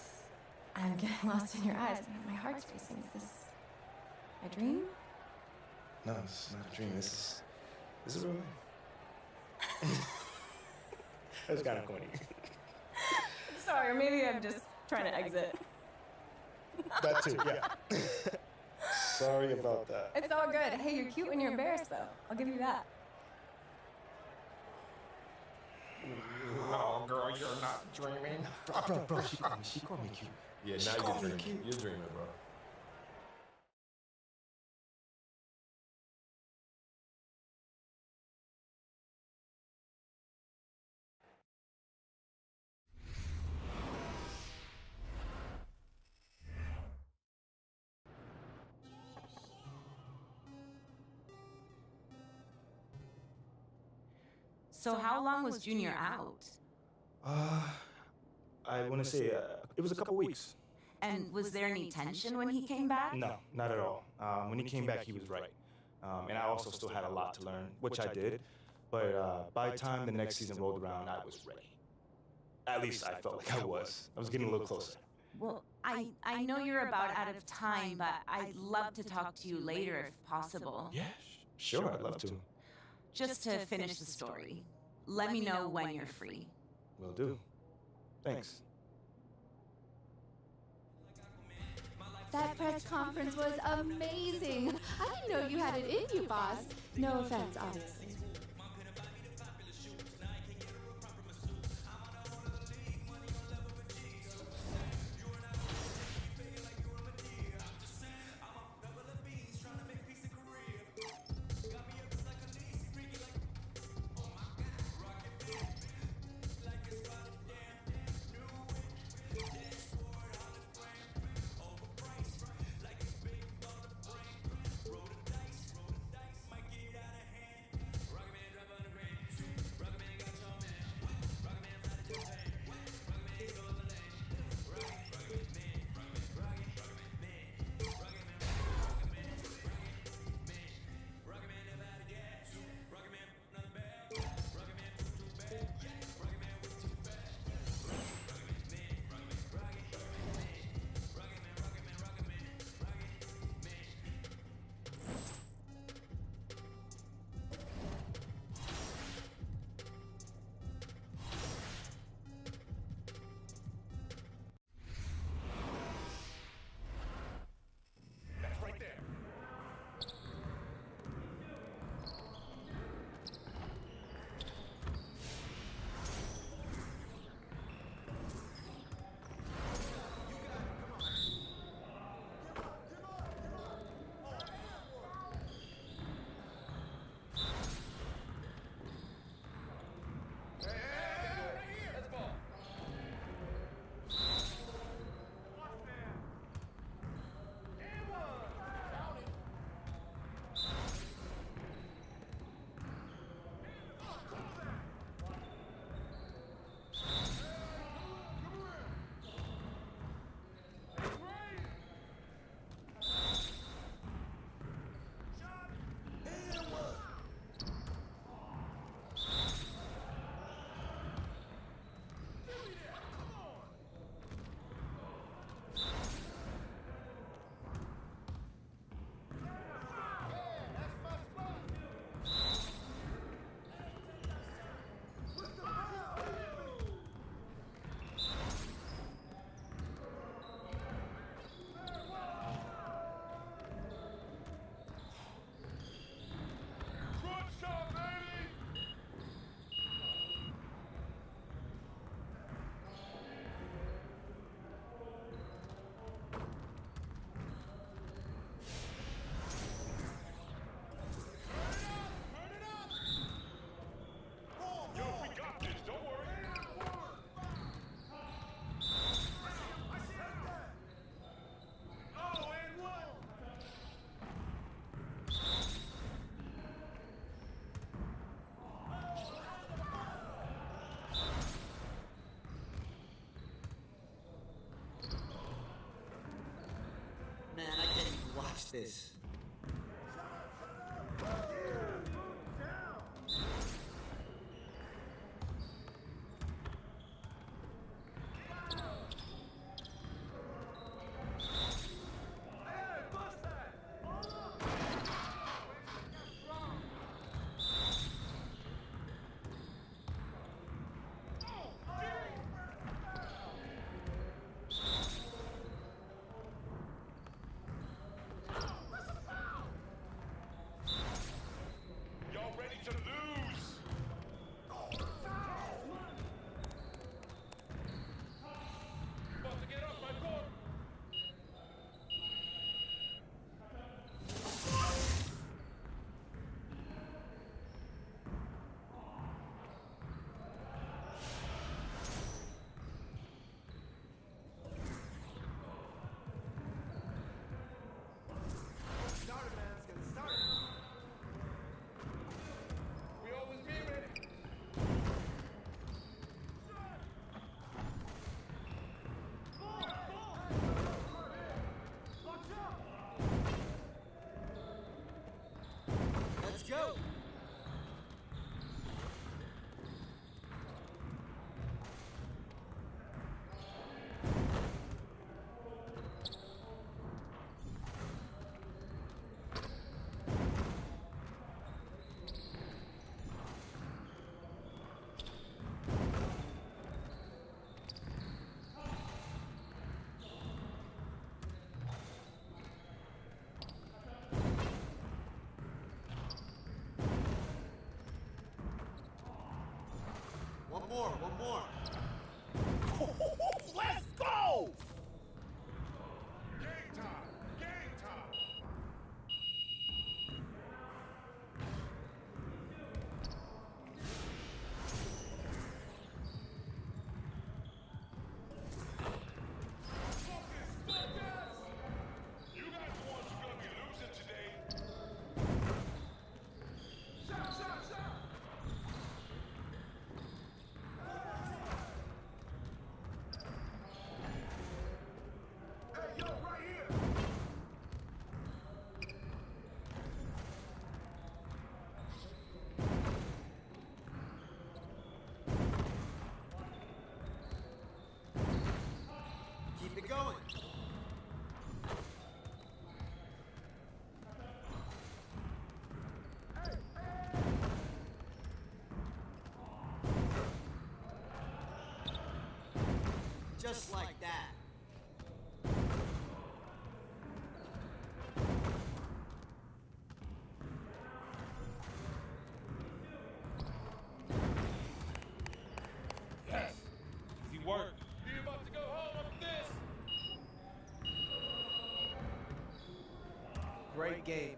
I'm getting lost in your eyes. My heart's racing. Is this a dream? No, it's not a dream. This is real life. That's kind of corny. Sorry, or maybe I'm just trying to exit. That too, yeah. Sorry about that. It's all good. Hey, you're cute when you're embarrassed, though. I'll give you that. No, girl, you're not dreaming. Bro, she called me cute. Yeah, She now you're called me dreaming. cute. You're dreaming, bro. So how long was Junior out? I want to say it was a couple weeks. And was there any tension when he came back? No, not at all. When he came back, he was right. And I also still had a lot to learn, which I did. But by the time the next season rolled around, I was ready. At least I felt like I was. I was getting a little closer. Well, I know you're about out of time, but I'd love to talk to you later if possible. Yeah, sure, I'd love to. Just to finish the story. Let me know when you're free. Will do. Thanks. That press conference was amazing. I didn't know you had it in you, boss. No offense, obviously. This. One more. Let's go! Game time! Game time! You guys the ones who are gonna be losing today. Shot! Hey, yo, right here! Keep it going. Just like that. Yes. Easy work. You about to go home after this? Great game.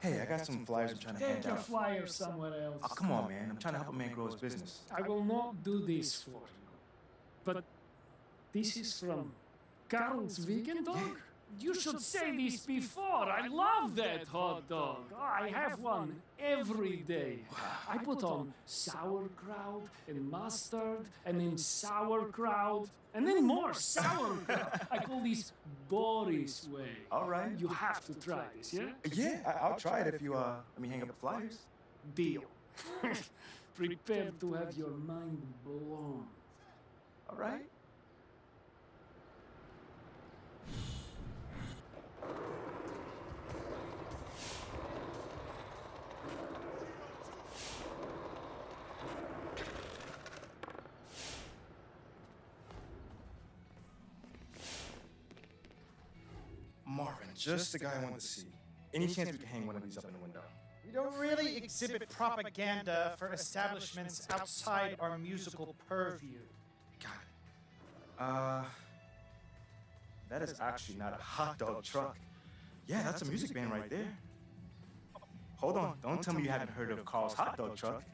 Hey, I got some flyers I'm trying to hand Take your out. flyers somewhere else. Oh, come on, man. I'm trying to help a man grow his business. I will not do this for you. But this is from Carl's Vegan Dog? You should say this before. I love that hot dog. I have one every day. I put on sauerkraut and mustard, and then sauerkraut, and then more sauerkraut. I call this Boris way. All right. You have to try this, yeah? Yeah, I'll try it if you, let me hang up the flyers. Deal. Prepare to have your mind blown. All right. Marvin, just the guy I wanted to see. Any chance we can hang one of these up in the window? We don't really exhibit propaganda for establishments outside our musical purview. That is actually not a hot dog truck. Yeah, that's a music band right there. Hold on, don't tell me you haven't heard of Carl's hot dog truck.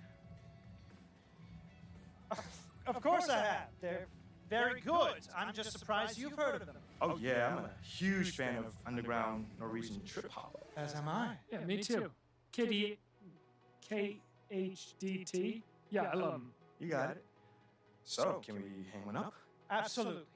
Of course I have. They're very good. I'm just surprised you've heard of them. Oh yeah, I'm a huge fan of underground Norwegian trip hop. As am I. Yeah, me too. KHDT. Yeah, I love them. You got it. So, can we hang one up? Absolutely.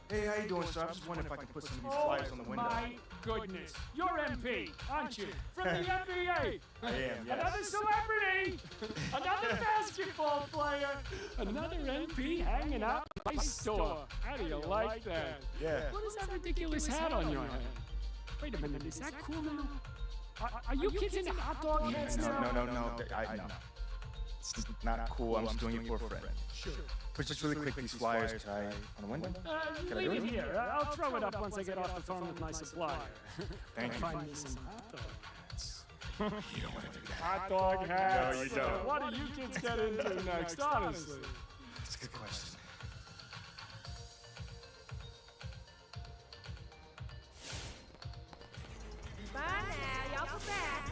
Hey, how you doing, sir? I was just wondering if I can put some of these flyers on the window. My goodness. You're MP, aren't you? From the NBA. I am, yes. Another celebrity. Another basketball player. Another MP hanging out in my store. How do you like that? Yeah. What is that ridiculous hat on your head? Wait a minute, is that cool now? Are you kids into hot dog hats now? No. No. It's not cool. I'm just doing it for a friend. Sure. But just really quick, these flyers, can I, on the window? Leave it here. I'll throw it up once I get off the phone with my supplier. Thank you. Find me some hot dog hats. You don't want to do that. Hot dog hats. No, you don't. What do you kids get into next, honestly? That's a good question. Bye now. Y'all go back.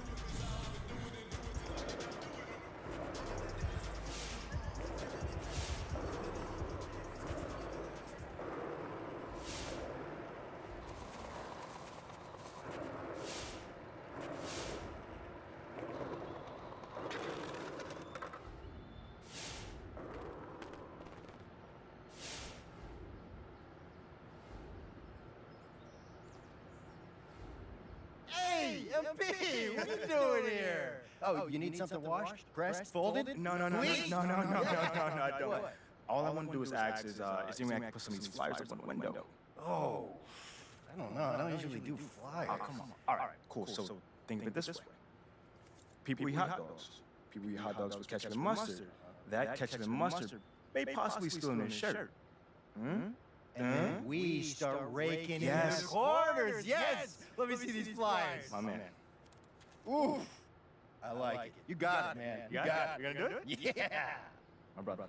Hey, MP, what are you doing here? Oh, you need something washed, pressed, folded? No, I don't. What? All I want to do is ask is there any way I can put some of these flyers up on the window? Oh, I don't know. I don't usually do flyers. Oh, come on. All right, cool. So think of it this way. People eat hot dogs. People eat hot dogs with ketchup and mustard. That ketchup and mustard may possibly still in their shirt. And then we start raking in the corners. Yes! Let me see these flyers. My man. Ooh, I like it. You got it, man. You got it. You gonna do it? Yeah. My brother.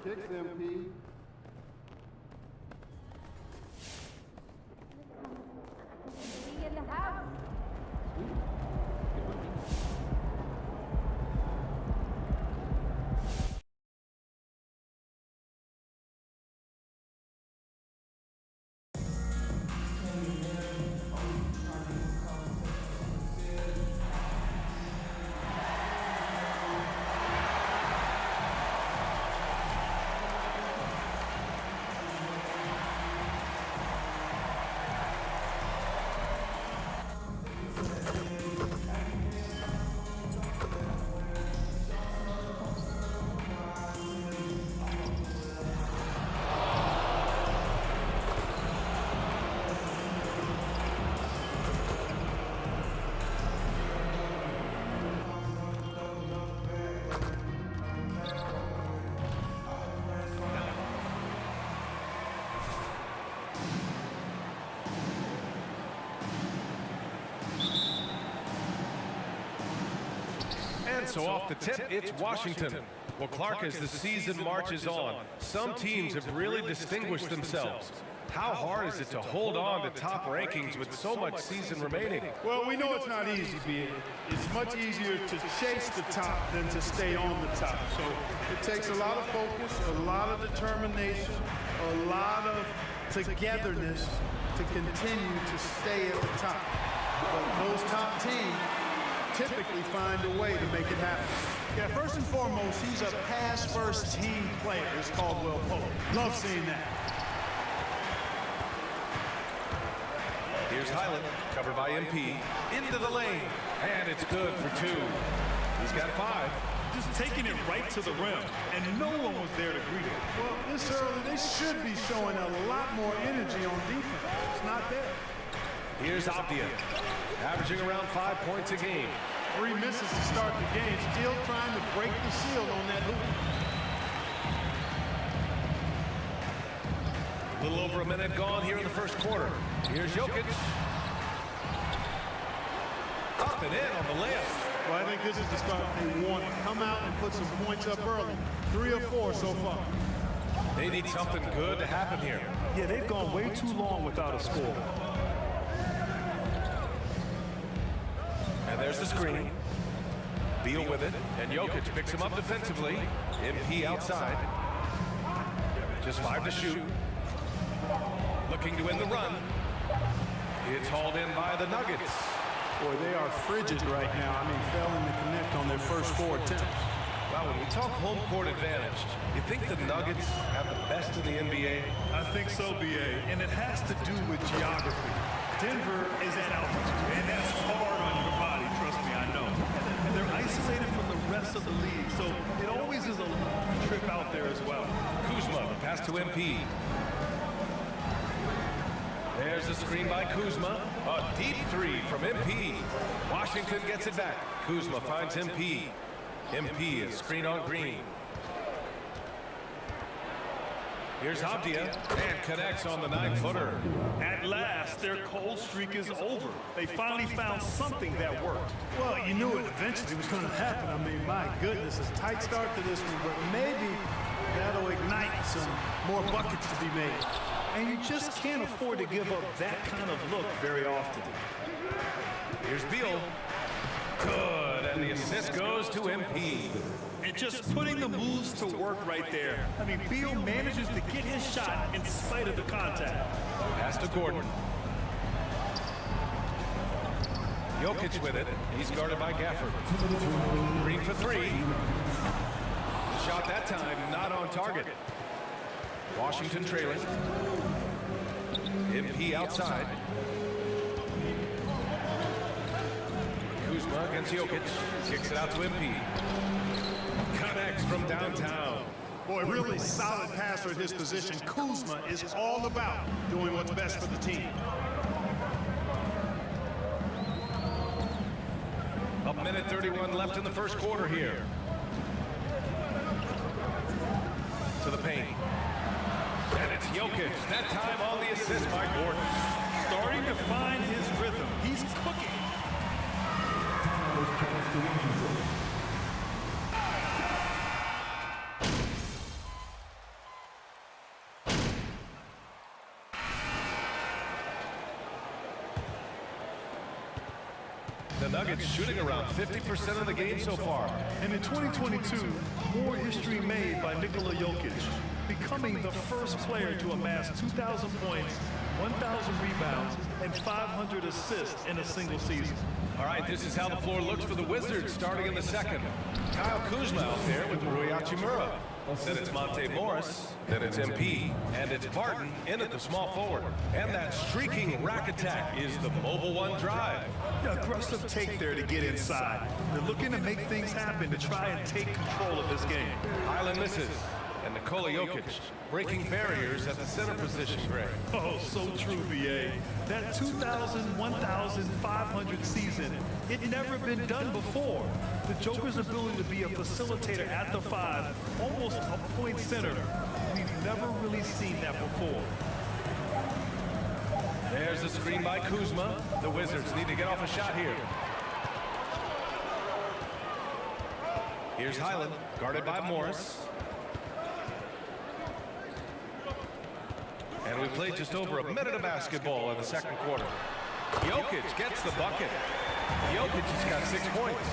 Kicks, MP. Be in the house. And so off the tip, it's Washington. Well, Clark, as the season marches on, some teams have really distinguished themselves. How hard is it to hold on to top rankings with so much season remaining? Well, we know it's not easy, B. It's much easier to chase the top than to stay on the top. So it takes a lot of focus, a lot of determination, a lot of togetherness to continue to stay at the top. But those top teams typically find a way to make it happen. Yeah, first and foremost, he's a pass-first team player. It's Caldwell Pope. Love seeing that. Here's Highland, covered by MP, into the lane, and it's good for two. He's got 5. just taking it right to the rim, and no one was there to greet it. Well, this early, they should be showing a lot more energy on defense. It's not there. Here's Abdia, averaging around 5 points a game. 3 misses to start the game, still trying to break the seal on that hoop. A little over a minute gone here in the first quarter. Here's Jokic. Up and in on the layup. Well, I think this is the start they want to come out and put some points up early. 3 or 4 so far. They need something good to happen here. Yeah, they've gone way too long without a score. And there's the screen. Beal with it, and Jokic picks him up defensively. MP outside. Just 5 to shoot. Looking to win the run. It's hauled in by the Nuggets. Boy, they are frigid right now. I mean, failing to connect on their first 4 attempts. Well, when we talk home court advantage, you think the Nuggets have the best in the NBA? I think so, BA, and it has to do with geography. Denver is at altitude, and that's hard on your body, trust me, I know. And they're isolated from the rest of the league, so it always is a long trip out there as well. Kuzma, the pass to MP. There's the screen by Kuzma. A deep 3 from MP. Washington gets it back. Kuzma finds MP. MP is screen on Green. Here's Abdia and connects on the 9-footer. At last, their cold streak is over. They finally found something that worked. Well, you knew it eventually was going to happen. I mean, my goodness, a tight start to this one, but maybe that'll ignite some more buckets to be made. And you just can't afford to give up that kind of look very often. Here's Beal. Good, and the assist goes to MP. And just putting the moves to work right there. I mean, Beal manages to get his shot in spite of the contact. Pass to Gordon. Jokic with it. He's guarded by Gafford. Green for 3. The shot that time not on target. Washington trailing. MP outside. Kuzma against Jokic. Kicks it out to MP. Connects from downtown. Boy, really solid passer at his position. Kuzma is all about doing what's best for the team. A minute 31 left in the first quarter here. To the paint. And it's Jokic. That time on the assist by Gordon. Starting to find his rhythm. He's cooking. The Nuggets shooting around 50% of the game so far. And in 2022, more history made by Nikola Jokic, becoming the first player to amass 2,000 points, 1,000 rebounds, and 500 assists in a single season. All right, this is how the floor looks for the Wizards starting in the second. Kyle Kuzma out there with Rui Hachimura. Then it's Monte Morris. Then it's MP. And it's Barton in at the small forward. And that streaking rack attack is the mobile 1 drive. Aggressive take there to get inside. They're looking to make things happen to try and take control of this game. Highland misses. And Nikola Jokic breaking barriers at the center position, Greg. Oh, so true, BA. That 2,000, 1,500 season, it never been done before. The Joker's ability to be a facilitator at the 5, almost a point center. We've never really seen that before. There's the screen by Kuzma. The Wizards need to get off a shot here. Here's Highland, guarded by Morris. And we played just over a minute of basketball in the second quarter. Jokic gets the bucket. Jokic has got 6 points.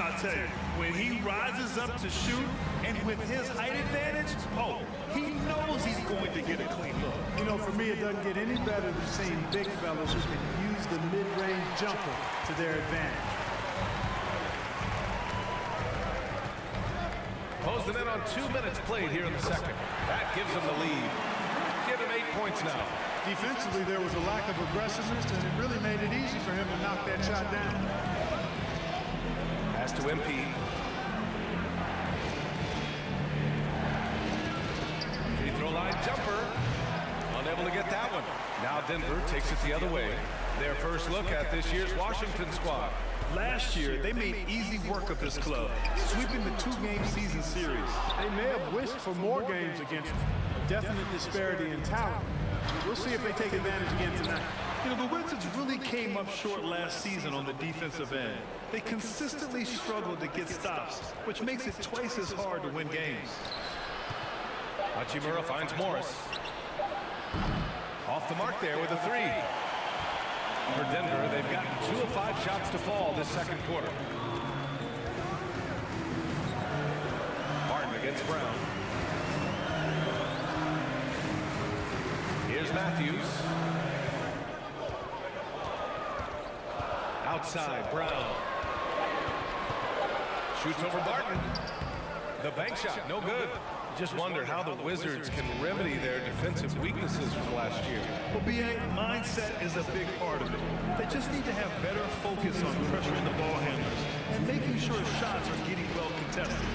I'll tell you, when he rises up to shoot, and with his height advantage, oh, he knows he's going to get a clean look. You know, for me, it doesn't get any better than seeing big fellas who can use the mid-range jumper to their advantage. Closing in on 2 minutes played here in the second. That gives them the lead. Give him 8 points now. Defensively, there was a lack of aggressiveness, and it really made it easy for him to knock that shot down. Pass to MP. jumper. Unable to get that one. Now Denver takes it the other way. Their first look at this year's Washington squad. Last year, they made easy work of this club, sweeping the 2-game season series. They may have wished for more games against them. A definite disparity in talent. We'll see if they take advantage again tonight. You know, the Wizards really came up short last season on the defensive end. They consistently struggled to get stops, which makes it twice as hard to win games. Hachimura finds Morris. Off the mark there with a 3. For Denver, they've gotten 2 of 5 shots to fall this second quarter. Martin against Brown. Here's Matthews. Outside, Brown. Shoots over Barton. The bank shot, no good. Just wonder how the Wizards can remedy their defensive weaknesses from last year. Well, BA, mindset is a big part of it. They just need to have better focus on pressuring the ball handlers and making sure shots are getting well contested.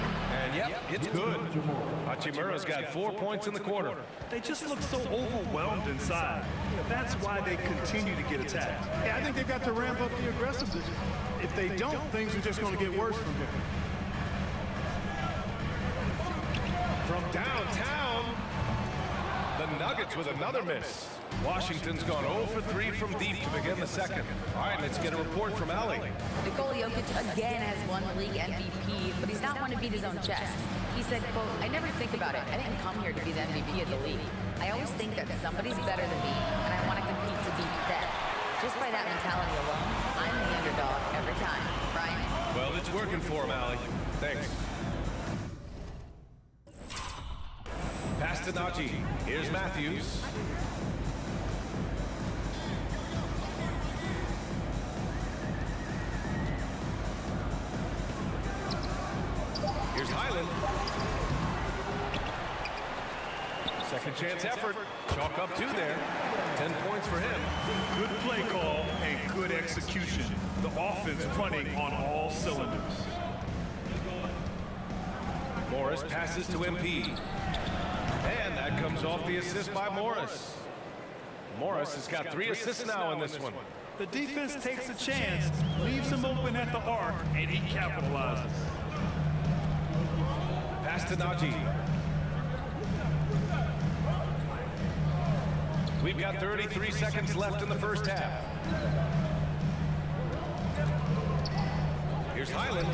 And yep, it's good. Hachimura's got 4 points in the quarter. They just look so overwhelmed inside. That's why they continue to get attacked. Yeah, I think they've got to ramp up the aggressiveness. If they don't, things are just going to get worse from here. From downtown, the Nuggets with another miss. Washington's gone 0 for 3 from deep to begin the second. All right, let's get a report from Ali. Nikola Jokic again has won the league MVP, but he's not one to beat his own chest. He said, quote, "I never think about it. I didn't come here to be the MVP of the league. I always think that somebody's better than me, and I want to compete to beat them. Just by that mentality alone, I'm the underdog every time." Brian? Well, it's working for him, Ali. Thanks. Pass to Najee. Here's Matthews. Here's Highland. Second chance effort. Chalk up 2 there. 10 points for him. Good play call and good execution. The offense running on all cylinders. Morris passes to MP. And that comes off the assist by Morris. Morris has got 3 assists now in this one. The defense takes a chance, leaves him open at the arc, and he capitalizes. Pass to Najee. We've got 33 seconds left in the first half. Here's Highland.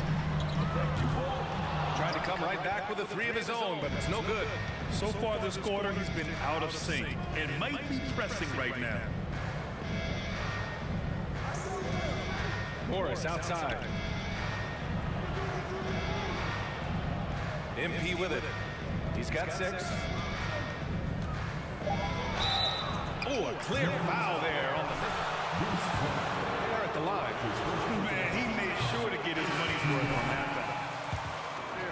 Trying to come right back with a 3 of his own, but it's no good. So far this quarter, he's been out of sync and might be pressing right now. Morris outside. MP with it. He's got 6. Oh, a clear foul there on the They're at the line. Man, he made sure to get his money's worth on that foul.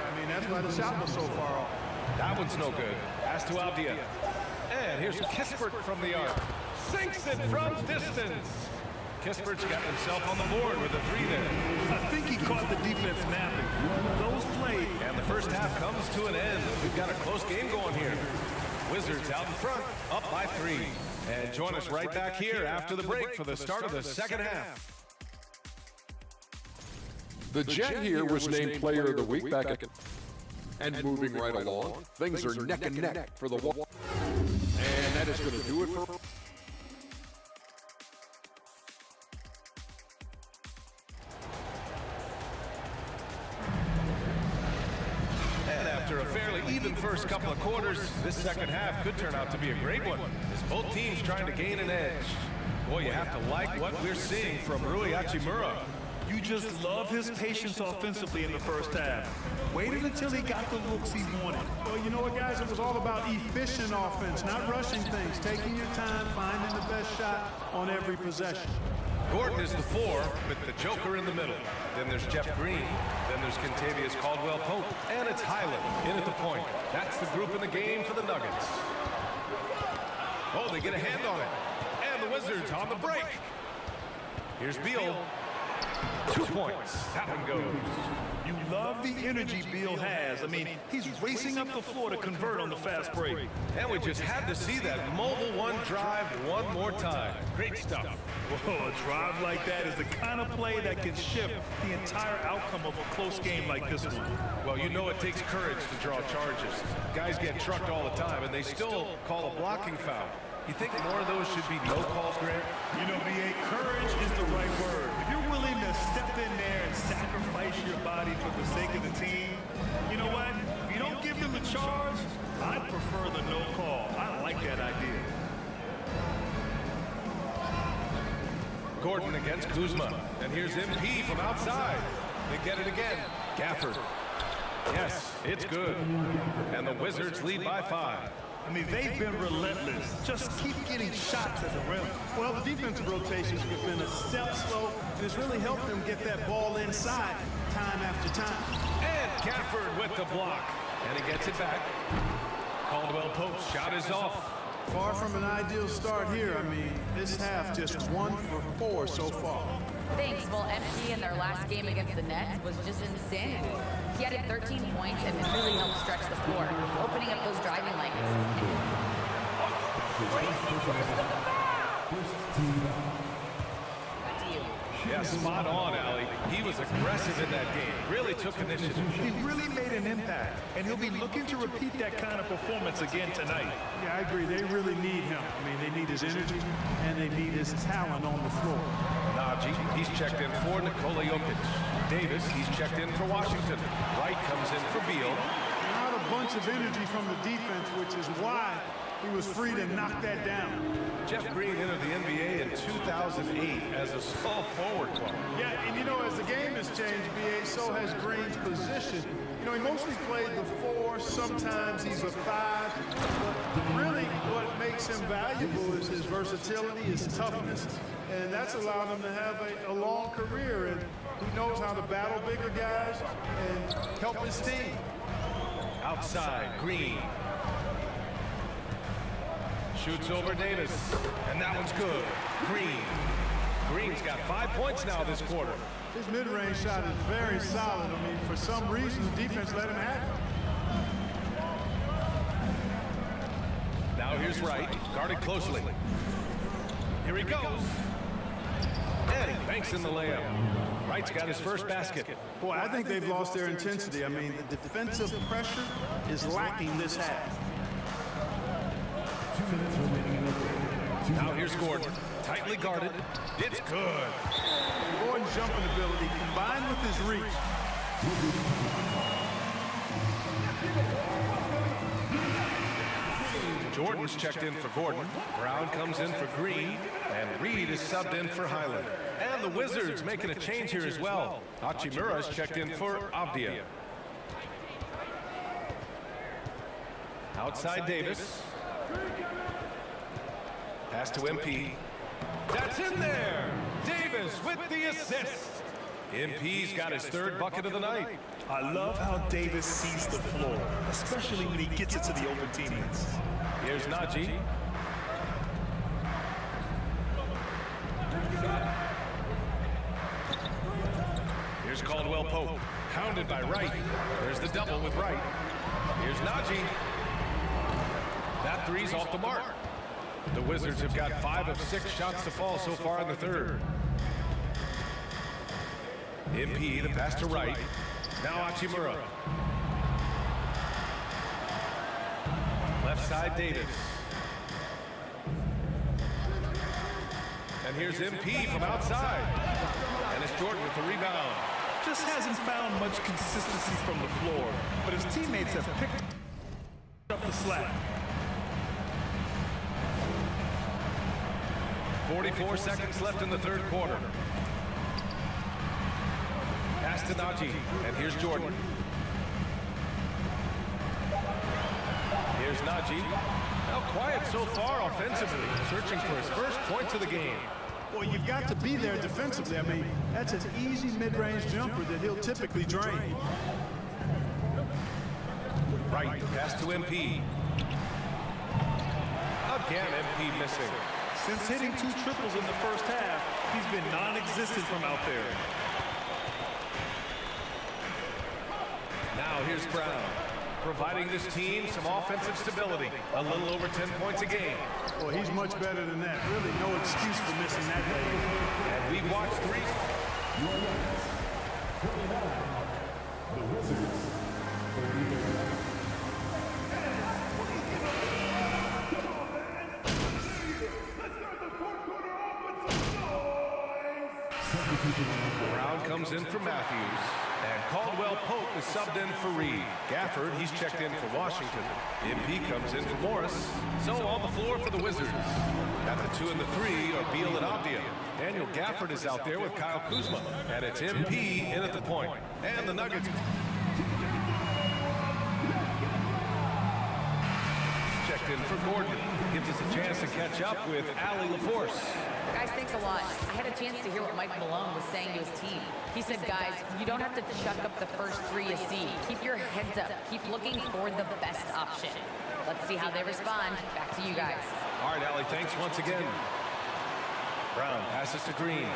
I mean, that's why the shot was so far off. That one's no good. Pass to Avdia. And here's Kispert from the arc. Sinks it from distance. Kispert's got himself on the board with a 3 there. I think he caught the defense napping. Those plays. And the first half comes to an end. We've got a close game going here. Wizards out in front, up by 3. And join us right back here after the break for the start of the second half. The Jet here was named Player of the Week back at... And moving right along, things are neck and neck for the... And that is going to do it for... And after a fairly even first couple of quarters, this second half could turn out to be a great one, as both teams trying to gain an edge. Boy, you have to like what we're seeing from Rui Hachimura. You just love his patience offensively in the first half. Waited until he got the looks he wanted. Well, you know what, guys? It was all about efficient offense, not rushing things, taking your time, finding the best shot on every possession. Gordon is the 4, with the Joker in the middle. Then there's Jeff Green. Then there's Kentavious Caldwell-Pope. And it's Highland in at the point. That's the group in the game for the Nuggets. Oh, they get a hand on it. And the Wizards on the break. Here's Beal. 2 points. That one goes. You love the energy Beal has. I mean, he's racing up the floor to convert on the fast break. And we just had to see that mobile one drive one more time. Great stuff. Whoa, a drive like that is the kind of play that can shift the entire outcome of a close game like this one. Well, you know it takes courage to draw charges. Guys get trucked all the time, and they still call a blocking foul. You think more of those should be no calls, Grant? You know, B.A., courage is the right word. If you're willing to step in there and sacrifice your body for the sake of the team, you know what? If you don't give them the charge, I prefer the no call. I like that idea. Gordon against Kuzma. And here's MP from outside. They get it again. Gafford. Yes, it's good. And the Wizards lead by 5. I mean, they've been relentless. Just keep getting shots at the rim. Well, the defensive rotations have been a step slow, and it's really helped them get that ball inside time after time. And Gafford with the block. And he gets it back. Caldwell Pope's shot is off. Far from an ideal start here. I mean, this half just 1 for 4 so far. Thanks. Well, MP in their last game against the Nets was just insanity. He added 13 points and really helped stretch the floor, opening up those driving lanes. Yeah, spot on, Allie. He was aggressive in that game. Really took initiative. He really made an impact, and he'll be looking to repeat that kind of performance again tonight. Yeah, I agree. They really need him. I mean, they need his energy, and they need his talent on the floor. Najee, he's checked in for Nikola Jokic. Davis, he's checked in for Washington. Wright comes in for Beal. Not a bunch of energy from the defense, which is why he was free to knock that down. Jeff Green entered the NBA in 2008 as a small forward club. Yeah, and you know, as the game has changed, B.A., so has Green's position. You know, he mostly played the 4, sometimes he's a 5, but really what makes him valuable is his versatility, his toughness, and that's allowed him to have a long career, and he knows how to battle bigger guys and help his team. Outside, Green. Shoots over Davis, and that one's good. Green. Green's got 5 points now this quarter. His mid-range shot is very solid. I mean, for some reason, the defense let him have it. Now here's Wright, guarded closely. Here he goes. And he banks in the layup. Wright's got his first basket. Boy, I think they've lost their intensity. I mean, the defensive pressure is lacking this half. 2 minutes remaining in the game. Now here's Gordon, tightly guarded. It's good. Gordon's jumping ability combined with his reach. Jordan's checked in for Gordon. Brown comes in for Green. And Reed is subbed in for Highland. And the Wizards making a change here as well. Hachimura's checked in for Avdia. Outside Davis. Pass to MP. That's in there! Davis with the assist. MP's got his 3rd bucket of the night. I love how Davis sees the floor, especially when he gets it to the open teammates. Here's Najee. Here's Caldwell Pope, hounded by Wright. There's the double with Wright. Here's Najee. That three's off the mark. The Wizards have got 5 of 6 shots to fall so far in the 3rd. MP, the pass to Wright. Now Hachimura. Left side, Davis. And here's MP from outside. And it's Jordan with the rebound. Just hasn't found much consistency from the floor, but his teammates have picked up the slack. 44 seconds left in the 3rd quarter. Pass to Najee, and here's Jordan. Here's Najee. Now quiet so far offensively, searching for his first points of the game. Well, you've got to be there defensively. I mean, that's an easy mid-range jumper that he'll typically drain. Right, pass to MP. Again, MP missing. Since hitting 2 triples in the first half, he's been non-existent from out there. Now here's Brown, providing this team some offensive stability. A little over 10 points a game. Well, he's much better than that. Really no excuse for missing that leg. And we've watched three. The Wizards. Brown comes in for Matthews, and Caldwell Pope is subbed in for Reed. Gafford, he's checked in for Washington. MP comes in for Morris. So on the floor for the Wizards. At the 2 and the 3 are Beal and Avdia. Daniel Gafford is out there with Kyle Kuzma, and it's MP in at the point. And the Nuggets. Checked in for Gordon. Gives us a chance to catch up with Allie LaForce. Guys, thanks a lot. I had a chance to hear what Mike Malone was saying to his team. He said, guys, you don't have to chuck up the first 3 you see. Keep your heads up. Keep looking for the best option. Let's see how they respond. Back to you guys. All right, Allie, thanks once again. Brown passes to Green.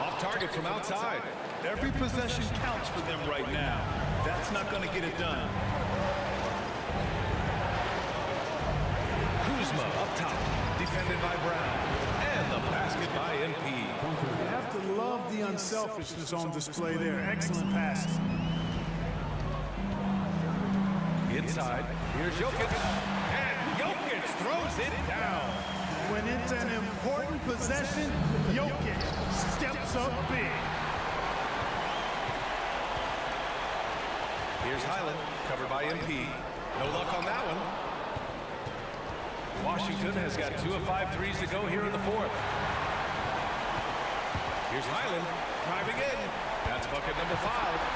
Off target from outside. Every possession counts for them right now. That's not going to get it done. Kuzma up top, defended by Brown, and the basket by MP. You have to love the unselfishness on display there. Excellent pass. Inside, here's Jokic, and Jokic throws it down. When it's an important possession, Jokic steps up big. Here's Highland, covered by MP. No luck on that one. Washington has got 2 of 5 threes to go here in the 4th. Here's Highland driving in. That's bucket number 5.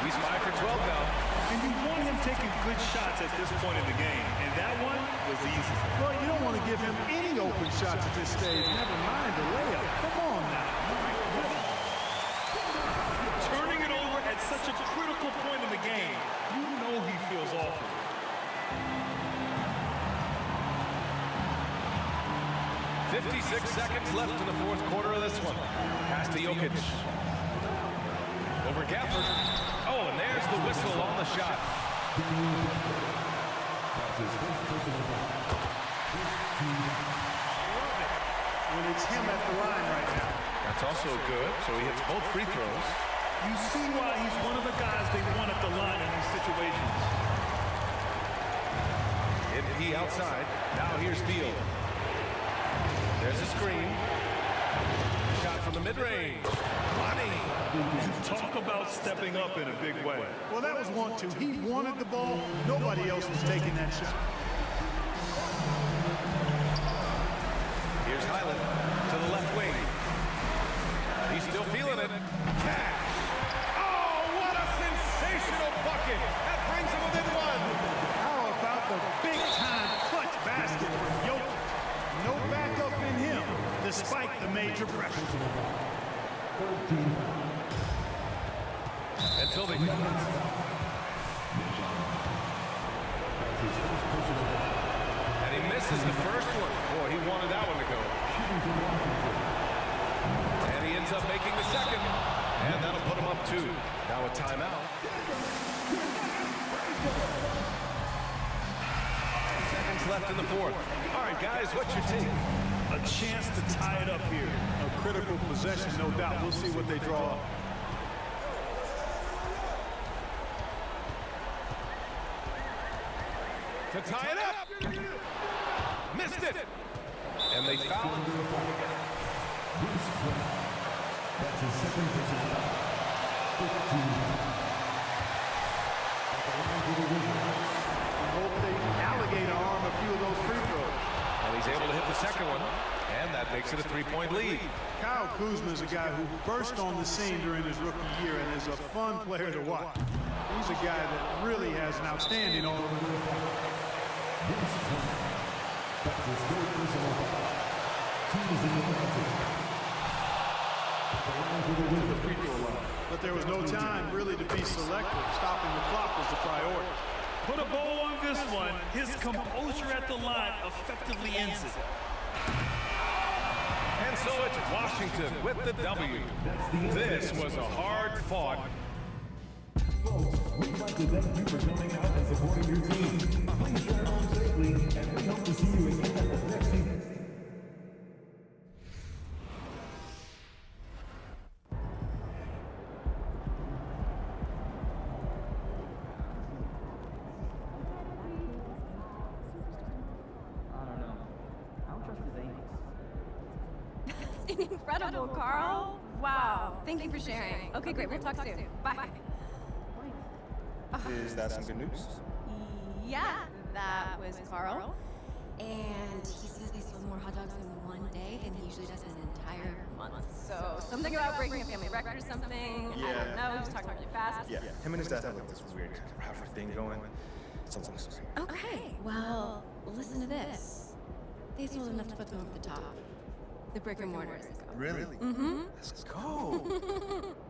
He's 5 for 12 now. And you want him taking good shots at this point in the game, and that one was easy. Well, you don't want to give him any open shots at this stage. Never mind the layup. Come on now. Turning it over at such a critical point in the game, you know he feels awful. .56 seconds left in the 4th quarter of this one. Pass to Jokic. Over Gafford. Oh, and there's the whistle on the shot. When it's him at the line right now. That's also good, so he hits both free throws. You see why he's one of the guys they want at the line in these situations. MP outside. Now here's Beal. There's a screen. Shot from the mid-range. Money. Talk about stepping up in a big way. Well, that was 1-2. He wanted the ball. Nobody else was taking that shot. Here's Highland to the left wing. He's still feeling it. Cash. Oh, what a sensational bucket. That brings him within 1. How about the big-time clutch basket from Jokic? No backup in him, despite the major pressure. Until they... And he misses the first one. Boy, he wanted that one to go. And he ends up making the second. And that'll put him up 2. Now a timeout. Seconds left in the 4th. All right, guys, what's your take? A chance to tie it up here. A critical possession, no doubt. We'll see what they draw up. To tie it up. Missed it. And they foul. That's his second personal foul. 15. I hope they alligator arm a few of those free throws. And he's able to hit the second one. And that makes it a 3-point lead. Kyle Kuzma is a guy who burst on the scene during his rookie year and is a fun player to watch. He's a guy that really has an outstanding arm. But there was no time really to be selective. Stopping the clock was the priority. Put a bow on this one. His composure at the line effectively ends it. And so it's Washington with the W. This was a hard-fought We'd like to thank you for coming out and supporting your team. Please drive home safely, and we hope to see you again at the next season. Incredible, Carl. Wow. Thank you for sharing. Okay, great. We'll talk soon. Bye. Is that some good news? Yeah, that was Carl. And he says they sold more hot dogs in one day than he usually does in an entire month. So something about breaking a family record or something. I don't know. He was talking really fast. Yeah. Him and his dad have like this weird kind of rivalry thing going. It's a long story. Okay, well, listen to this. They sold enough to put them over the top. The brick and mortars. Really? Mm-hmm. Let's go.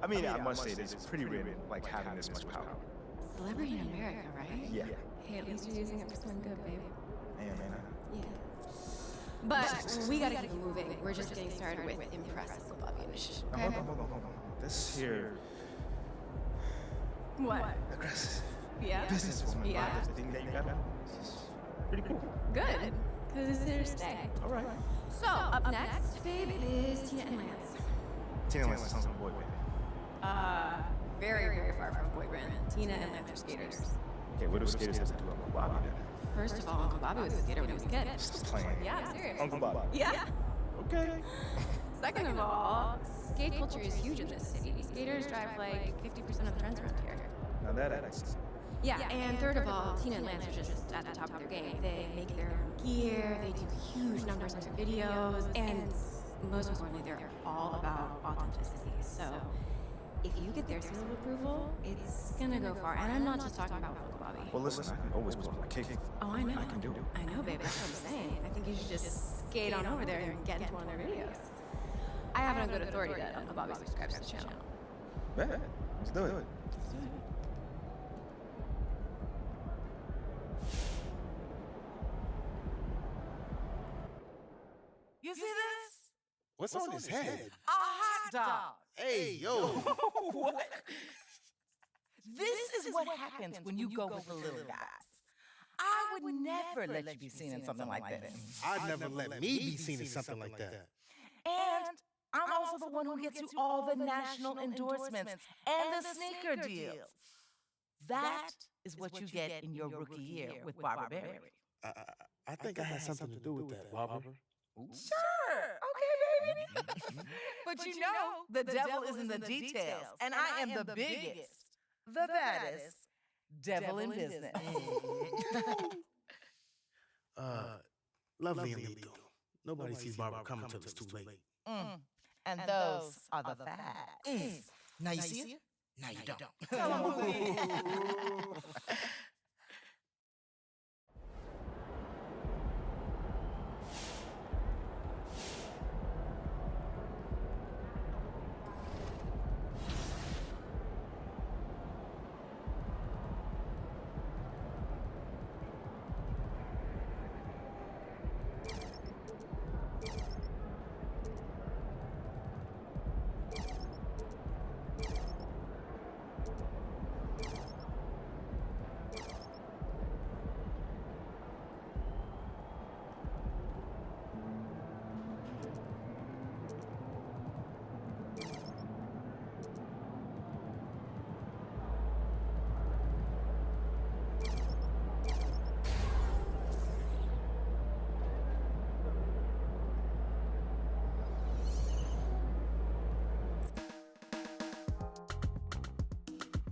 I mean, I must say, it's pretty rare, like, having this much power. Celebrity in America, right? Yeah. Hey, at least you're using it for something good, babe. Yeah, man. Yeah. But we gotta keep moving. We're just getting started with impressive Bobby initiative. Okay? Hold on. This here. What? Aggressive. Yeah. Businesswoman. Yeah. The thing that you got. This is pretty cool. Good. Because it's here to stay. All right. So, up next, babe, is Tina and Lance. Tina and Lance sounds like a boy band. Very, very far from boy band. Tina and Lance are skaters. Okay, what do skaters have to do with Uncle Bobby then? First of all, Uncle Bobby was a skater when he was a kid. Stop playing. Yeah, I'm serious. Uncle Bobby. Yeah. Okay. Second of all, skate culture is huge in this city. Skaters drive like 50% of the trends around here. Now that adds. Yeah, and third of all, Tina and Lance are just at the top of their game. They make their own gear, they do huge numbers on their videos, and most importantly, they're all about authenticity. So if you get their seal of approval, it's gonna go far. And I'm not just talking about Uncle Bobby. Well, listen, I can always pull my kick. Oh, I know. I can do it. I know, babe. That's what I'm saying. I think you should just skate on over there and get into one of their videos. I have it on good authority that Uncle Bobby subscribes to the channel. Bet. Let's do it. You see this? What's on his head? A hot dog. Hey, yo. What? This is what happens when you go with the little guys. I would never let you be seen in something like this. I'd never let me be seen in something like that. And I'm also the one who gets you all the national endorsements and the sneaker deals. That is what you get in your rookie year with Barbara Berry. I think I had something to do with that, Barbara. Sure. Okay, baby. But you know, the devil is in the details, and I am the biggest, the baddest devil in business. Lovely and lethal. Nobody sees Barbara coming until it's too late. And those are the facts. Now you see it? Now you don't. Tell 'em, please.